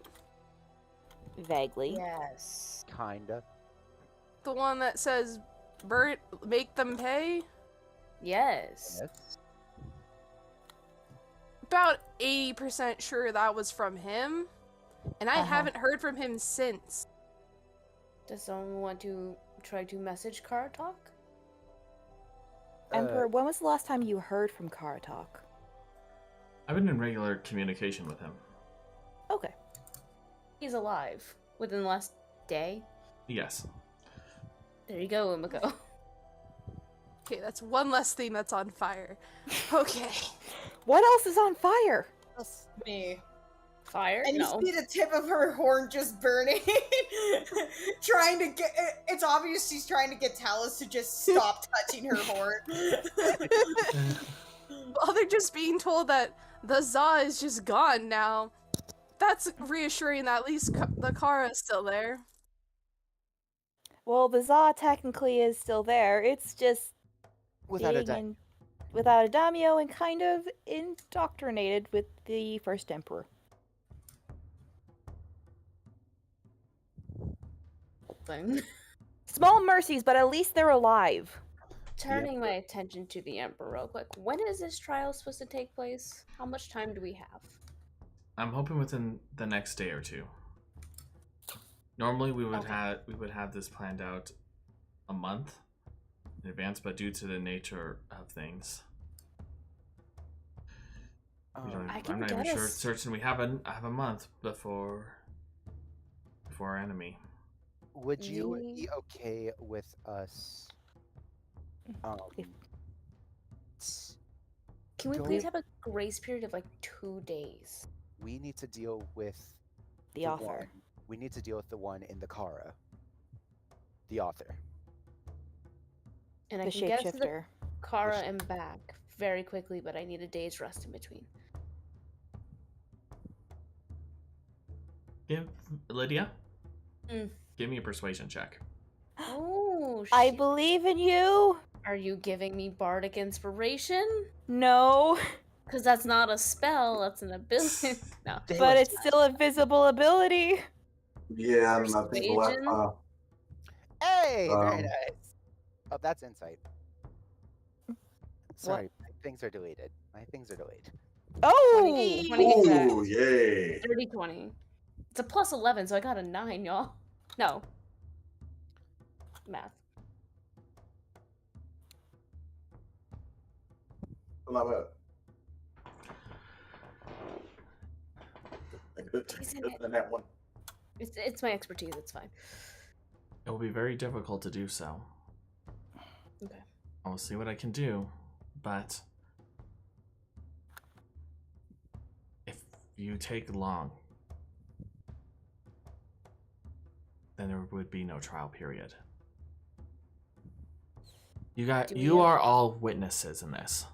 Vaguely. Yes. Kinda. The one that says, "Bert, make them pay." Yes. Yes. About 80% sure that was from him, and I Uh-huh. haven't heard from him since. Does someone want to try to message Karatak? Emperor, when was the last time you heard from Karatak? I've been in regular communication with him. Okay. He's alive within the last day. Yes. There you go, Umeko. Okay, that's one less thing that's on fire. Okay. What else is on fire? Me. Fire? And you No. see the tip of her horn just burning, trying to get. It's obvious she's trying to get Talus to just stop touching her horn. Well, they're just being told that the Za is just gone now. That's reassuring that at least the Kara is still there. Well, the Za technically is still there. It's just Without a being without a daimyo and kind of indoctrinated with the first emperor. Thing. Small mercies, but at least they're alive. Turning my attention to the Emperor real quick. When is this trial supposed to take place? How much time do we have? I'm hoping within the next day or two. Normally we would have this planned out a month in advance, but due to the nature of things, I'm not even certain we have a month before our enemy. Would you be okay with us? Can we please have a grace period of like 2 days? We need to deal with the author. We need to deal with the one in the Kara. The author. And I can get to the Kara and back very quickly, but I need a day's rest in between. Lydia? Give me a persuasion check. Oh, shit. I believe in you. Are you giving me bardic inspiration? No. Because that's not a spell, that's an ability. No. But it's still a visible ability. Yeah, I'm not thinking left. Hey, very nice. Oh, that's insight. Sorry, my things are deleted. Oh! 20 yay. 30-20. It's a plus 11, so I got a 9, y'all. No. Math. Not bad. That one. It's my expertise, it's fine. It will be very difficult to do so. Okay. I'll see what I can do, but if you take long, then there would be no trial period. You are all witnesses in this.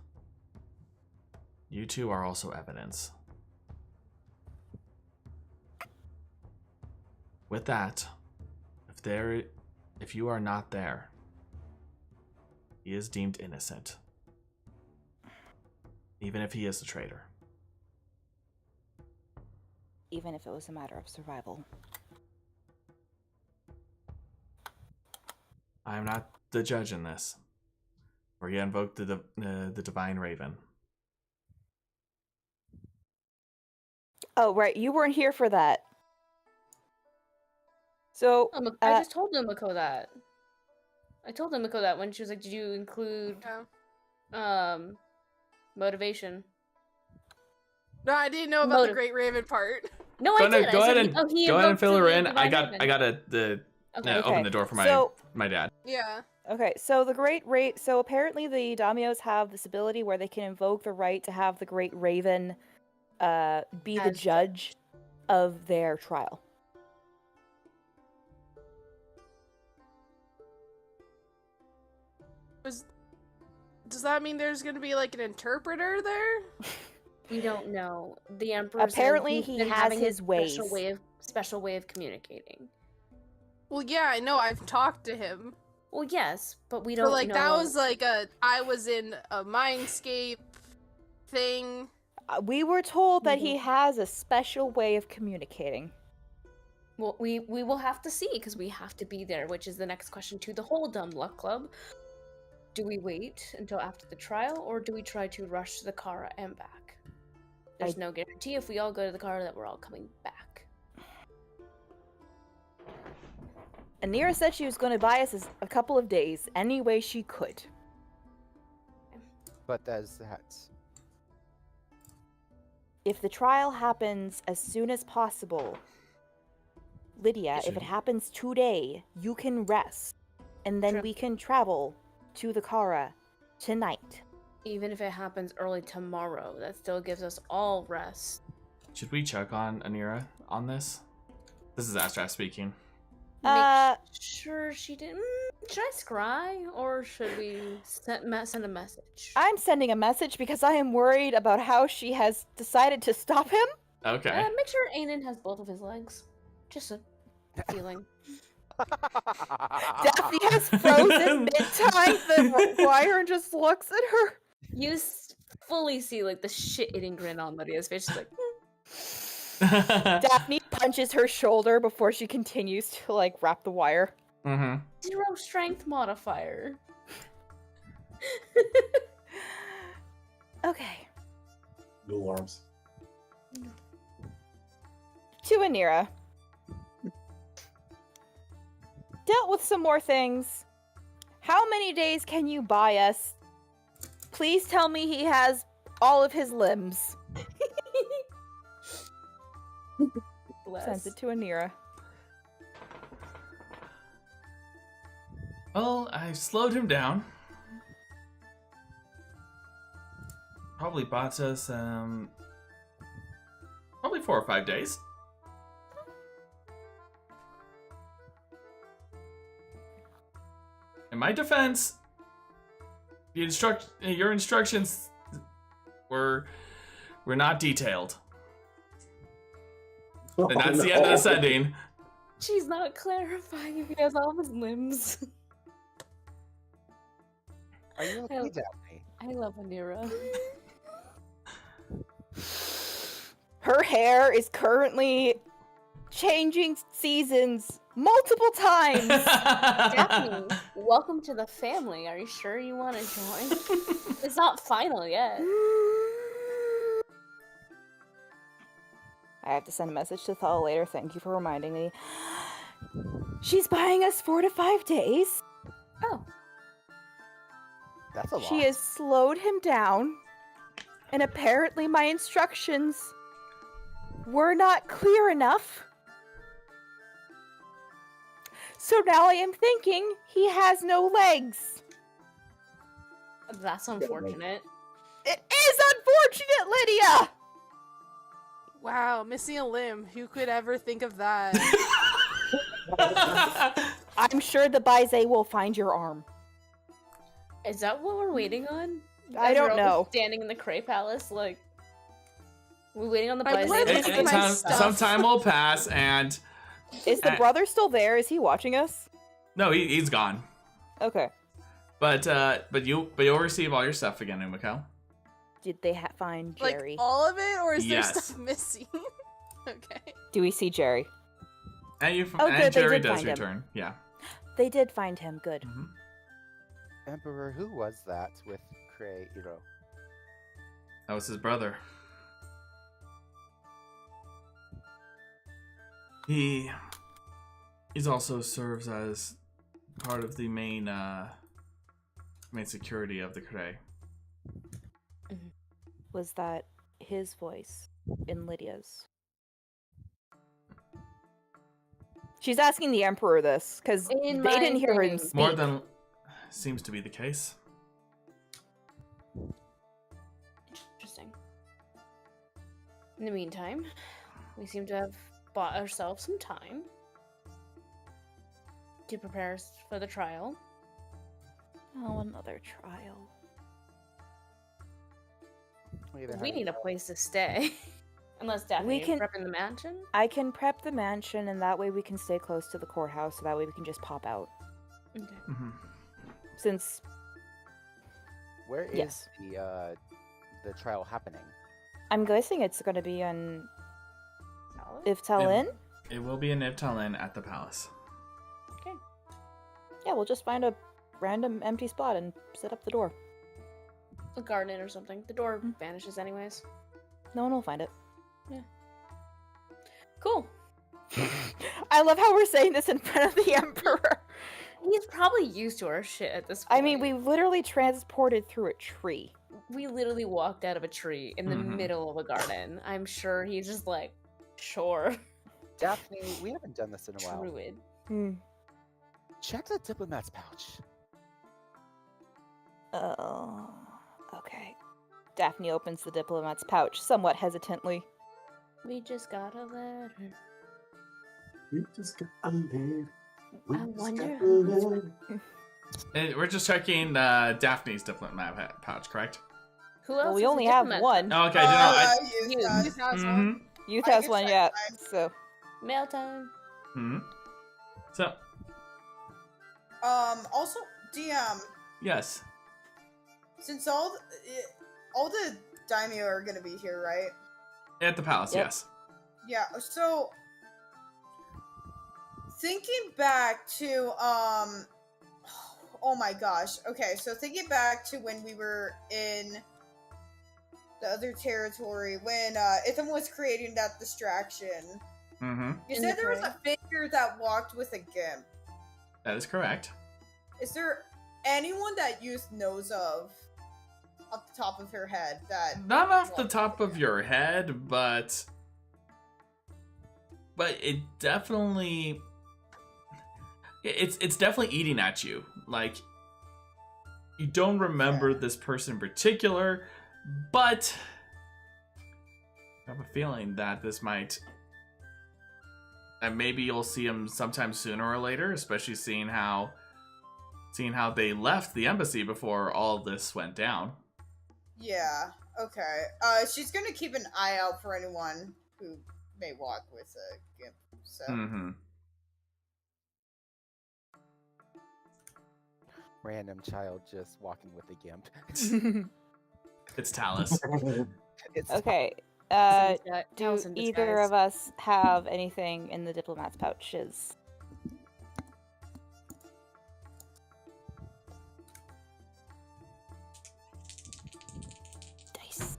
You two are also evidence. With that, if you are not there, he is deemed innocent. Even if he is the traitor. Even if it was a matter of survival. I am not the judge in this. For he invoked the divine raven. Oh, right. You weren't here for that. So, I just told Umeko that. I told Umeko that when she was like, did you include motivation? No, I didn't know about the Great Raven part. No, I did. Go ahead and fill her in. I got to open the door for my dad. Yeah. Okay, so so apparently the daimyos have this ability where they can invoke the right to have the Great Raven be the judge of their trial. Does that mean there's going to be like an interpreter there? We don't know. The Emperor apparently he has his ways. Special way of communicating. Well, yeah, I know. I've talked to him. Well, yes, but we don't know. That was like I was in a mindscape thing. We were told that he has a special way of communicating. Well, we will have to see, because we have to be there, which is the next question to the whole Dumb Luck Club. Do we wait until after the trial, or do we try to rush to the Kara and back? There's no guarantee if we all go to the Kara that we're all coming back. Anira said she was going to buy us a couple of days any way she could. But does that... If the trial happens as soon as possible, Lydia, if it happens today, you can rest. And then we can travel to the Kara tonight. Even if it happens early tomorrow, that still gives us all rest. Should we check on Anira on this? This is Astras speaking. Make sure she didn't. Should I scry or should we send a message? I'm sending a message because I am worried about how she has decided to stop him. Okay. Make sure Aiden has both of his legs. Just a feeling. Daphne has frozen mid-time the wire and just looks at her. You fully see like the shit-eating grin on Lydia's face. She's like, Daphne punches her shoulder before she continues to like wrap the wire. 0 strength modifier. Okay. No alarms. To Anira. Dealt with some more things. How many days can you buy us? Please tell me he has all of his limbs. Sends it to Anira. Well, I've slowed him down. Probably bought us probably 4 or 5 days. In my defense, your instructions were not detailed. And that's the end of the sending. She's not clarifying if he has all of his limbs. Are you okay, Daphne? I love Anira. Her hair is currently changing seasons multiple times. Daphne, welcome to the family. Are you sure you want to join? It's not final yet. I have to send a message to Thal later. Thank you for reminding me. She's buying us 4 to 5 days. Oh. That's a lot. She has slowed him down. And apparently my instructions were not clear enough. So now I am thinking he has no legs. That's unfortunate. It is unfortunate, Lydia! Wow, missing a limb. Who could ever think of that? I'm sure the Baise will find your arm. Is that what we're waiting on? I As don't we're all know. Standing in the Cray Palace, like we're waiting on the I Baise. believe Some time will pass, and Is the brother still there? Is he watching us? no, he's gone. Okay. But you'll receive all your stuff again, Umeko. Did they find Like Jerry? all of it, or is there Yes. stuff missing? Okay. Do we see Jerry? And you Oh, good, and they Jerry did does find him. return. Yeah. They did find him. Good. Mhm. Emperor, who was that with Kre'Iro? That was his brother. He's also serves as part of the main security of the Kree. Was that his voice in Lydia's? She's asking the Emperor this, because they In my didn't hear him thing. speak. More than seems to be the case. Interesting. In the meantime, we seem to have bought ourselves some time to prepare us for the trial. Oh, another trial. We need a place to stay. Unless Daphne, We you're can- prepping the mansion? I can prep the mansion, and that way we can stay close to the courthouse, so that way we can just pop out. Okay. Mm-hmm. Since Where is Yes. the trial happening? I'm guessing it's going to be in Solid? Iftalin. It will be in Niftalin at the palace. Okay. Yeah, we'll just find a random empty spot and set up the door. A garden or something. The door Mm-hmm. vanishes anyways. No one will find it. Cool. I love how we're saying this in front of the Emperor. He's probably used to our shit at this point. I mean, we literally transported through a tree. We literally walked out of a tree in the Mhm. middle of a garden. I'm sure he's just like, sure. Daphne, we haven't done this in a while. Druid. Check the diplomat's pouch. Oh, okay. Daphne opens the diplomat's pouch somewhat hesitantly. We just got a letter. We just got a letter. We I just wonder got a who it's letter. And we're just checking Daphne's diplomat pouch, correct? Who else? Well, we is a only have diplomat? one. Oh, okay, I Youth Youth. does. Youth has Mhm. one. Youth I has can one, check yeah. mine. So Mail time. hmm So, Also, DM, yes. since all the daimyo are gonna be here, right? At the palace, Yep. yes. Yeah. So, thinking back to oh my gosh. Okay, so thinking back to when we were in the other territory, when Itham was creating that distraction. Mm-hmm. You In said the there was fray. a figure that walked with a gimp. That is correct. Is there anyone that Youth knows of off the top of her head that Not off the walked top with of a your head, but it definitely it's definitely eating at you. Like, you don't remember Yeah. this person in particular, but I have a feeling that this might, and maybe you'll see him sometime sooner or later, especially seeing how they left the embassy before all of this went down. Yeah, okay. She's gonna keep an eye out for anyone who may walk with a gimp. So Mm-hmm. Random child just walking with a gimp. It's Talus. It's okay. Someone's got Do Talus in either disguise. of us have anything in the diplomat's pouches? Dice.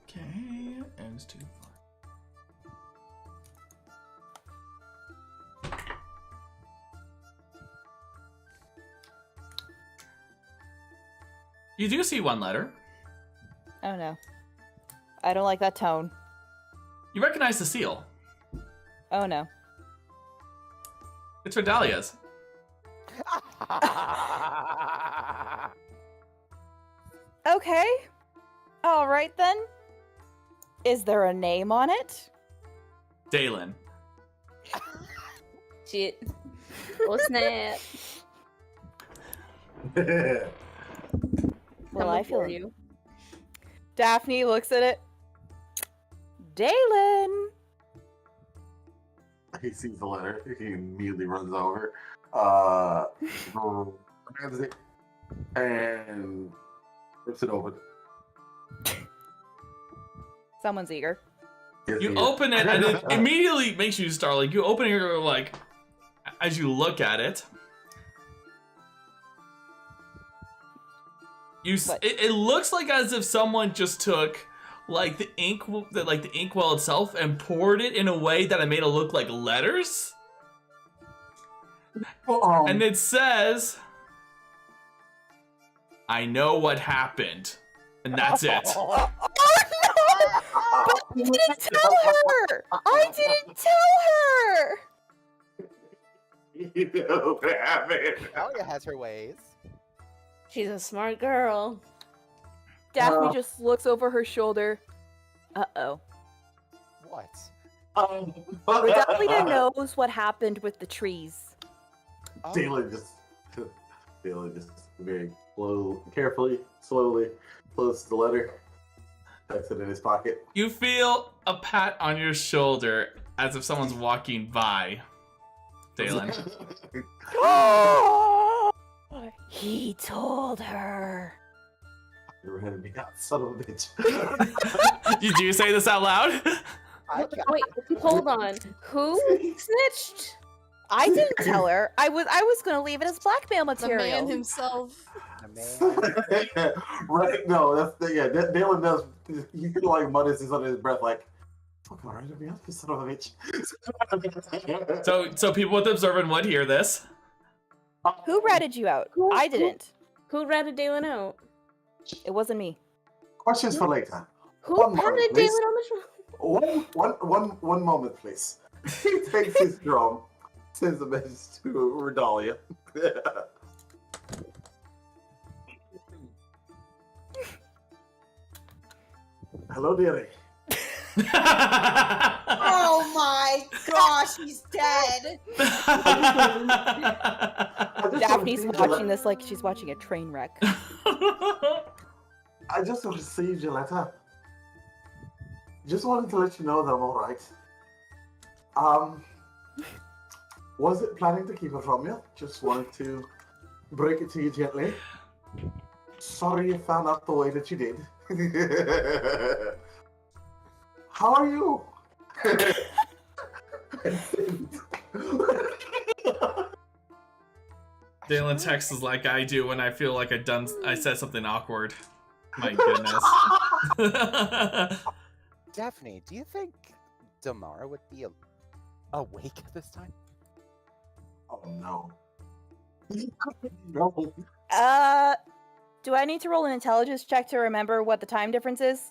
Okay, and it's 2, 4. You do see one letter. Oh no. I don't like that tone. You recognize the seal. Oh no. It's for Dahlia's. Okay. All right then. Is there a name on it? Delan. Shit. Oh snap. Well, Coming I feel for you. Daphne looks at it. Delan. He sees the letter. He immediately runs over. Grabs it and rips it open. Someone's eager. Yes, You he is. open it, and it immediately makes you start. Like, you open it, you're like, as you look at it, What? it looks like as if someone just took like the inkwell itself and poured it in a way that it made it look like letters, and it says, "I know what happened," and that's it. Oh no! But I didn't tell her! I didn't tell her! You know what happened. Talia has her ways. She's a smart girl. Daphne just looks over her shoulder. Uh-oh. What? Dahlia knows what happened with the trees. Oh, Delan just very carefully, slowly closes the letter, tucks it in his pocket. You feel a pat on your shoulder as if someone's walking by. Delan. He told her. You're gonna be out, son of a bitch. Did you say this out loud? Wait, hold on. Who snitched? I didn't tell her. I was gonna leave it as blackmail The material. man himself. the man. Right? No, Delan does. He could like mutters this under his breath, like, "Fucking right, to be out, you son of a bitch." So people with observant would hear this. Who ratted you out? Who- I didn't. Who ratted Dalan out? It wasn't me. Questions for later. Who One ratted moment, Dalan please. on the show? One moment, please. He takes his drum, sends a message to Redalia. Hello, dearie. Oh my gosh, he's dead. Daphne's watching this like she's watching a train wreck. I just received your letter. Just wanted to let you know that I'm alright. Wasn't planning to keep it from you. Just wanted to break it to you gently. Sorry you found out the way that you did. How are you? Delan texts like I do when I feel like I said something awkward. My goodness. Daphne, do you think Damara would be awake at this time? Oh no. No. Do I need to roll an intelligence check to remember what the time difference is?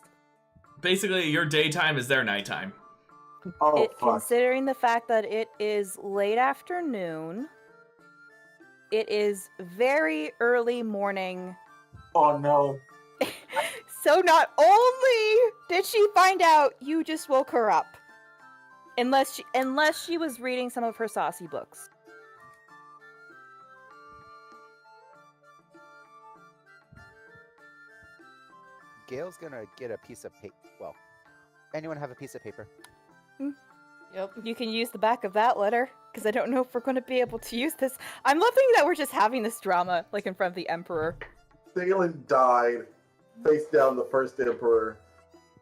Basically, your daytime is their nighttime. Oh, fuck. Considering the fact that it is late afternoon, it is very early morning. Oh no. So not only did she find out you just woke her up, unless she was reading some of her saucy books. Gale's gonna get a piece of paper. Well, anyone have a piece of paper? Yep. You can use the back of that letter, because I don't know if we're going to be able to use this. I'm loving that we're just having this drama, like, in front of the Emperor. Delan died, face down the first Emperor,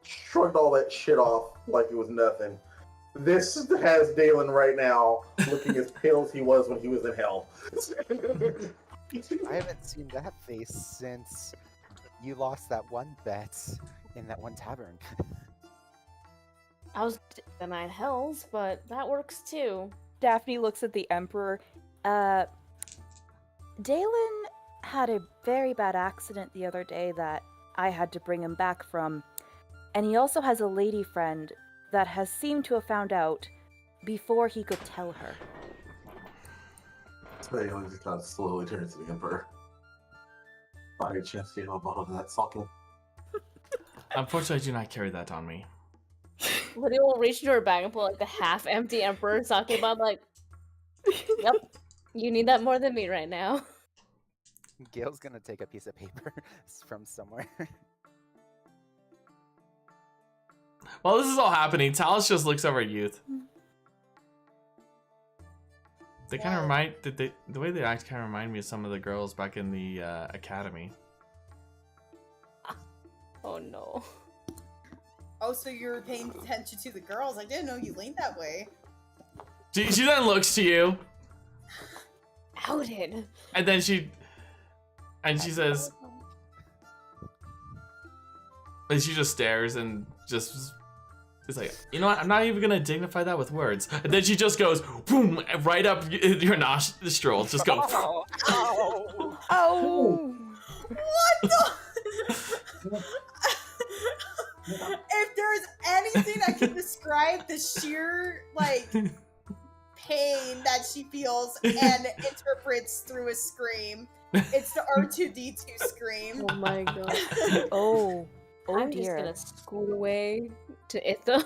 shrugged all that shit off like it was nothing. This has Delan right now looking as pale as he was when he was in hell. I haven't seen that face since you lost that one bet in that one tavern. I was the Nine Hells, but that works too. Daphne looks at the Emperor. Dalen had a very bad accident the other day that I had to bring him back from. And he also has a lady friend that has seemed to have found out before he could tell her. Delan just kind of slowly turns to the Emperor. By chance, you know about that socket? Unfortunately, I do not carry that on me. Lydia will reach into her bag and pull like the half-empty Emperor sake bomb. Like, yep, you need that more than me right now. Gale's gonna take a piece of paper from somewhere. While this is all happening, Talus just looks over at Youth. They kind of remind the way they act kind of remind me of some of the girls back in the academy. Oh no. Oh, so you're paying attention to the girls? I didn't know you leaned that way. She then looks to you, Outed. and then she says, and she just stares and just is like, you know what? I'm not even gonna dignify that with words. And then she just goes, boom, right up your nostrils. Just go. Oh! Oh! Oh! What the? If there's anything that can describe the sheer, like, pain that she feels and interprets through a scream, it's the R2-D2 scream. Oh my god. Oh. Oh I'm dear. just gonna scoot away to Itha.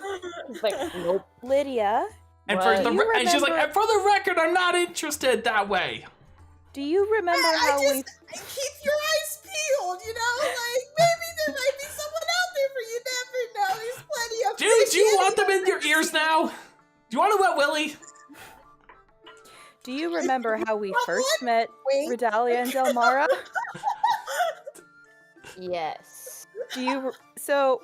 It's like, nope. Lydia, And, What? and she's like, and for the record, I'm not interested that way. do you remember how we... Keep your eyes peeled, you know? Like, maybe there might be someone out there for you never know. There's plenty of Dude, do you fish want them in your ears now? Do you want a wet willy? Do you remember how we first met Wink. Redalia and Delmara? Yes. Do you... So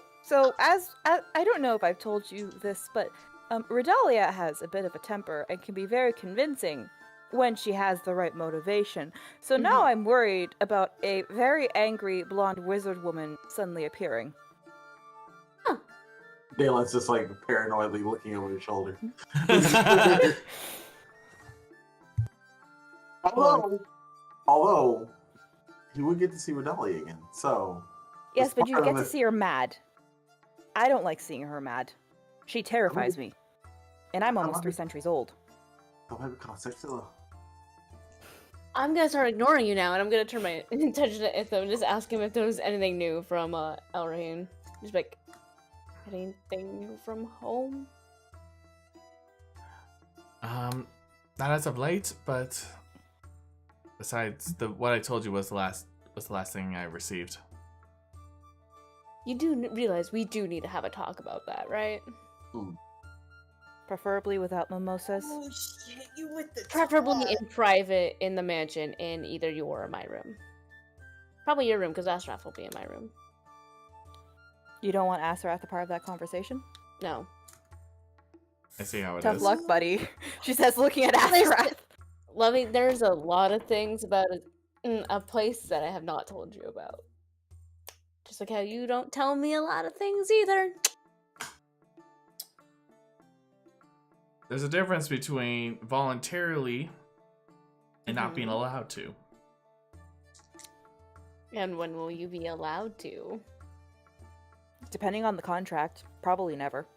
as I don't know if I've told you this, but Redalia has a bit of a temper and can be very convincing when she has the right motivation. So now I'm worried about a very angry blonde wizard woman suddenly appearing. Dalen's just like paranoidly looking over his shoulder. Although, you would get to see Redalia again, so... Yes, it's but you part get of to it. see her mad. I don't like seeing her mad. She terrifies me. And I'm almost 3 centuries old. That might be kind of sexy though. I'm gonna start ignoring you now, and I'm gonna turn my attention to Itha and just ask him if there was anything new from Elrain. Just like, Anything new from home? Not as of late, but besides what I told you was the last thing I received. You do realize we do need to have a talk about that, right? Preferably without mimosas. Oh shit, you with the Preferably talk. in private in the mansion in either your or my room. Probably your room, because Astrath will be in my room. You don't want Aseroth a part of that conversation? No. I see how it is. Tough luck, buddy. She says, looking at There's- Aseroth. Lovey, there's a lot of things about a place that I have not told you about. Just like how you don't tell me a lot of things either. There's a difference between voluntarily and not being Mhm. allowed to. And when will you be allowed to? Depending on the contract, probably never.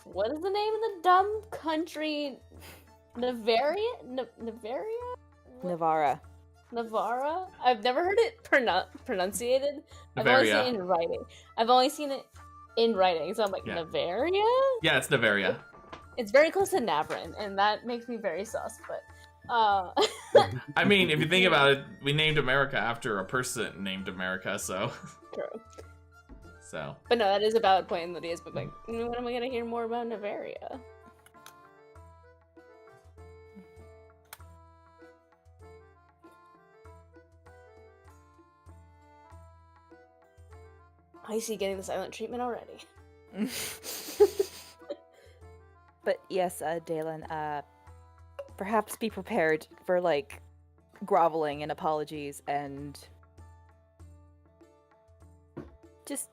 What is the name of the dumb country? Navaria? Navaria? Navara. Navara? I've never heard it pronunciated. I've only seen Navaria. it in writing. I've only seen it in writing, so I'm like, Yeah. Navaria? Yeah, it's Navaria. It's very close to Navrin, and that makes me very sus, but I mean, if you think about it, we named America after a person named America, so. True. So. But no, that is a valid point in Lydia's book. Like, when am I gonna hear more about Navaria? I see getting the silent treatment already. But yes, Delan, perhaps be prepared for, like, groveling and apologies and just...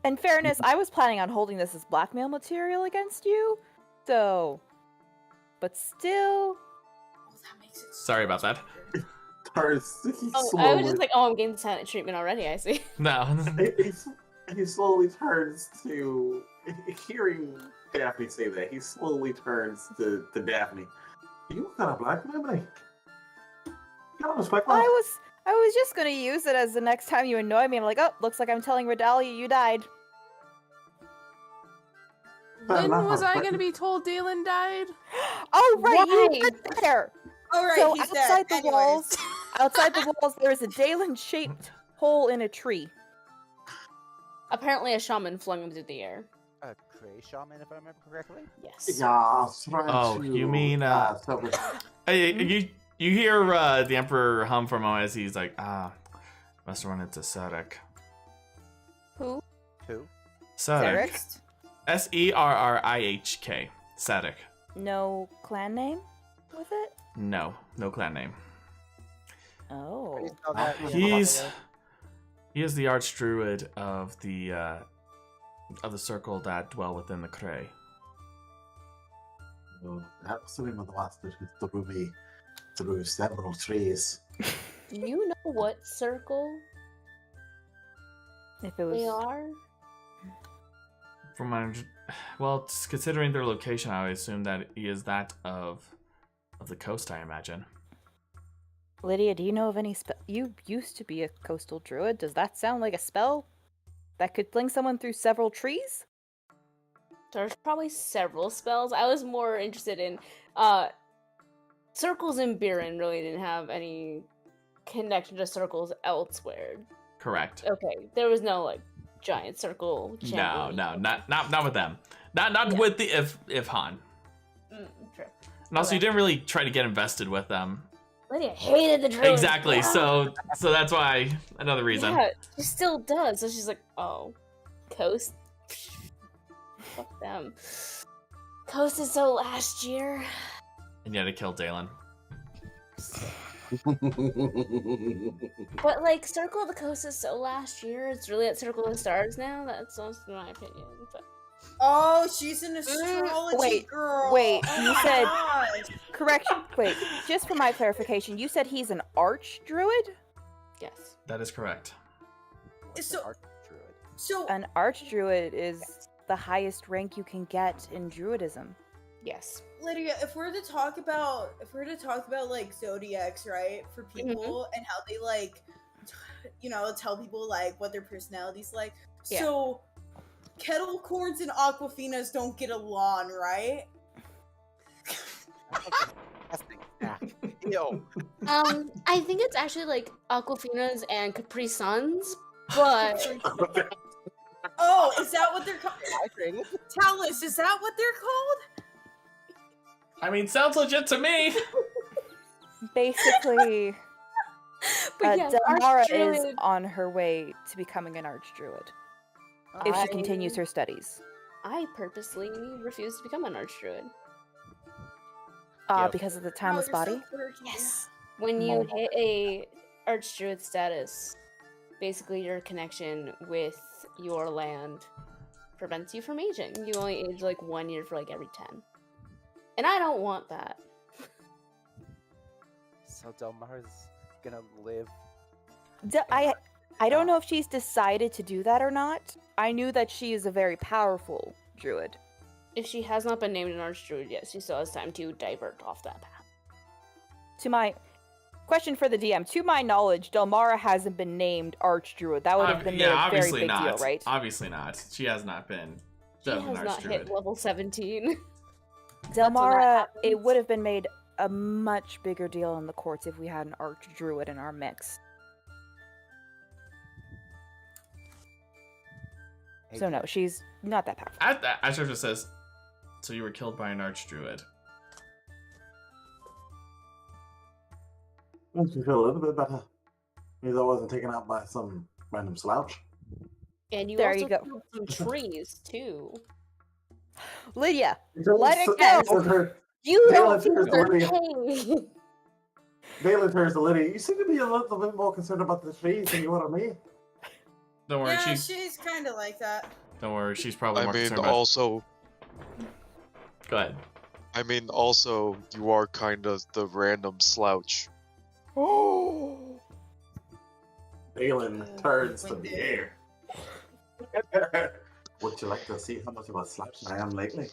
In fairness, I was planning on holding this as blackmail material against you, so... But still... That makes it Sorry about that. Turns, he Oh, slowly, I was just like, oh, I'm getting the silent treatment already, I see. No. he slowly turns to hearing Daphne say that. He slowly turns to Daphne. You gonna blackmail me? You don't respect I me? was just gonna use it as the next time you annoy me. I'm like, oh, looks like I'm telling Redalia you died. When was I gonna be told Dalan died? Oh, right, you Why? were there! Alright, So he's outside dead. the walls, there is a Dalan-shaped hole in a tree. Apparently a shaman flung him through the air. A Kree shaman, if I remember correctly. Yes. Yeah, I'll try Oh, to, you mean, Hey, you hear the Emperor hum for a moment as he's like, must run into Cleric. Who? Who? Cleric. Serrihk. Cleric. No clan name with it? No clan name. Oh. How do you spell that? He is the archdruid of the circle that dwell within the Kree. Absolutely, the master threw me through several trees. Do you know what circle If it was... they are? From my, well, considering their location, I would assume that he is that of the coast. I imagine. Lydia, do you know of any spell? You used to be a coastal druid. Does that sound like a spell that could fling someone through several trees? There's probably several spells. I was more interested in circles in Biren really didn't have any connection to circles elsewhere. Correct. Okay, there was no like giant circle. No, champion. not with them. Not Yeah. with the if Han. True. And also, Okay. you didn't really try to get invested with them. Lydia hated the druid. Exactly. So that's why another reason. Yeah, she still does. So she's like, oh, Coast. Fuck them. Coast is so last year. And yet it killed Dalan. But like, Circle of the Coast is so last year. It's really at Circle of the Stars now. That's also my opinion. But Oh, she's an astrology wait, girl. wait, Oh you my said- gosh. Correction. Wait, just for my clarification, you said he's an archdruid? yes, That is correct. What's So- an archdruid? So An archdruid is the highest rank you can get in druidism. yes. Lydia, if we're to talk about like zodiacs, right, for people and how they like tell people like what their personality's like. Yeah. So kettle corns and aquafinas don't get along, right? Yo. I think it's actually like Aquafinas and Capri Suns, but Oh, is that what they're called? Talus, is that what they're called? I mean, sounds legit to me. Basically, but yes, Delmara is Archdruid- on her way to becoming an archdruid if she continues her studies. I purposely refuse to become an archdruid. Yep. Because of the timeless you're so body. quirky. Yes. When you hit a archdruid status, basically your connection with your land prevents you from aging. You only age like 1 year for like every 10. And I don't want that. So Delmar's gonna live. I don't know if she's decided to do that or not. I knew that she is a very powerful druid. If she has not been named an archdruid yet, she still has time to divert off that path. To my question for the DM, to my knowledge, Delmara hasn't been named archdruid. That would have been a very obviously big not. deal, right? Obviously not. She has not been. She has not hit level 17. Delmara, it would have been made a much bigger deal in the courts if we had an archdruid in our mix. So no, she's not that powerful. Asher just says, so you were killed by an archdruid. Makes me feel a little bit better. Means I wasn't taken out by some random slouch. And you There also you go. killed some trees, too. Lydia, let it go! You Dalen don't turns to Lydia. Hey. Dalen turns to Lydia. You seem to be a little bit more concerned about the trees than you are me. Don't worry, Yeah, she's kind of like that. Don't worry, she's probably I more mean, concerned about... also, Go ahead. I mean, also, you are kind of the random slouch. Oh! Dalen turns to the air. Would you like to see how much of a slouch I am lately?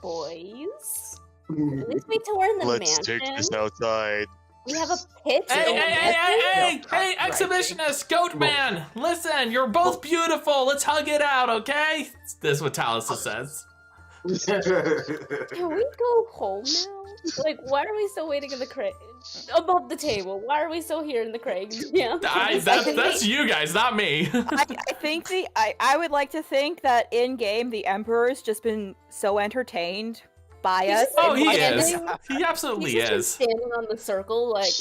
Boys? At least wait till we're in the Let's mansion. take this outside. We have a pit. Hey, exhibitionist, goat man! Listen, you're both beautiful. Let's hug it out, okay? This is what Talisa says. Can we go home now? Like, why are we still waiting in the crate? Above the table. Why are we still here in the crate? Yeah. That's you guys, not me. I think I would like to think that in game the Emperor's just been so entertained by us. Oh, and he watching- is. He absolutely He's just been is. standing on the circle, like,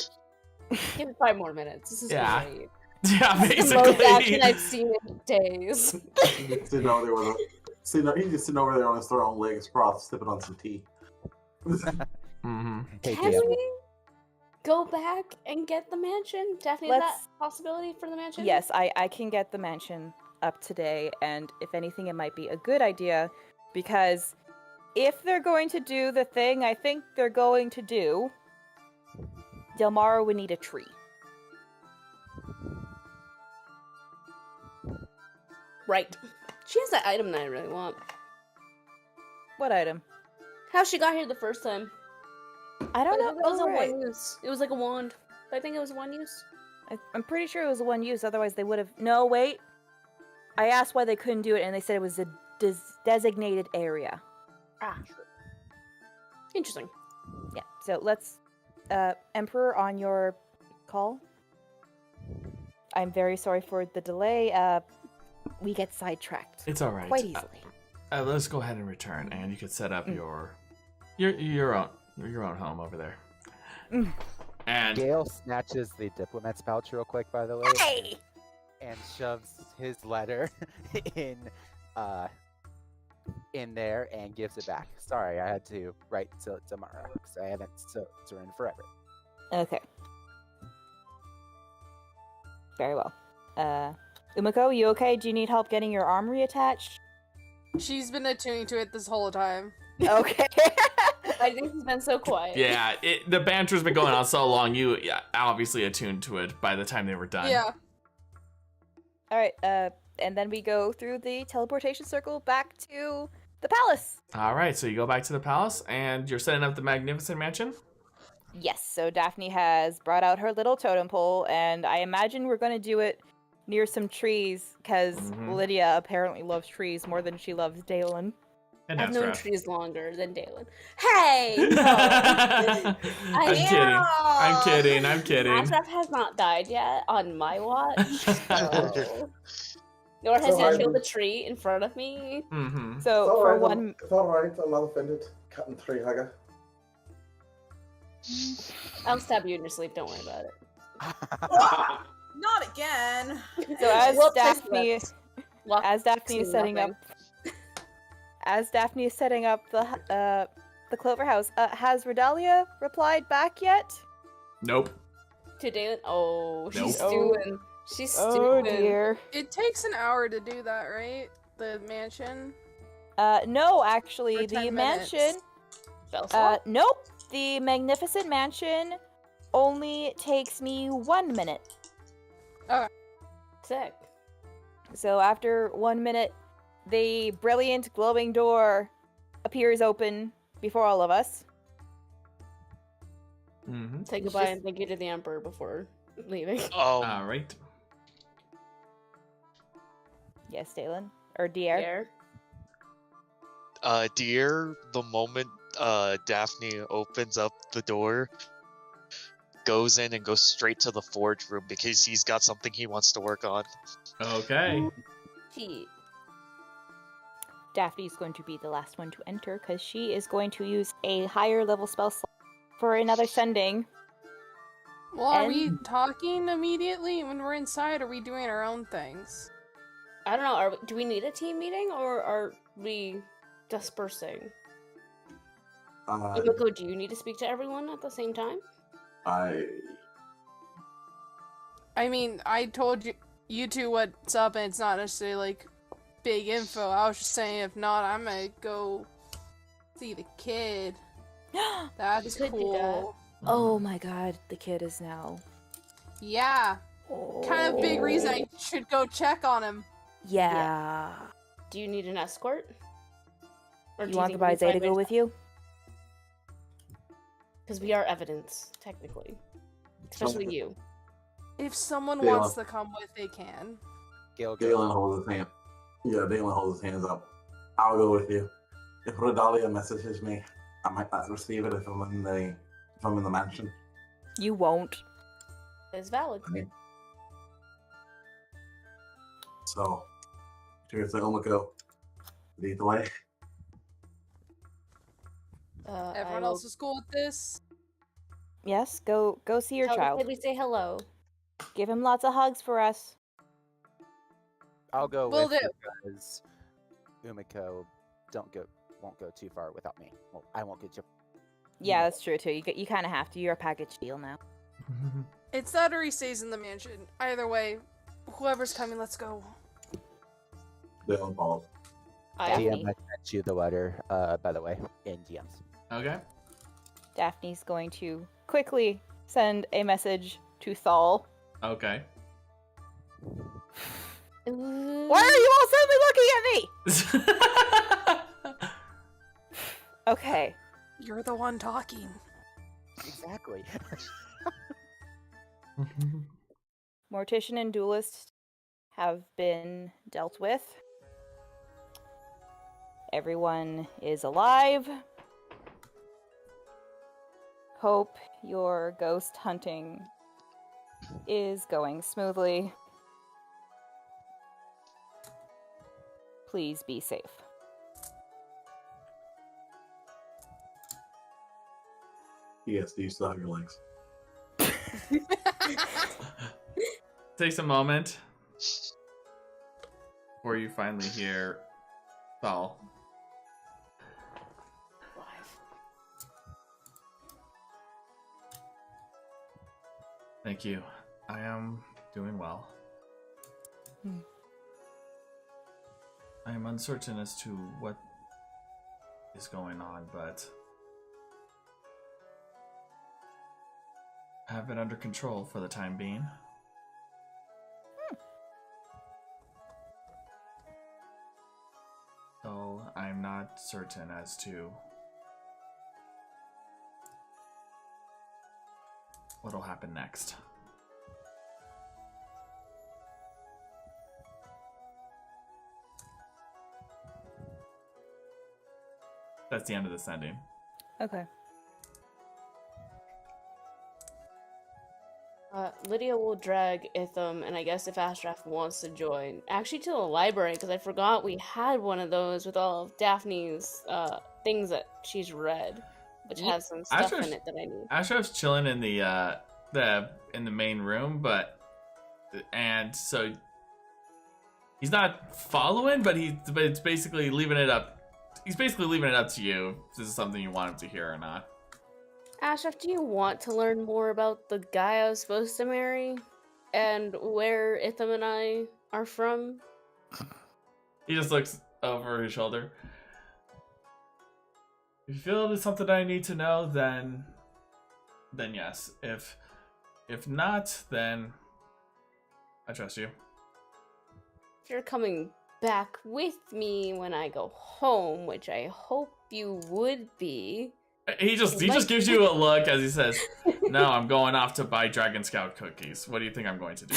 give it 5 more minutes. This is great. Yeah, This is the most action basically. I've seen in days. He just didn't know they were he's just sitting over there on his throne, legs crossed, sipping on some tea. Mm-hmm. Hey, Can DM. we go back and get the mansion? Daphne, is that Let's- a possibility for the mansion? Yes, I can get the mansion up today, and if anything, it might be a good idea, because if they're going to do the thing I think they're going to do, Delmara would need a tree. Right. She has that item that I really want. What item? How she got here the first time. I don't know. It was a right. one use. It was like a wand. I think it was one use. I'm pretty sure it was one use, otherwise they would have... No, wait. I asked why they couldn't do it, and they said it was a designated area. Ah. Interesting. Yeah, so let's... Emperor, on your call. I'm very sorry for the delay. We get sidetracked. It's all right. Quite easily. Let's go ahead and return, and you could set up your own home over there. And Gale snatches the diplomat's pouch real quick, by the way, Hey! and shoves his letter in there and gives it back. Sorry, I had to write to tomorrow because I haven't to in forever. Okay. Very well. Umeko, you okay? Do you need help getting your arm reattached? She's been attuning to it this whole time. Okay. I think he's been so quiet. yeah, the banter's been going on so long. You obviously attuned to it by the time they were done. Yeah. All right. And then we go through the teleportation circle back to the palace. All right, so you go back to the palace, and you're setting up the magnificent mansion. Yes, so Daphne has brought out her little totem pole, and I imagine we're going to do it near some trees, because Lydia apparently loves trees more than she loves Dalan. And I've known Abstract. trees longer than Dalan. Hey! No! I'm kidding. I'm kidding. I'm kidding. Abstract has not died yet on my watch, so... Nor has he killed a tree in front of me. Mm-hmm. So, It's for alright, one... It's alright, I'm not offended. Cutting tree hugger. I'll stab you in your sleep, don't worry about it. Not again. So as Whoops, I Daphne... slept. As Daphne is setting up... Nothing. As Daphne is setting up the Clover House, has Redalia replied back yet? Nope. To Dalan? Oh, she's Nope. stewing. She's Oh stewing. dear. It takes an hour to do that, right? The mansion? No, actually, Or the 10 minutes. mansion... Spell slot? Nope. The Magnificent Mansion only takes me 1 minute. Sick. So after 1 minute, the brilliant glowing door appears open before all of us. Mm-hmm. Say goodbye and thank you to the Emperor before leaving. All right. Yes, Dalan. Or Diar. Dear, the moment Daphne opens up the door, goes in and goes straight to the forge room because he's got something he wants to work on. Okay. She. Daphne's going to be the last one to enter because she is going to use a higher level spell slot for another sending. Well, are we talking immediately when we're inside, or are we doing our own things? I don't know, do we need a team meeting, or are we dispersing? Umeko, do you need to speak to everyone at the same time? I mean, I told you two what's up, and it's not necessarily, like, big info. I was just saying, if not, I'm gonna go see the kid. That's cool. Oh my god, the kid is now... Yeah. Kind of big reason I should go check on him. Yeah. Do you need an escort? Or You want the Baizé to go with you? Because we are evidence, technically. Especially you. If someone Dalen. wants to come with, they can. Galen holds his hand. Yeah, Dalen holds his hands up. I'll go with you. If Redalia messages me, I might not receive it if I'm in the mansion. You won't. It's valid. So, cheers to Umeko. Lead the way. Everyone else is cool with this? Yes, go see your child. Can we say hello? Give him lots of hugs for us. I'll go Will with do. you because Umeko won't go too far without me. Well, I won't get you. Yeah, that's true too. You kind of have to. You're a package deal now. It's that or he stays in the mansion. Either whoever's coming, let's go. Dalen falls. DM, I sent you the letter, by the way, in DMs. Okay. Daphne's going to quickly send a message to Thal. Okay. Why are you all suddenly looking at me? Okay. You're the one talking. Exactly. Mortician and Duelist have been dealt with. Everyone is alive. Hope your ghost hunting is going smoothly. Please be safe. Yes, do you still have your legs? Takes a moment before you finally hear Thal. Thank you. I am doing well. I am uncertain as to what is going on, but I have it under control for the time being. So I'm not certain as to what'll happen next. That's the end of this ending. Okay. Lydia will drag Itham, and I guess if Ashraf wants to join, actually to the library, because I forgot we had one of those with all of Daphne's things that she's read, which has some stuff in it that I need. Ashraf's chilling in the main room, but so he's not following, but it's basically leaving it up. He's basically leaving it up to you if this is something you want him to hear or not. Ashraf, do you want to learn more about the guy I was supposed to marry? And where Itham and I are from? He just looks over his shoulder. If you feel there's something I need to know, then yes. If not, then I trust you. If you're coming back with me when I go home, which I hope you would be. He just gives you a look as he says, "No, I'm going off to buy Dragon Scout cookies. What do you think I'm going to do?"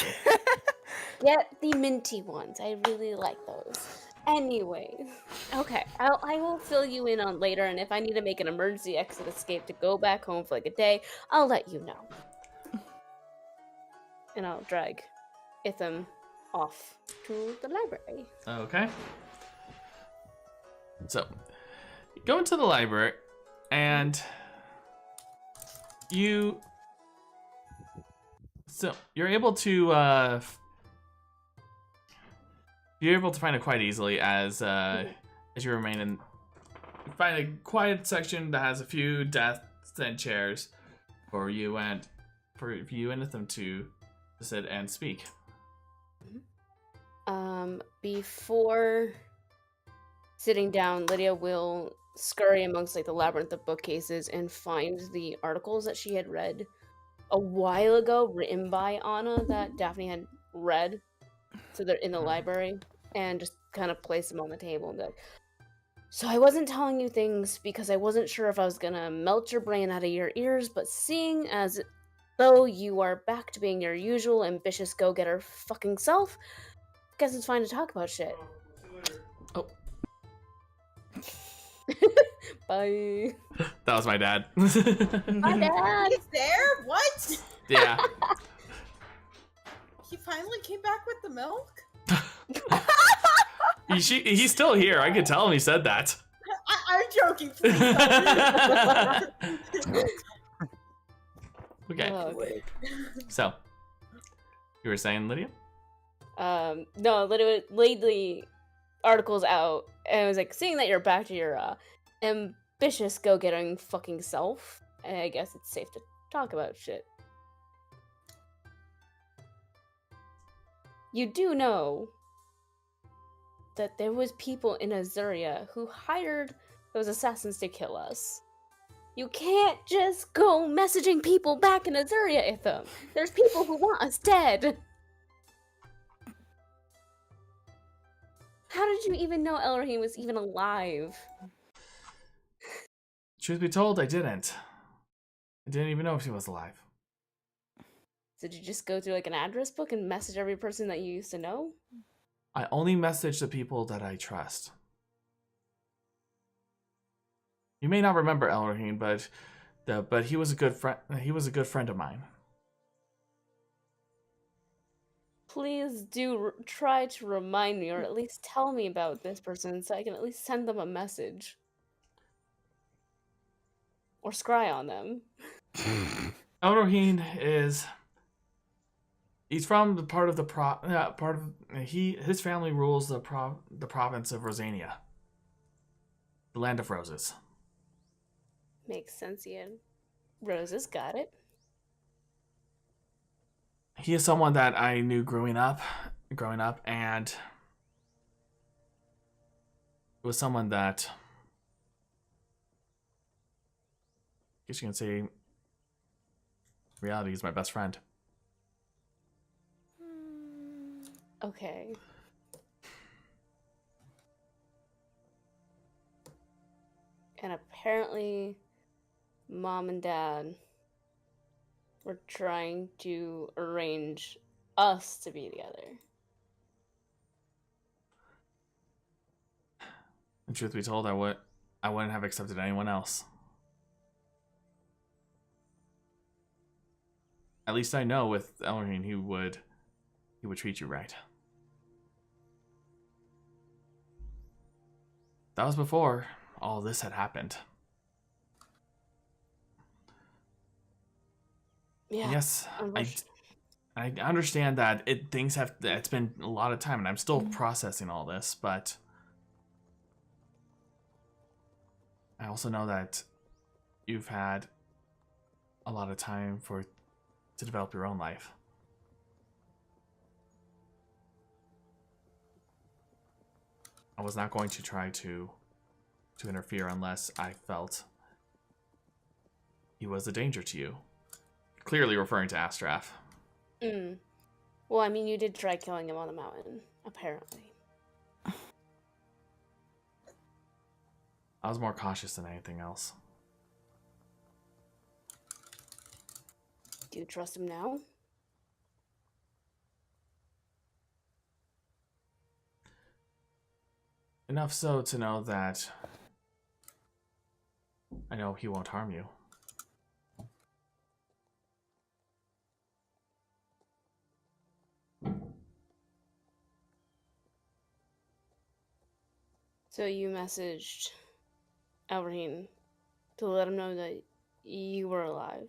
Get the minty ones. I really like those. Anyways, okay, I will fill you in on later, and if I need to make an emergency exit escape to go back home for like a day, I'll let you know. And I'll drag Itham off to the library. Okay. So, you go into the library, and you're able to find it quite easily as you remain in. You find a quiet section that has a few desks and chairs for you and them to sit and speak. Before sitting down, Lydia will scurry amongst like the labyrinth of bookcases and find the articles that she had read a while ago, written by Anna, that Daphne had read. So they're in the library, and just kind of place them on the table and be like, so I wasn't telling you things because I wasn't sure if I was gonna melt your brain out of your ears, but seeing as though you are back to being your usual ambitious go-getter fucking self, guess it's fine to talk about shit. Oh. Bye. That was my dad. My dad! He's there? What? Yeah. He finally came back with the milk? He's still here. I could tell him he said that. I'm joking, please. Okay. Oh, okay. So, you were saying, Lydia? No, Lydia laid the articles out and was like, seeing that you're back to your ambitious go-getting fucking self, I guess it's safe to talk about shit. You do know that there was people in Azuria who hired those assassins to kill us. You can't just go messaging people back in Azuria, Itham. There's people who want us dead. How did you even know Eladrin was even alive? Truth be told, I didn't. I didn't even know if she was alive. Did you just go through like an address book and message every person that you used to know? I only message the people that I trust. You may not remember Eladrin, but he was a good friend. He was a good friend of mine. Please do try to remind me, or at least tell me about this person, so I can at least send them a message. Or scry on them. Eladrin he's from the part of his family rules the province of Rosania. The land of roses. Makes sense, Ian. Roses, got it. He is someone that I knew growing up, and it was someone that, I guess you can say, in reality, he's my best friend. Okay. And apparently, Mom and Dad for trying to arrange us to be together. And truth be told, I wouldn't have accepted anyone else. At least I know with Eladrin he would treat you right. That was before all this had happened. Yeah. And yes, I understand that it's been a lot of time and I'm still processing all this, but I also know that you've had a lot of time to develop your own life. I was not going to try to interfere unless I felt he was a danger to you. Clearly referring to Astraff. Well, I mean, you did try killing him on the mountain, apparently. I was more cautious than anything else. Do you trust him now? Enough so to know that I know he won't harm you. So you messaged Eladrin to let him know that you were alive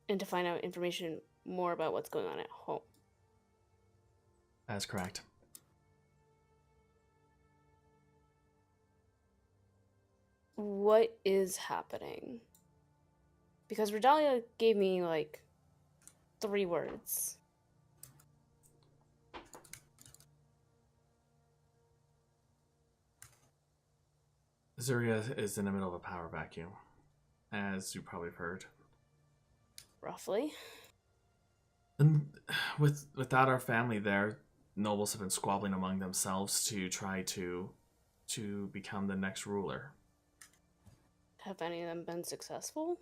and to find out information more about what's going on at home. That's correct. What is happening? Because Redalia gave me, like, 3 words. Zuria is in the middle of a power vacuum, as you probably have heard. Roughly. And without our family there, nobles have been squabbling among themselves to try to become the next ruler. Have any of them been successful?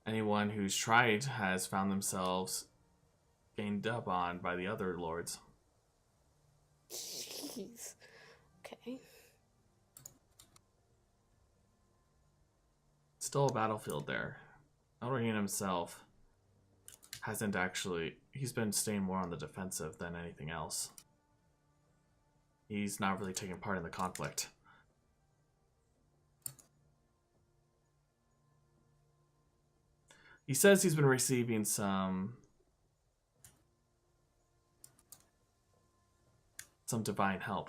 Anyone who's tried has found themselves gained up on by the other lords. Jeez. Okay. Still a battlefield there. Eladrin himself hasn't actually... He's been staying more on the defensive than anything else. He's not really taking part in the conflict. He says he's been receiving some divine help.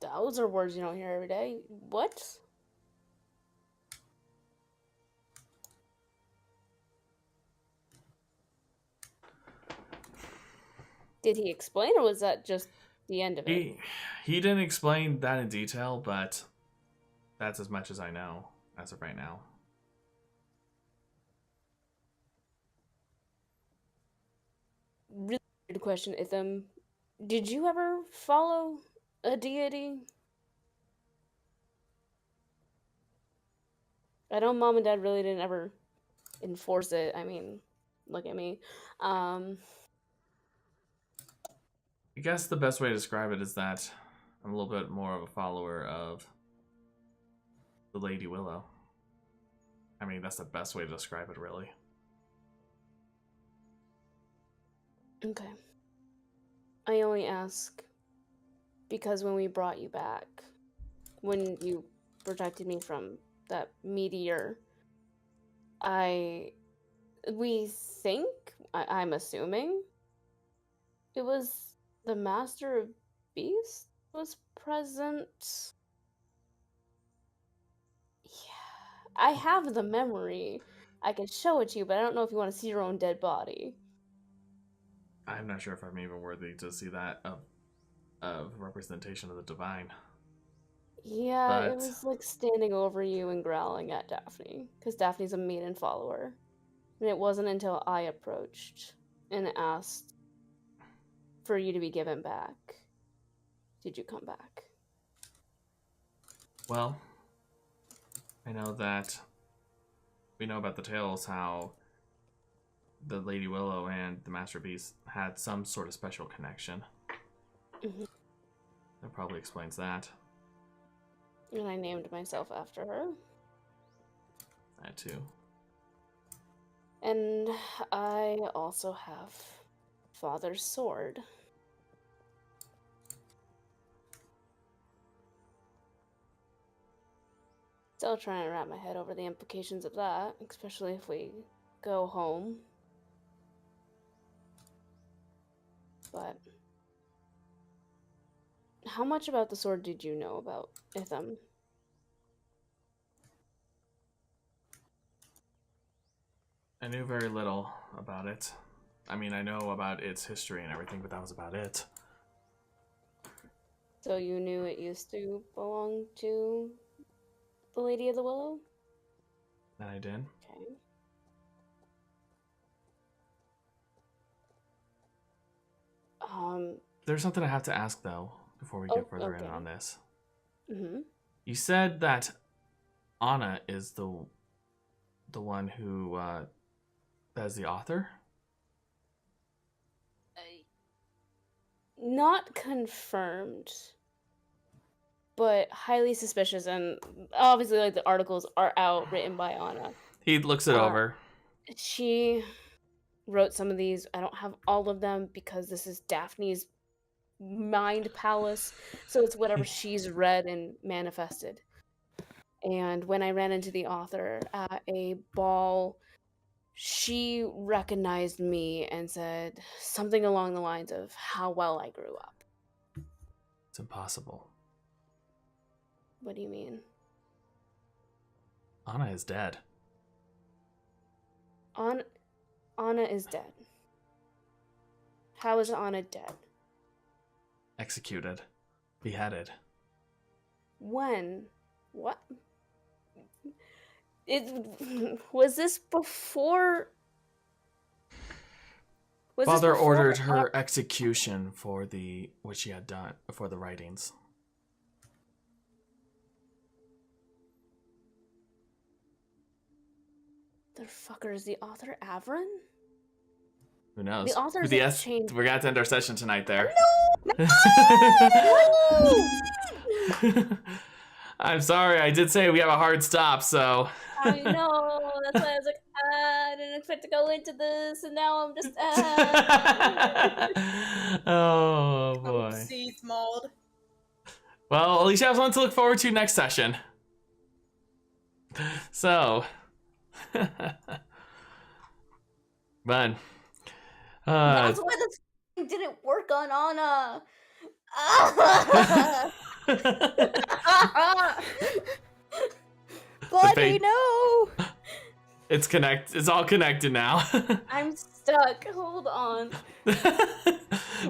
Those are words you don't hear every day. What? Did he explain, or was that just the end of it? He didn't explain that in detail, but that's as much as I know as of right now. Really weird question, Itham. Did you ever follow a deity? I know Mom and Dad really didn't ever enforce it. I mean, look at me. I guess the best way to describe it is that I'm a little bit more of a follower of the Lady Willow. I mean, that's the best way to describe it, really. Okay. I only ask because when we brought you back, when you protected me from that meteor, we think, I'm assuming, it was the Master of Beast was present. Yeah, I have the memory. I can show it to you, but I don't know if you want to see your own dead body. I'm not sure if I'm even worthy to see that of representation of the divine. Yeah, But it was like standing over you and growling at Daphne, because Daphne's a maiden follower. And it wasn't until I approached and asked for you to be given back did you come back. well, I know that we know about the tales how the Lady Willow and the Master Beast had some sort of special connection. Mhm. That probably explains that. And I named myself after her. That too. And I also have Father's sword. Still trying to wrap my head over the implications of that, especially if we go home. But how much about the sword did you know about Itham? I knew very little about it. I mean, I know about its history and everything, but that was about it. So you knew it used to belong to the Lady of the Willow? That I did. Okay. There's something I have to ask, though, before we get further in okay. on this. Mm-hmm. You said that Anna is the one who is the author? Not confirmed, but highly suspicious, and obviously, like, the articles are out, written by Anna. He looks it over. She wrote some of these. I don't have all of them because this is Daphne's mind palace, so it's whatever she's read and manifested. And when I ran into the author at a ball, she recognized me and said something along the lines of how well I grew up. It's impossible. What do you mean? Anna is dead. Anna is dead. How is Anna dead? Executed. Beheaded. When? What? Was this before? Father ordered her execution for what she had done for the writings. The fucker is the author Avalon? Who knows? The author's changed. We're gonna end our session tonight there. No! I'm sorry, I did say we have a hard stop, so. I know. That's why I was like, I didn't expect to go into this, and now I'm just. Oh boy. Oopsies, Mauled. Well, at least you have something to look forward to next session. So. Man. That's why this didn't work on Anna. Blondie, no! It's all connected now. I'm stuck. Hold on.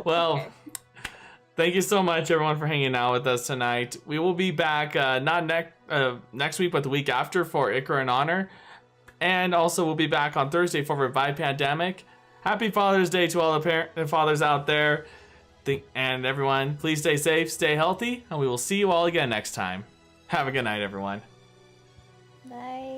Well, Okay. Thank you so much, everyone, for hanging out with us tonight. We will be back not next week, but the week after for Ichor and Honor. And also, we'll be back on Thursday for Revive Pandemic. Happy Father's Day to all the fathers out there. And everyone, please stay safe, stay healthy, and we will see you all again next time. Have a good night, everyone. Bye.